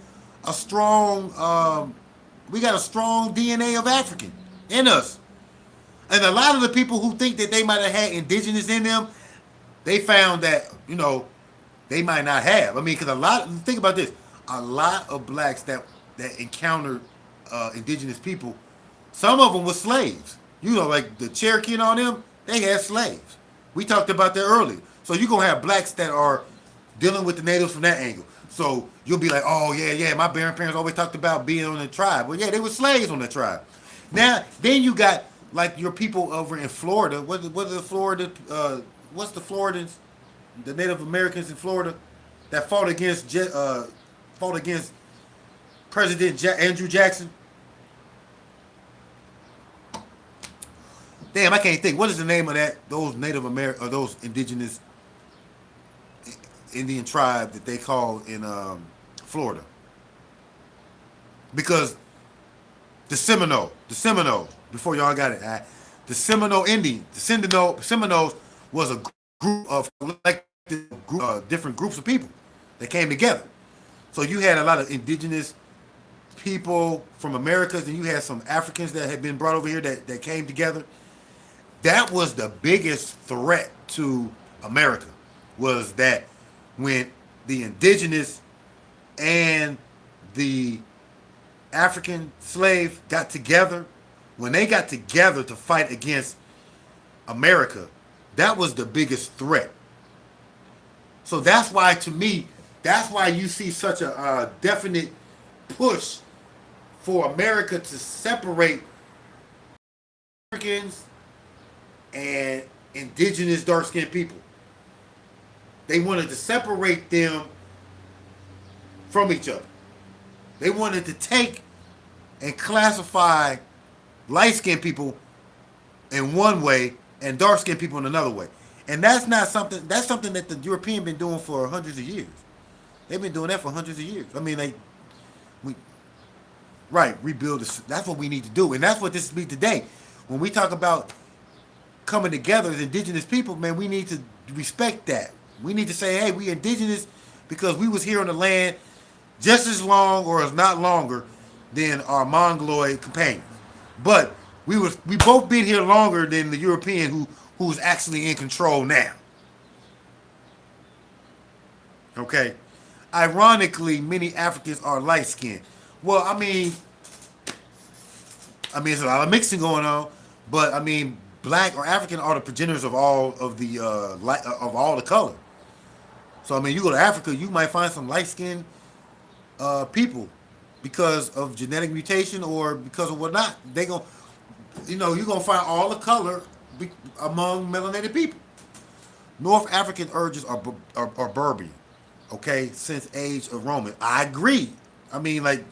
we got a strong DNA of African in us. And a lot of the people who think that they might have had indigenous in them, they found that they might not have. I mean, because think about this, a lot of blacks that encountered indigenous people, some of them were slaves. Like the Cherokee and all them, they had slaves. We talked about that earlier. So you're going to have blacks that are dealing with the natives from that angle. So you'll be like, oh, yeah, my grandparents always talked about being on the tribe. Well, yeah, they were slaves on the tribe. Now, then you got, like, your people over in Florida. What's the Floridans, the Native Americans in Florida that fought against President Andrew Jackson? Damn, I can't think. What is the name of those Native American or those indigenous Indian tribe that they call in Florida? Because the Seminoles, before y'all got it, the Seminole Indians, the Seminoles was a group of different groups of people that came together. So you had a lot of indigenous people from Americas, and you had some Africans that had been brought over here that came together. That was the biggest threat to America, was that when the indigenous and the African slave got together, when they got together to fight against America, that was the biggest threat. So that's why, to me, that's why you see such a definite push for America to separate Africans and indigenous dark-skinned people. They wanted to separate them from each other. They wanted to take and classify light-skinned people in one way and dark-skinned people in another way. And that's something that the European been doing for hundreds of years. They've been doing that for hundreds of years. I mean, rebuild this. That's what we need to do. And that's what this will be today. When we talk about coming together as indigenous people, man, we need to respect that. We need to say, hey, we indigenous because we was here on the land just as long or as not longer than our Mongoloid companions. But we both been here longer than the European who's actually in control now. Okay? Ironically, many Africans are light skinned. Well, I mean, there's a lot of mixing going on, but I mean, black or African are the progenitors of all of the color. So I mean, you go to Africa, you might find some light skinned people because of genetic mutation or because of whatnot. You're gonna find all the color among melanated people. North African urges are Berbian, okay, since age of Roman. I agree. I mean, like,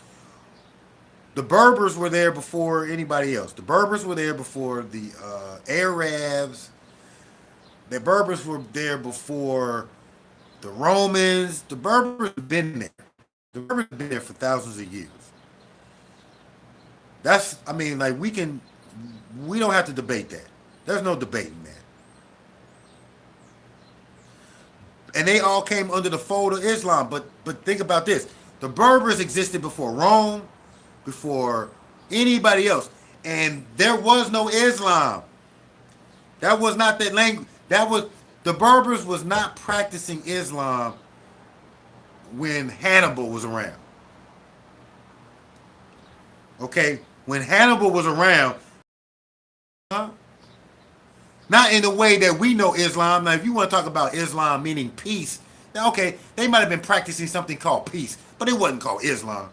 the Berbers were there before anybody else. The Berbers were there before the Arabs. The Berbers were there before the Romans. The Berbers have been there. The Berbers have been there for thousands of years. That's, I mean, like we don't have to debate that. There's no debating that. And they all came under the fold of Islam. But think about this: the Berbers existed before Rome, before anybody else, and there was no Islam. That was not that language. That was the Berbers was not practicing Islam when Hannibal was around. Okay, when Hannibal was around, huh? Not in the way that we know Islam. Now, if you want to talk about Islam meaning peace, then okay, they might have been practicing something called peace, but it wasn't called Islam.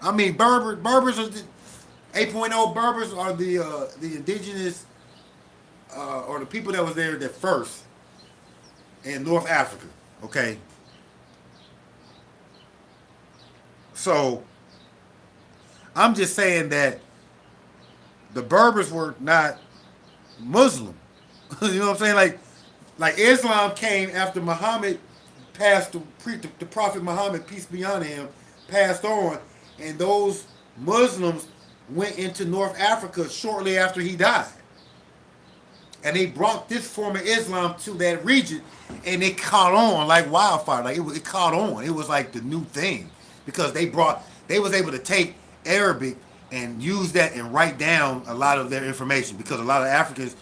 I mean, Berbers are 8.0 Berbers are the indigenous or the people that was there that first in North Africa. Okay, so I'm just saying that the Berbers were not Muslim. You know what I'm saying? Like Islam came after Muhammad passed, the Prophet Muhammad, peace be on him, passed on, and those Muslims went into North Africa shortly after he died. And they brought this form of Islam to that region, and it caught on like wildfire. Like it caught on. It was like the new thing because they was able to take Arabic and use that and write down a lot of their information because a lot of Africans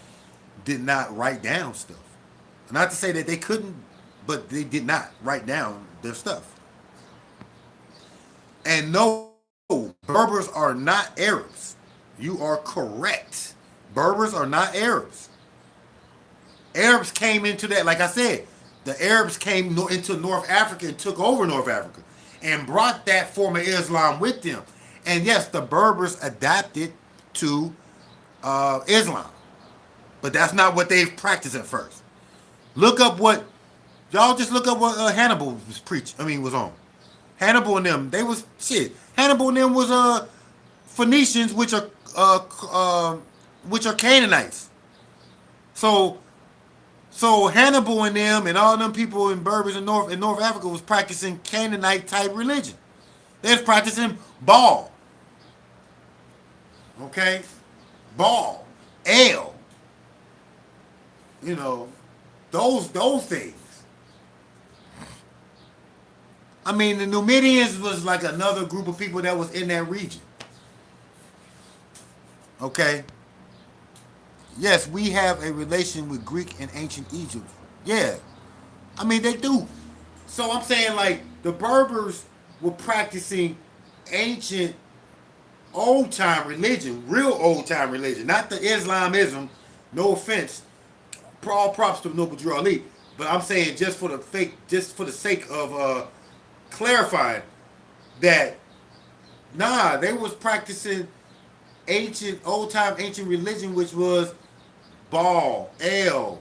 did not write down stuff. Not to say that they couldn't, but they did not write down their stuff. And no, Berbers are not Arabs. You are correct. Berbers are not Arabs. Arabs came into that, like I said, the Arabs came into North Africa and took over North Africa and brought that form of Islam with them. And yes, the Berbers adapted to Islam, but that's not what they practiced at first. Look up what y'all just look up what Hannibal was preaching. I mean, was on. Hannibal and them, they was shit. Hannibal and them was Phoenicians, which are Canaanites. So Hannibal and them and all them people in Berbers in North Africa was practicing Canaanite type religion. They was practicing Baal. Okay? Baal. El. You know, those things. I mean, the Numidians was like another group of people that was in that region. Okay? Yes, we have a relation with Greek and ancient Egypt. Yeah. I mean, they do. So I'm saying, like, the Berbers were practicing ancient old-time religion, real old-time religion, not the Islamism, no offense. All props to Noble Drew Ali. But I'm saying just for the sake of clarifying that, nah, they was practicing old-time ancient religion, which was Baal, El,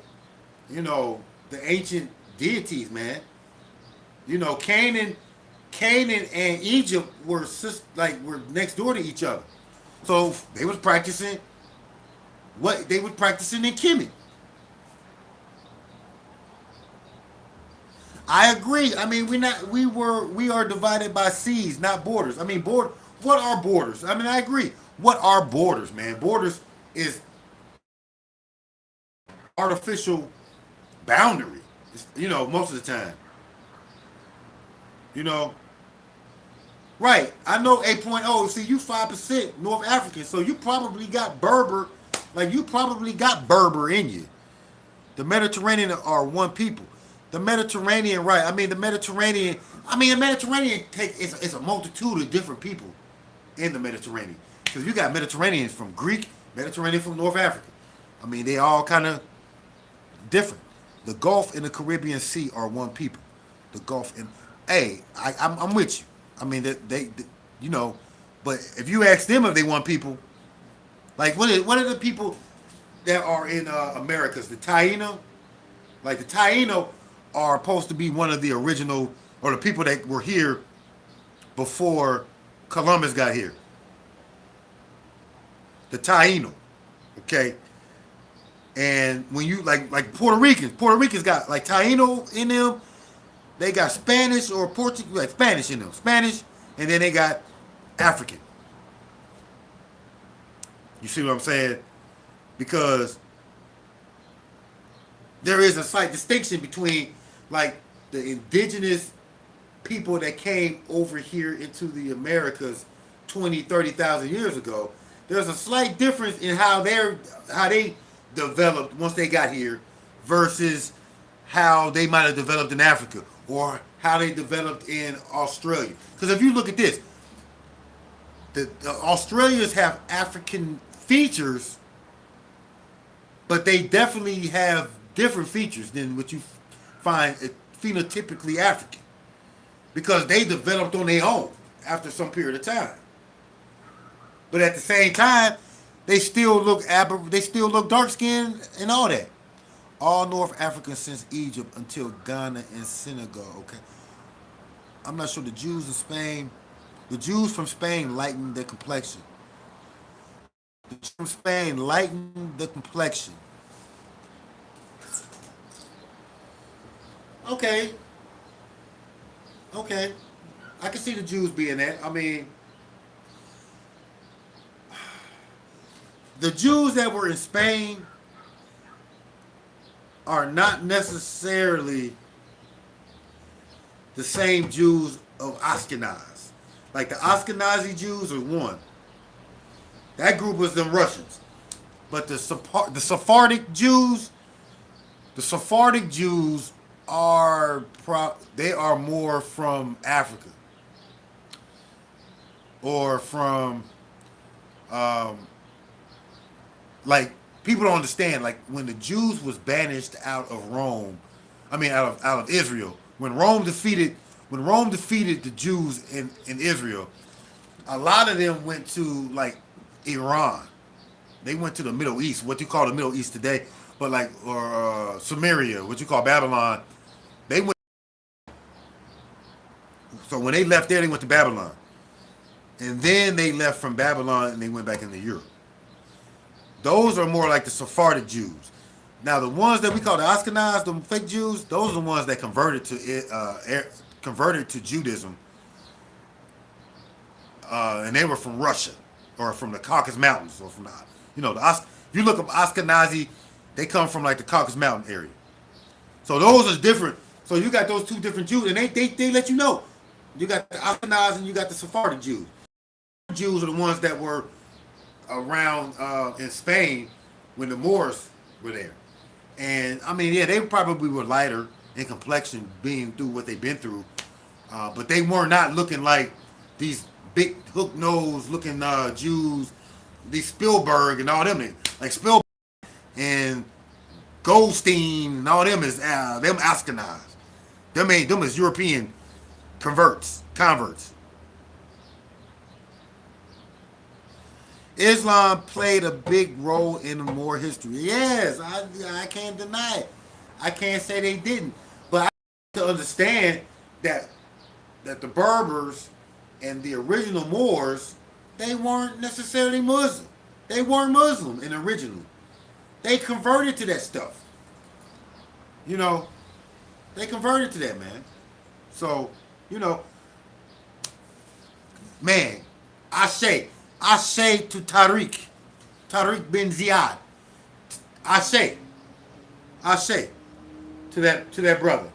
you know, the ancient deities, man. You know, Canaan and Egypt were next door to each other. So they was practicing what they was practicing in Kemet. I agree. I mean, we are divided by seas, not borders. I mean, what are borders? I mean, I agree. What are borders, man? Borders is artificial boundary. You know, most of the time. You know, right? I know 8.0. See, you 5% North African, so you probably got Berber. Like you probably got Berber in you. The Mediterranean are one people. The Mediterranean, right? I mean, the Mediterranean is a multitude of different people in the Mediterranean. Because you got Mediterraneans from Greek, Mediterranean from North Africa. I mean, they all kind of different. The Gulf and the Caribbean Sea are one people. The Gulf and hey, I'm with you. I mean, they you know, but if you ask them if they want people, like what are the people that are in Americas? The Taino, like the Taino are supposed to be one of the original or the people that were here before Columbus got here. The Taino, okay. And when you like Puerto Ricans got like Taino in them. They got Spanish or Portuguese, like Spanish in them. Spanish, and then they got African. You see what I'm saying? Because there is a slight distinction between like the indigenous people that came over here into the Americas 20, 30,000 years ago. There's a slight difference in how they developed once they got here versus how they might have developed in Africa or how they developed in Australia. Because if you look at this, the Australians have African features, but they definitely have different features than what you find phenotypically African because they developed on their own after some period of time. But at the same time, they still look dark skinned and all that. All North African since Egypt until Ghana and Senegal. Okay, I'm not sure the Jews in Spain. The Jews from Spain lightened their complexion. The Jews from Spain lightened the complexion. Okay, okay, I can see the Jews being that. I mean, the Jews that were in Spain are not necessarily the same Jews of Ashkenaz. Like the Ashkenazi Jews are one. That group was them Russians. But the Sephardic Jews, are they are more from Africa or from like people don't understand. Like when the Jews was banished out of Rome, I mean out of Israel. When Rome defeated the Jews in Israel, a lot of them went to like Iran. They went to the Middle East, what you call the Middle East today, but like or Samaria, what you call Babylon. They went. So when they left there, they went to Babylon, and then they left from Babylon and they went back into Europe. Those are more like the Sephardic Jews. Now the ones that we call the Ashkenaz, the fake Jews, those are the ones that converted to Judaism, and they were from Russia or from the Caucasus Mountains or from the if you look up Ashkenazi, they come from like the Caucasus Mountain area. So those are different. So you got those two different Jews, and they let you know. You got the Ashkenaz and you got the Sephardic Jews. The Jews are the ones that were around in Spain when the Moors were there. And I mean, yeah, they probably were lighter in complexion being through what they've been through. But they were not looking like these big hook nose looking Jews, these Spielberg and all them. Like Spielberg and Goldstein and all them is them Ashkenaz. Them is European converts. Islam played a big role in the Moor history. Yes, I can't deny it. I can't say they didn't. But I have to understand that the Berbers and the original Moors, they weren't necessarily Muslim. They weren't Muslim in originally. They converted to that stuff. They converted to that, man. So, man, I say to Tariq bin Ziyad, I say to that brother.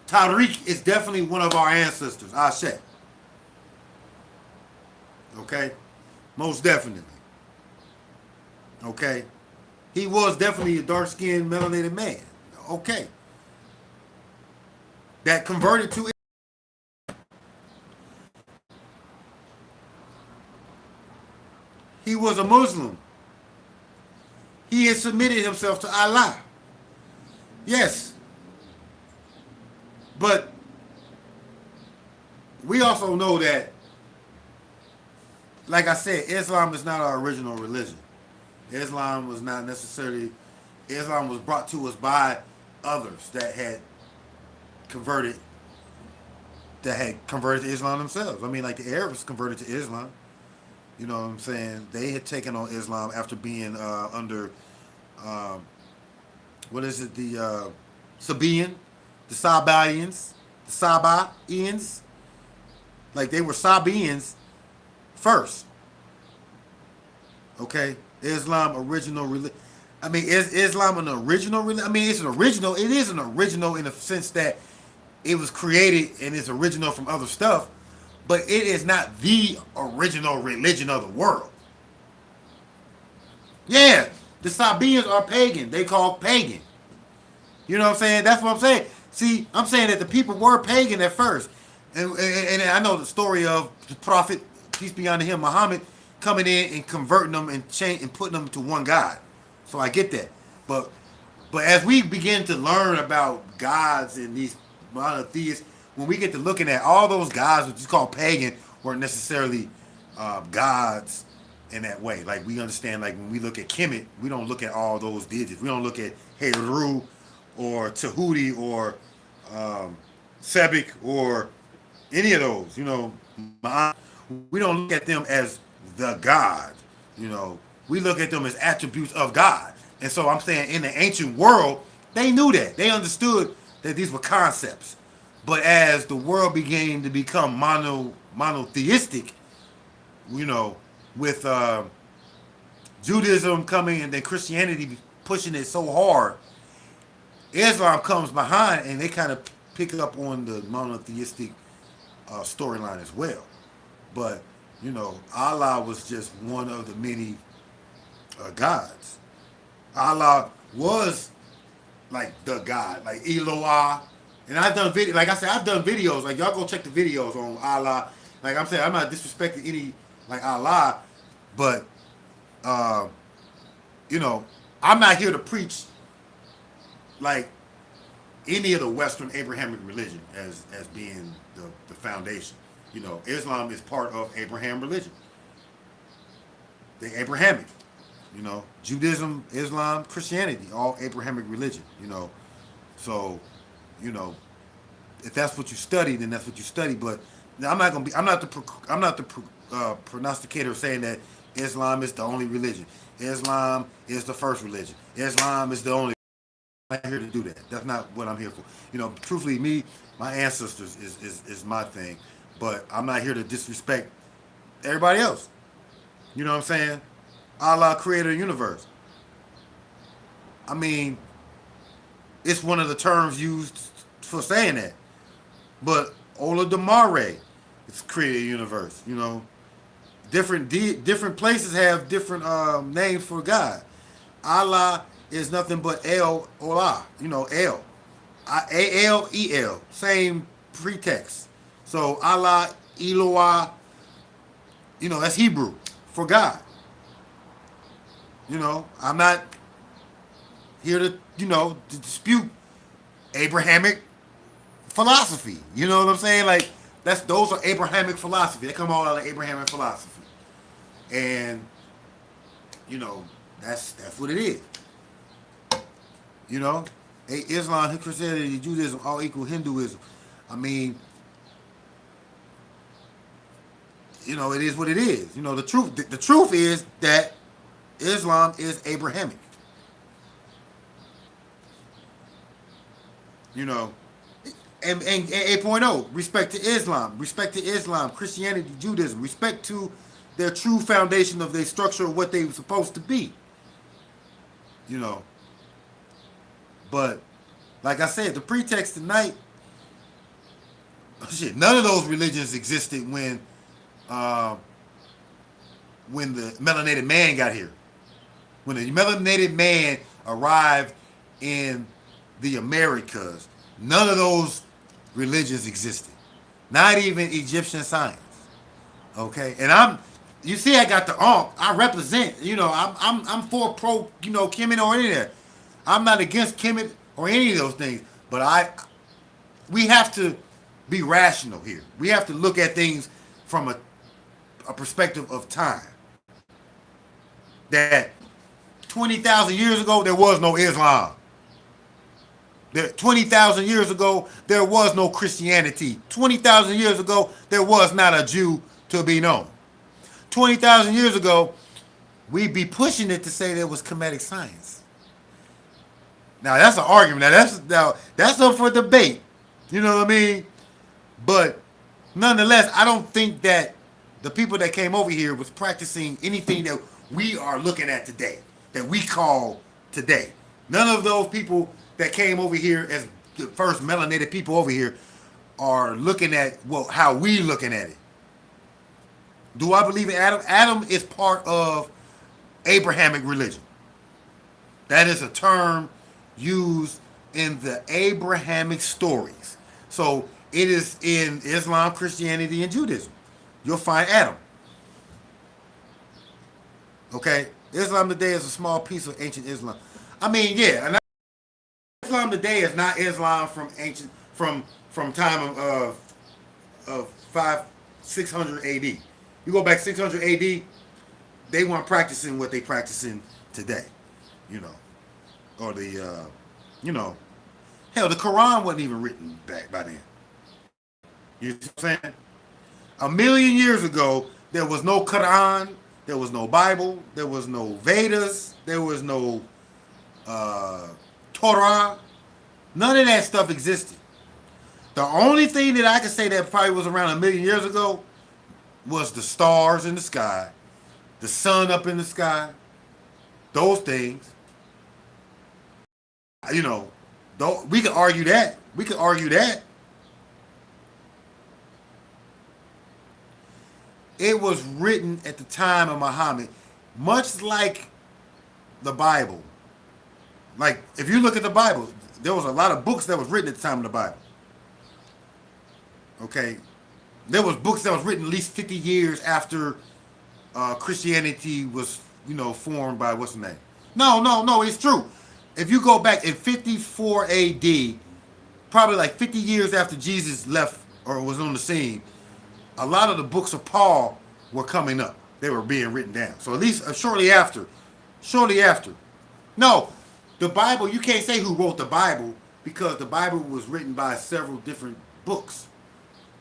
Tariq is definitely one of our ancestors, I say. Okay? Most definitely. Okay? He was definitely a dark-skinned, melanated man. Okay. That converted to he was a Muslim. He had submitted himself to Allah. Yes. But we also know that, like I said, Islam is not our original religion. Islam was brought to us by others that had converted to Islam themselves. I mean, like the Arabs converted to Islam. You know what I'm saying? They had taken on Islam after being under, what is it, the Sabaeans, Sabaeans, like they were Sabaeans first. Okay, Islam original religion. I mean, is Islam an original religion? I mean, it's an original. It is an original in the sense that it was created and it's original from other stuff, but it is not the original religion of the world. Yeah, the Sabaeans are pagan. They call pagan. You know what I'm saying? That's what I'm saying. See, I'm saying that the people were pagan at first. And I know the story of the prophet, peace be unto him, Muhammad, coming in and converting them and putting them to one God. So I get that. But as we begin to learn about gods and these monotheists, when we get to looking at all those gods, which is called pagan, weren't necessarily gods in that way. Like we understand, like when we look at Kemet, we don't look at all those digits. We don't look at Heru or Tahuti or Sebek or any of those. You know, we don't look at them as the God. You know, we look at them as attributes of God. And so I'm saying in the ancient world, they knew that. They understood that these were concepts. But as the world began to become monotheistic, you know, with Judaism coming and then Christianity pushing it so hard, Islam comes behind and they kind of pick up on the monotheistic storyline as well. But, you know, Allah was just one of the many gods. Allah was like the God, like Eloah. And I've done video, like I said, I've done videos. Like y'all go check the videos on Allah. Like I'm saying, I'm not disrespecting any like Allah, but you know, I'm not here to preach like any of the Western Abrahamic religion as being the foundation. You know, Islam is part of Abraham religion. The Abrahamic, you know, Judaism, Islam, Christianity, all Abrahamic religion. You know, so you know, if that's what you study, then that's what you study. But I'm not gonna be. I'm not the prognosticator saying that Islam is the only religion. Islam is the first religion. Islam is the only. I'm not here to do that. That's not what I'm here for. You know, truthfully, my ancestors is my thing. But I'm not here to disrespect everybody else. You know what I'm saying? Allah created a universe. I mean, it's one of the terms used for saying that. But Ola Damare, it's created a universe. You know, different places have different names for God. Allah is nothing but El Ola. You know, El, A-L-E-L, same pretext. So Allah, Eloah, you know, that's Hebrew for God. You know, I'm not here to, you know, to dispute Abrahamic philosophy. You know what I'm saying? Like those are Abrahamic philosophy. They come all out of Abrahamic philosophy. And, you know, that's what it is. You know? Islam, Christianity, Judaism, all equal Hinduism. I mean, you know, it is what it is. You know, the truth is that Islam is Abrahamic. You know, and 8.0, respect to Islam, Christianity, Judaism, respect to their true foundation of their structure of what they were supposed to be. You know, but like I said, the pretext tonight, shit, none of those religions existed when the melanated man got here. When the melanated man arrived in the Americas, none of those religions existed. Not even Egyptian science. Okay, and you see, I got the I represent. You know, I'm for pro. You know, Kemet or any of that. I'm not against Kemet or any of those things. But we have to be rational here. We have to look at things from a perspective of time. That 20,000 years ago there was no Islam. 20,000 years ago there was no Christianity. 20,000 years ago there was not a Jew to be known. 20,000 years ago we'd be pushing it to say there was Kemetic science. Now that's an argument. Now that's up for debate. You know what I mean? But nonetheless, I don't think that the people that came over here was practicing anything that we are looking at today, that we call today. None of those people that came over here as the first melanated people over here are looking at how we looking at it. Do I believe in Adam? Adam is part of Abrahamic religion. That is a term used in the Abrahamic stories. So it is in Islam, Christianity, and Judaism. You'll find Adam. Okay? Islam today is a small piece of ancient Islam. I mean, yeah, and Islam today is not Islam from ancient from time of 600 AD. You go back 600 AD, they weren't practicing what they practicing today, you know, or you know, hell, the Quran wasn't even written back by then. You know what I'm saying? A million years ago, there was no Quran, there was no Bible, there was no Vedas, there was no Torah. None of that stuff existed. The only thing that I could say that probably was around a million years ago was the stars in the sky, the sun up in the sky, those things. You know, we could argue that. We could argue that. It was written at the time of Muhammad, much like the Bible. Like, if you look at the Bible, there was a lot of books that was written at the time of the Bible. Okay? There was books that was written at least 50 years after Christianity was, formed by, what's the name? No, it's true. If you go back in 54 AD, probably like 50 years after Jesus left or was on the scene, a lot of the books of Paul were coming up. They were being written down. So at least shortly after. No, the Bible, you can't say who wrote the Bible because the Bible was written by several different books.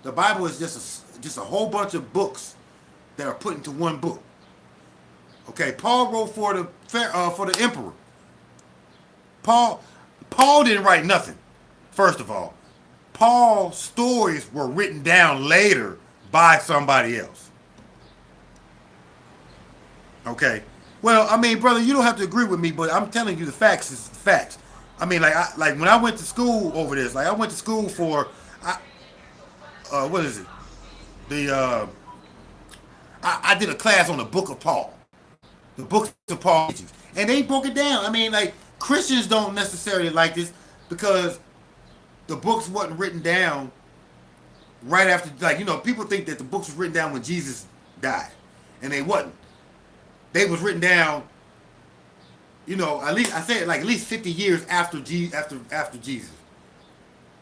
The Bible is just a whole bunch of books that are put into one book. Okay, Paul wrote for the emperor. Paul didn't write nothing. First of all, Paul's stories were written down later by somebody else. Okay. Well, I mean, brother, you don't have to agree with me, but I'm telling you the facts is the facts. I mean, like when I went to school over this, like I went to school for, what is it? I did a class on the Book of Paul, the books of Paul, and they broke it down. I mean, like Christians don't necessarily like this because the books wasn't written down right after, people think that the books was written down when Jesus died, and they wasn't. They was written down, at least I say it like at least 50 years after Jesus,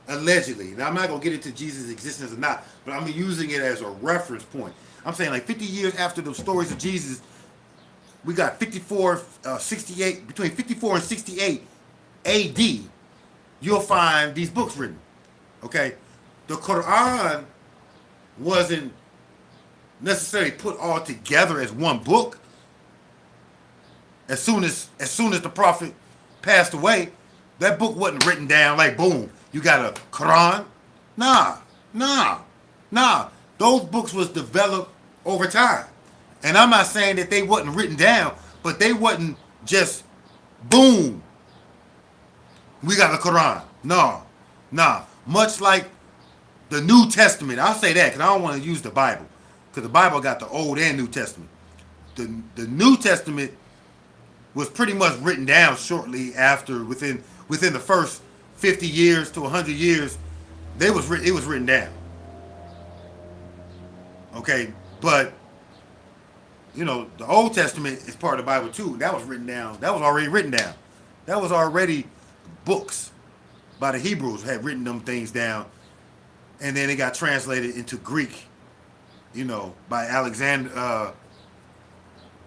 allegedly. Now I'm not gonna get into Jesus' existence or not, but I'm using it as a reference point. I'm saying like 50 years after the stories of Jesus, we got 68 between 54 and 68 A.D. You'll find these books written. Okay, the Quran wasn't necessarily put all together as one book. As soon as the prophet passed away, that book wasn't written down like boom, you got a Quran. Nah. Those books was developed over time. And I'm not saying that they wasn't written down, but they wasn't just boom, we got a Quran. Nah. Much like the New Testament. I'll say that because I don't want to use the Bible. Because the Bible got the Old and New Testament. The New Testament was pretty much written down shortly after, within the first 50 years to 100 years, it was written down. Okay, but the Old Testament is part of the Bible too. That was written down. That was already written down. That was already books by the Hebrews had written them things down, and then it got translated into Greek, by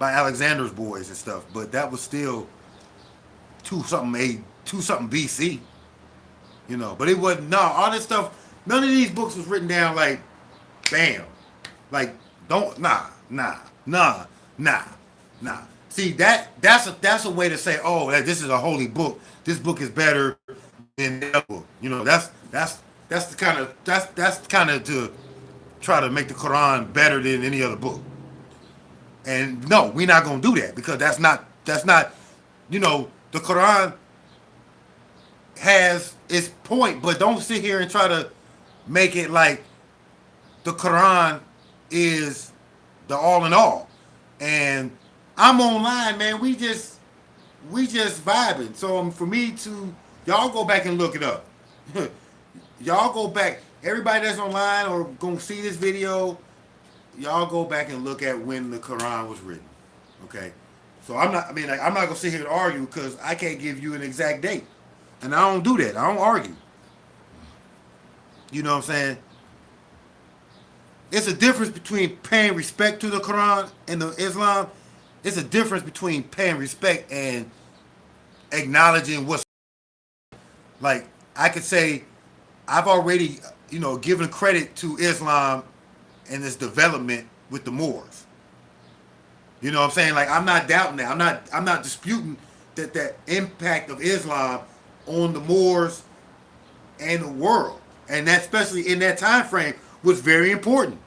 Alexander's boys and stuff, but that was still 2 something BC, but it wasn't, all this stuff, none of these books was written down like, bam, like, nah. See, that's a way to say, oh, this is a holy book, this book is better than that book, that's kind of to try to make the Quran better than any other book. And no, we're not gonna do that because that's not the Quran has its point, but don't sit here and try to make it like the Quran is the all in all. And I'm online, man. We just vibing. So for me to y'all go back and look it up. Y'all go back. Everybody that's online or gonna see this video, y'all go back and look at when the Quran was written. Okay. So I'm not. I mean, like, I'm not gonna sit here and argue because I can't give you an exact date, and I don't do that. I don't argue. You know what I'm saying? It's a difference between paying respect to the Quran and the Islam. It's a difference between paying respect and acknowledging what's like. I could say I've already, given credit to Islam and its development with the Moors. You know what I'm saying? Like, I'm not doubting that. I'm not disputing that impact of Islam on the Moors and the world. And that, especially in that time frame, was very important.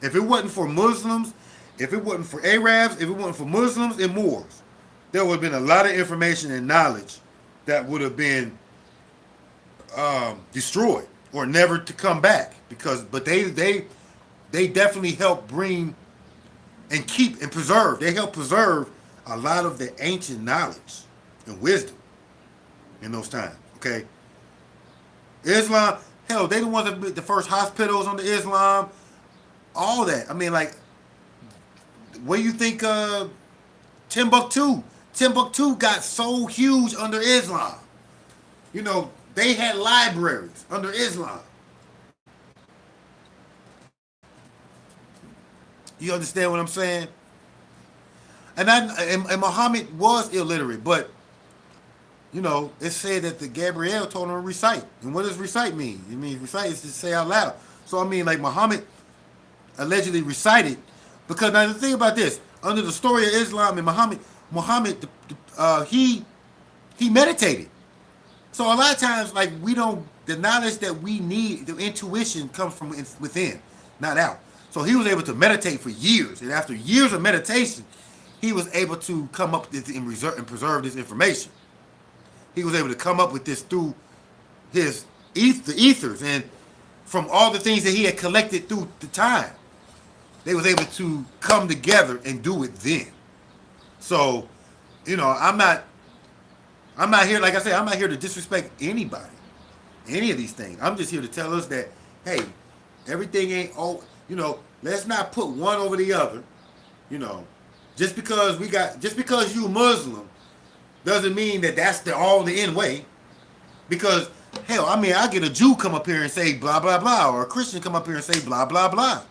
If it wasn't for Muslims, if it wasn't for Arabs, if it wasn't for Muslims and Moors, there would have been a lot of information and knowledge that would have been destroyed or never to come back. But they definitely helped bring and keep and preserve. They helped preserve a lot of the ancient knowledge and wisdom in those times. Okay, Islam, hell, they the ones that built the first hospitals under Islam. All that. I mean, like, what do you think? Timbuktu. Timbuktu got so huge under Islam. They had libraries under Islam. You understand what I'm saying? And Muhammad was illiterate, but it said that the Gabriel told him to recite. And what does recite mean? It means recite is to say out loud. So I mean, like, Muhammad allegedly recited, because now the thing about this, under the story of Islam and Muhammad, he meditated. So a lot of times, like, the knowledge that we need, the intuition comes from within, not out. So he was able to meditate for years, and after years of meditation, he was able to come up with this and preserve this information. He was able to come up with this through the ethers, and from all the things that he had collected through the time, they was able to come together and do it then. So, I'm not here, like I said, I'm not here to disrespect anybody, any of these things. I'm just here to tell us that, hey, everything ain't let's not put one over the other. Just because you Muslim doesn't mean that that's the end way. Because hell, I mean, I get a Jew come up here and say blah blah blah, or a Christian come up here and say blah blah blah.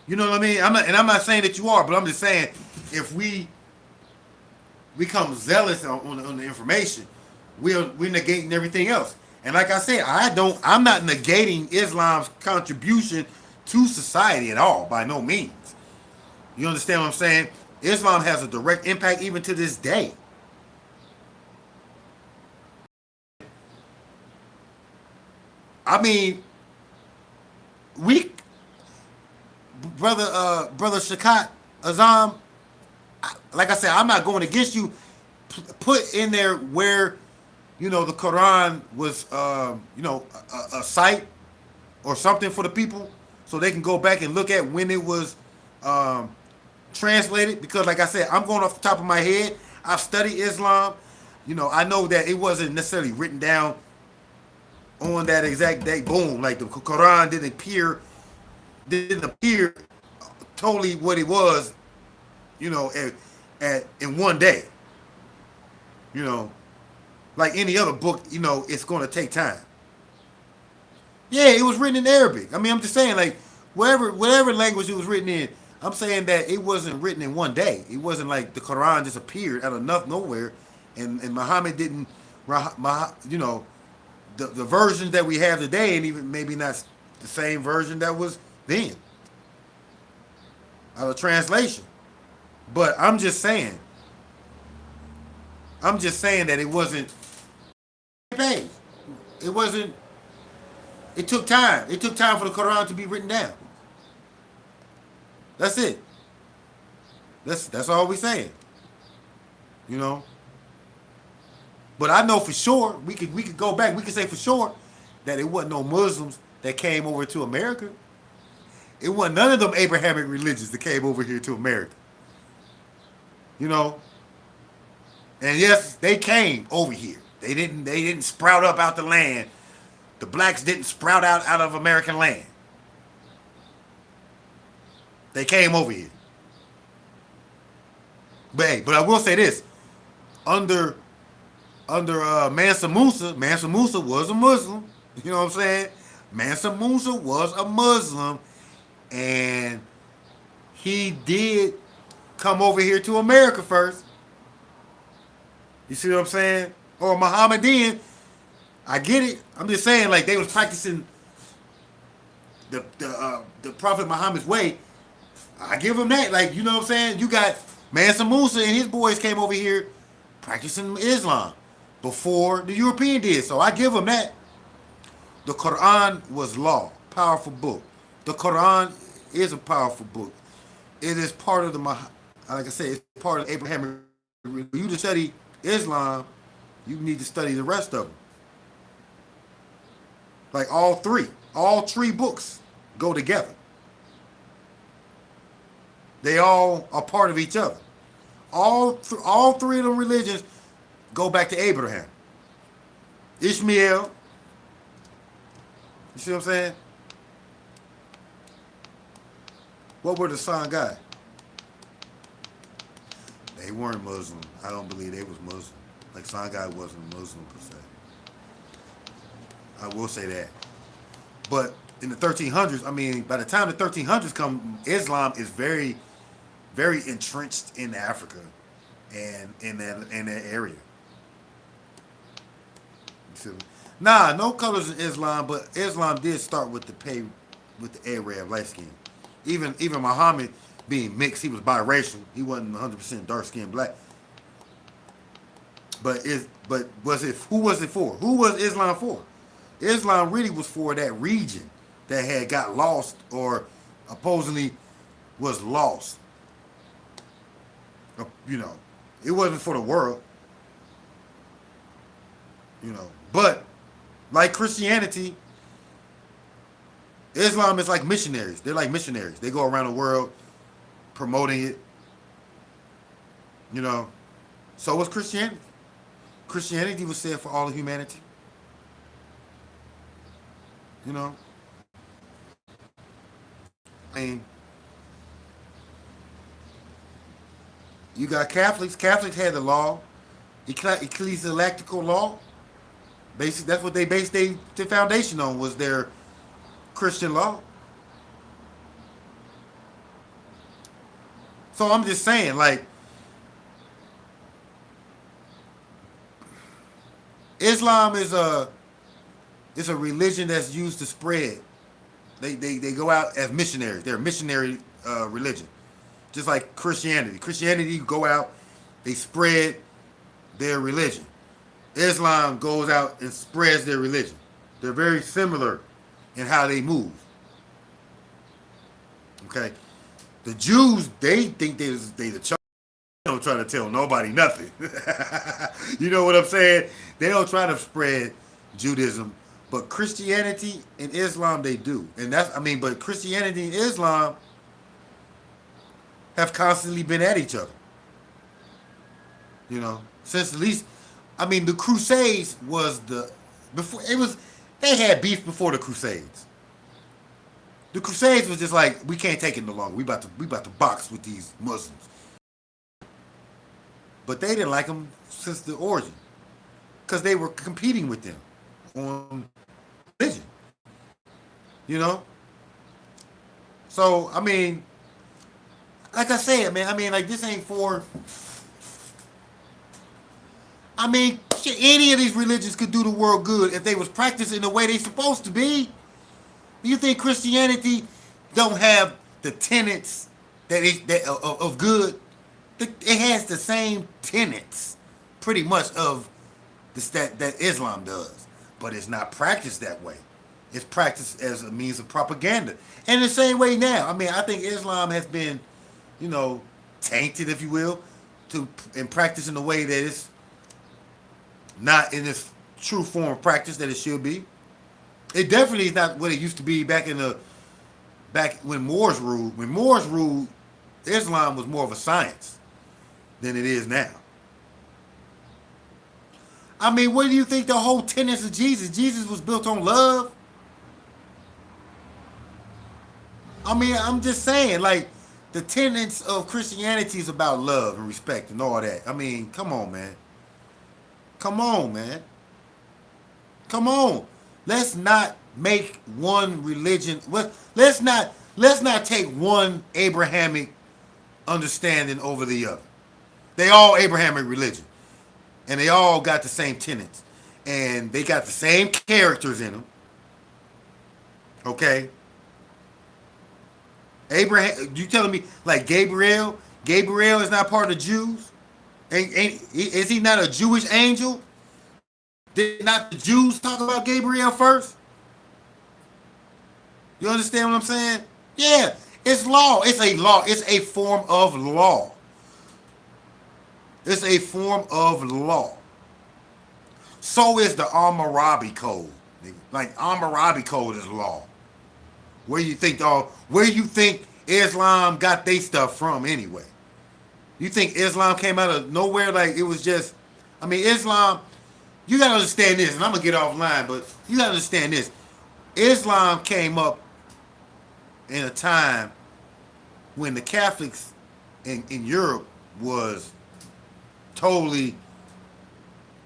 You know what I mean? I'm not saying that you are, but I'm just saying if we become zealous on the information, we're negating everything else. And like I said, I'm not negating Islam's contribution to society at all, by no means. You understand what I'm saying? Islam has a direct impact even to this day. I mean, brother Shakat Azam, like I said, I'm not going against you. Put in there where, the Quran was, a site or something for the people, so they can go back and look at when it was translated. Because, like I said, I'm going off the top of my head. I've studied Islam. I know that it wasn't necessarily written down on that exact day. Boom, like the Quran didn't appear totally what it was, in one day. Like any other book, it's going to take time. Yeah, it was written in Arabic. I mean, I'm just saying, like, whatever language it was written in, I'm saying that it wasn't written in one day. It wasn't like the Quran just appeared out of nowhere, and Muhammad didn't, the version that we have today, and even maybe not the same version that was then, out of translation. But I'm just saying that it wasn't page. It wasn't It took time. It took time for the Quran to be written down. That's it. That's all we saying. You know. But I know for sure we could go back. We could say for sure that it wasn't no Muslims that came over to America. It wasn't none of them Abrahamic religions that came over here to America. You know. And yes, they came over here. They didn't sprout up out the land. The blacks didn't sprout out of American land. They came over here. But hey, but I will say this: under Mansa Musa was a Muslim. You know what I'm saying? Mansa Musa was a Muslim, and he did come over here to America first. You see what I'm saying? Or Mohammedan. I get it. I'm just saying, like, they was practicing the Prophet Muhammad's way. I give them that. Like, you know what I'm saying? You got Mansa Musa and his boys came over here practicing Islam before the European did. So I give them that. The Quran was law, powerful book. The Quran is a powerful book. It is part of the, like I said, it's part of Abrahamic. For you to study Islam, you need to study the rest of them. Like all three books go together. They all are part of each other. All three of them religions go back to Abraham. Ishmael. You see what I'm saying? What were the son God? They weren't Muslim. I don't believe they was Muslim. Like son God wasn't Muslim per se. I will say that. But in the 1300s, I mean, by the time the 1300s come, Islam is very, very entrenched in Africa and in that area. Nah, no colors in Islam, but Islam did start with the Arab light skin. Even Muhammad being mixed, he was biracial. He wasn't 100% dark skinned black. But was it who was it for? Who was Islam for? Islam really was for that region that had got lost or supposedly was lost. You know, it wasn't for the world. You know, but like Christianity, Islam is like missionaries. They're like missionaries. They go around the world promoting it. You know, so was Christianity. Christianity was said for all of humanity. You know, I mean, you got Catholics. Catholics had the law, ecclesiastical law. Basically, that's what they based their foundation on, was their Christian law. So I'm just saying, like, Islam is a religion that's used to spread. They go out as missionaries. They're a missionary religion, just like Christianity. Christianity go out, they spread their religion. Islam goes out and spreads their religion. They're very similar in how they move. Okay, the Jews, they think they the church. They don't try to tell nobody nothing. You know what I'm saying? They don't try to spread Judaism, but Christianity and Islam they do, and but Christianity and Islam have constantly been at each other. You know, since at least. The Crusades was they had beef before the Crusades. The Crusades was just like, we can't take it no longer. We about to box with these Muslims. But they didn't like them since the origin, because they were competing with them on religion. You know. So like I said, man. Like this ain't for. Any of these religions could do the world good if they was practicing the way they supposed to be. You think Christianity don't have the tenets of good? It has the same tenets, pretty much, of that Islam does, but it's not practiced that way. It's practiced as a means of propaganda. And the same way now. I mean, I think Islam has been, you know, tainted, if you will, to and practice in a way that it's not in its true form of practice that it should be. It definitely is not what it used to be back when Moors ruled. When Moors ruled, Islam was more of a science than it is now. I mean, what do you think the whole tenets of Jesus? Jesus was built on love. I mean, I'm just saying, like, the tenets of Christianity is about love and respect and all that. I mean, come on, man. Come on, man. Come on. Let's not make one religion. Let's not take one Abrahamic understanding over the other. They all Abrahamic religion, and they all got the same tenets, and they got the same characters in them. Okay. Abraham, you telling me like Gabriel? Gabriel is not part of the Jews? Is he not a Jewish angel? Did not the Jews talk about Gabriel first? You understand what I'm saying? Yeah, it's law. It's a law. It's a form of law. It's a form of law. So is the Hammurabi Code. Like Hammurabi Code is law. Where you think Islam got their stuff from anyway? You think Islam came out of nowhere? Like it was just, I mean, Islam, you gotta understand this, and I'm gonna get offline, but you gotta understand this. Islam came up in a time when the Catholics in Europe was totally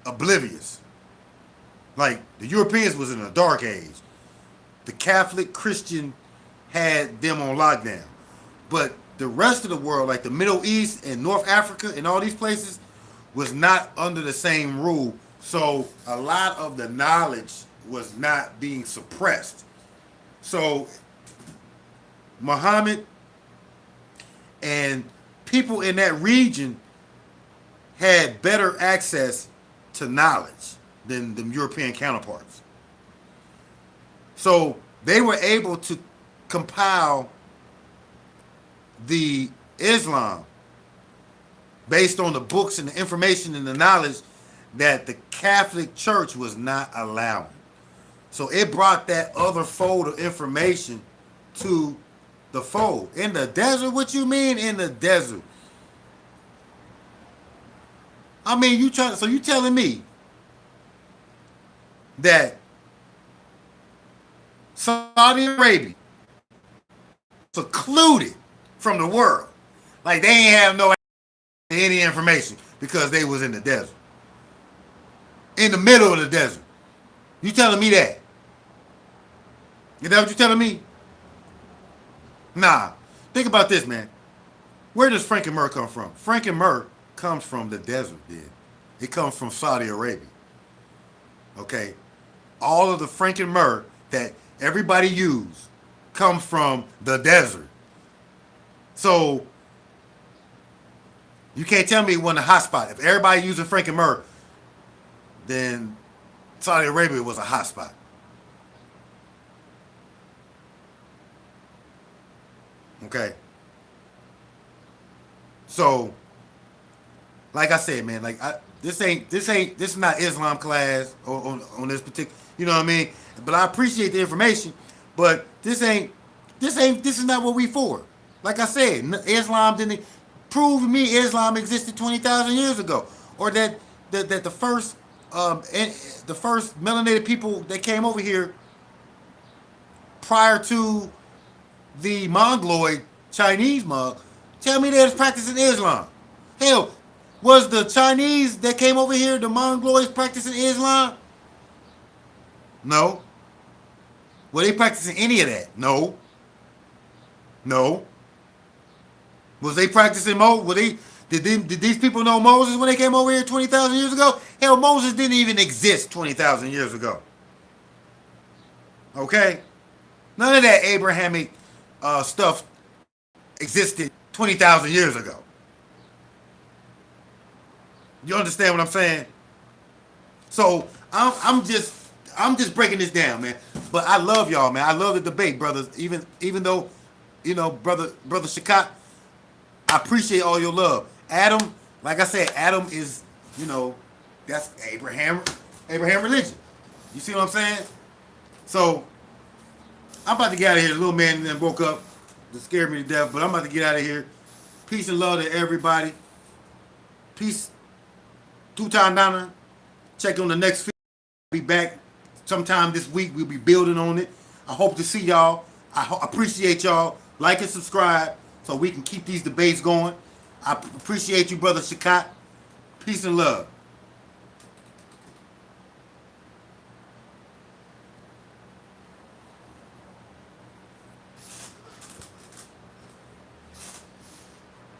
oblivious. Like the Europeans was in a dark age. The Catholic Christian had them on lockdown. But the rest of the world, like the Middle East and North Africa and all these places, was not under the same rule. So a lot of the knowledge was not being suppressed. So Muhammad and people in that region had better access to knowledge than the European counterparts. So they were able to compile the Islam based on the books and the information and the knowledge that the Catholic Church was not allowing. So it brought that other fold of information to the fold. In the desert? What you mean in the desert? I mean, you telling me that Saudi Arabia secluded from the world, like they ain't have no any information because they was in the desert, in the middle of the desert. You telling me that? Is that what you telling me? Nah. Think about this, man. Where does Frankenmur come from? Frankenmur comes from the desert, dude. It comes from Saudi Arabia. Okay? All of the Frankenmur that everybody use comes from the desert. So you can't tell me it wasn't a hot spot. If everybody using Frankenmur, then Saudi Arabia was a hot spot. Okay. So, like I said, man, like this is not Islam class on this particular, you know what I mean? But I appreciate the information, but this is not what we for. Like I said, Islam didn't prove to me Islam existed 20,000 years ago, or that the first melanated people that came over here prior to the Mongoloid Chinese monk, tell me they was practicing Islam. Hell, was the Chinese that came over here, the Mongoloids, practicing Islam? No. Were they practicing any of that? No. No. Was they practicing did these people know Moses when they came over here 20,000 years ago? Hell, Moses didn't even exist 20,000 years ago. Okay? None of that Abrahamic stuff existed 20,000 years ago. You understand what I'm saying? So I'm just breaking this down, man. But I love y'all, man. I love the debate, brothers. Even though, brother Shakat, I appreciate all your love. Adam, like I said, Adam is, you know, that's Abraham religion. You see what I'm saying? So I'm about to get out of here. The little man then woke up. That scared me to death, but I'm about to get out of here. Peace and love to everybody. Peace. Tutan Dana. Check on the next video. Be back sometime this week. We'll be building on it. I hope to see y'all. I appreciate y'all. Like and subscribe so we can keep these debates going. I appreciate you, brother Shakat. Peace and love.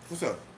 What's up?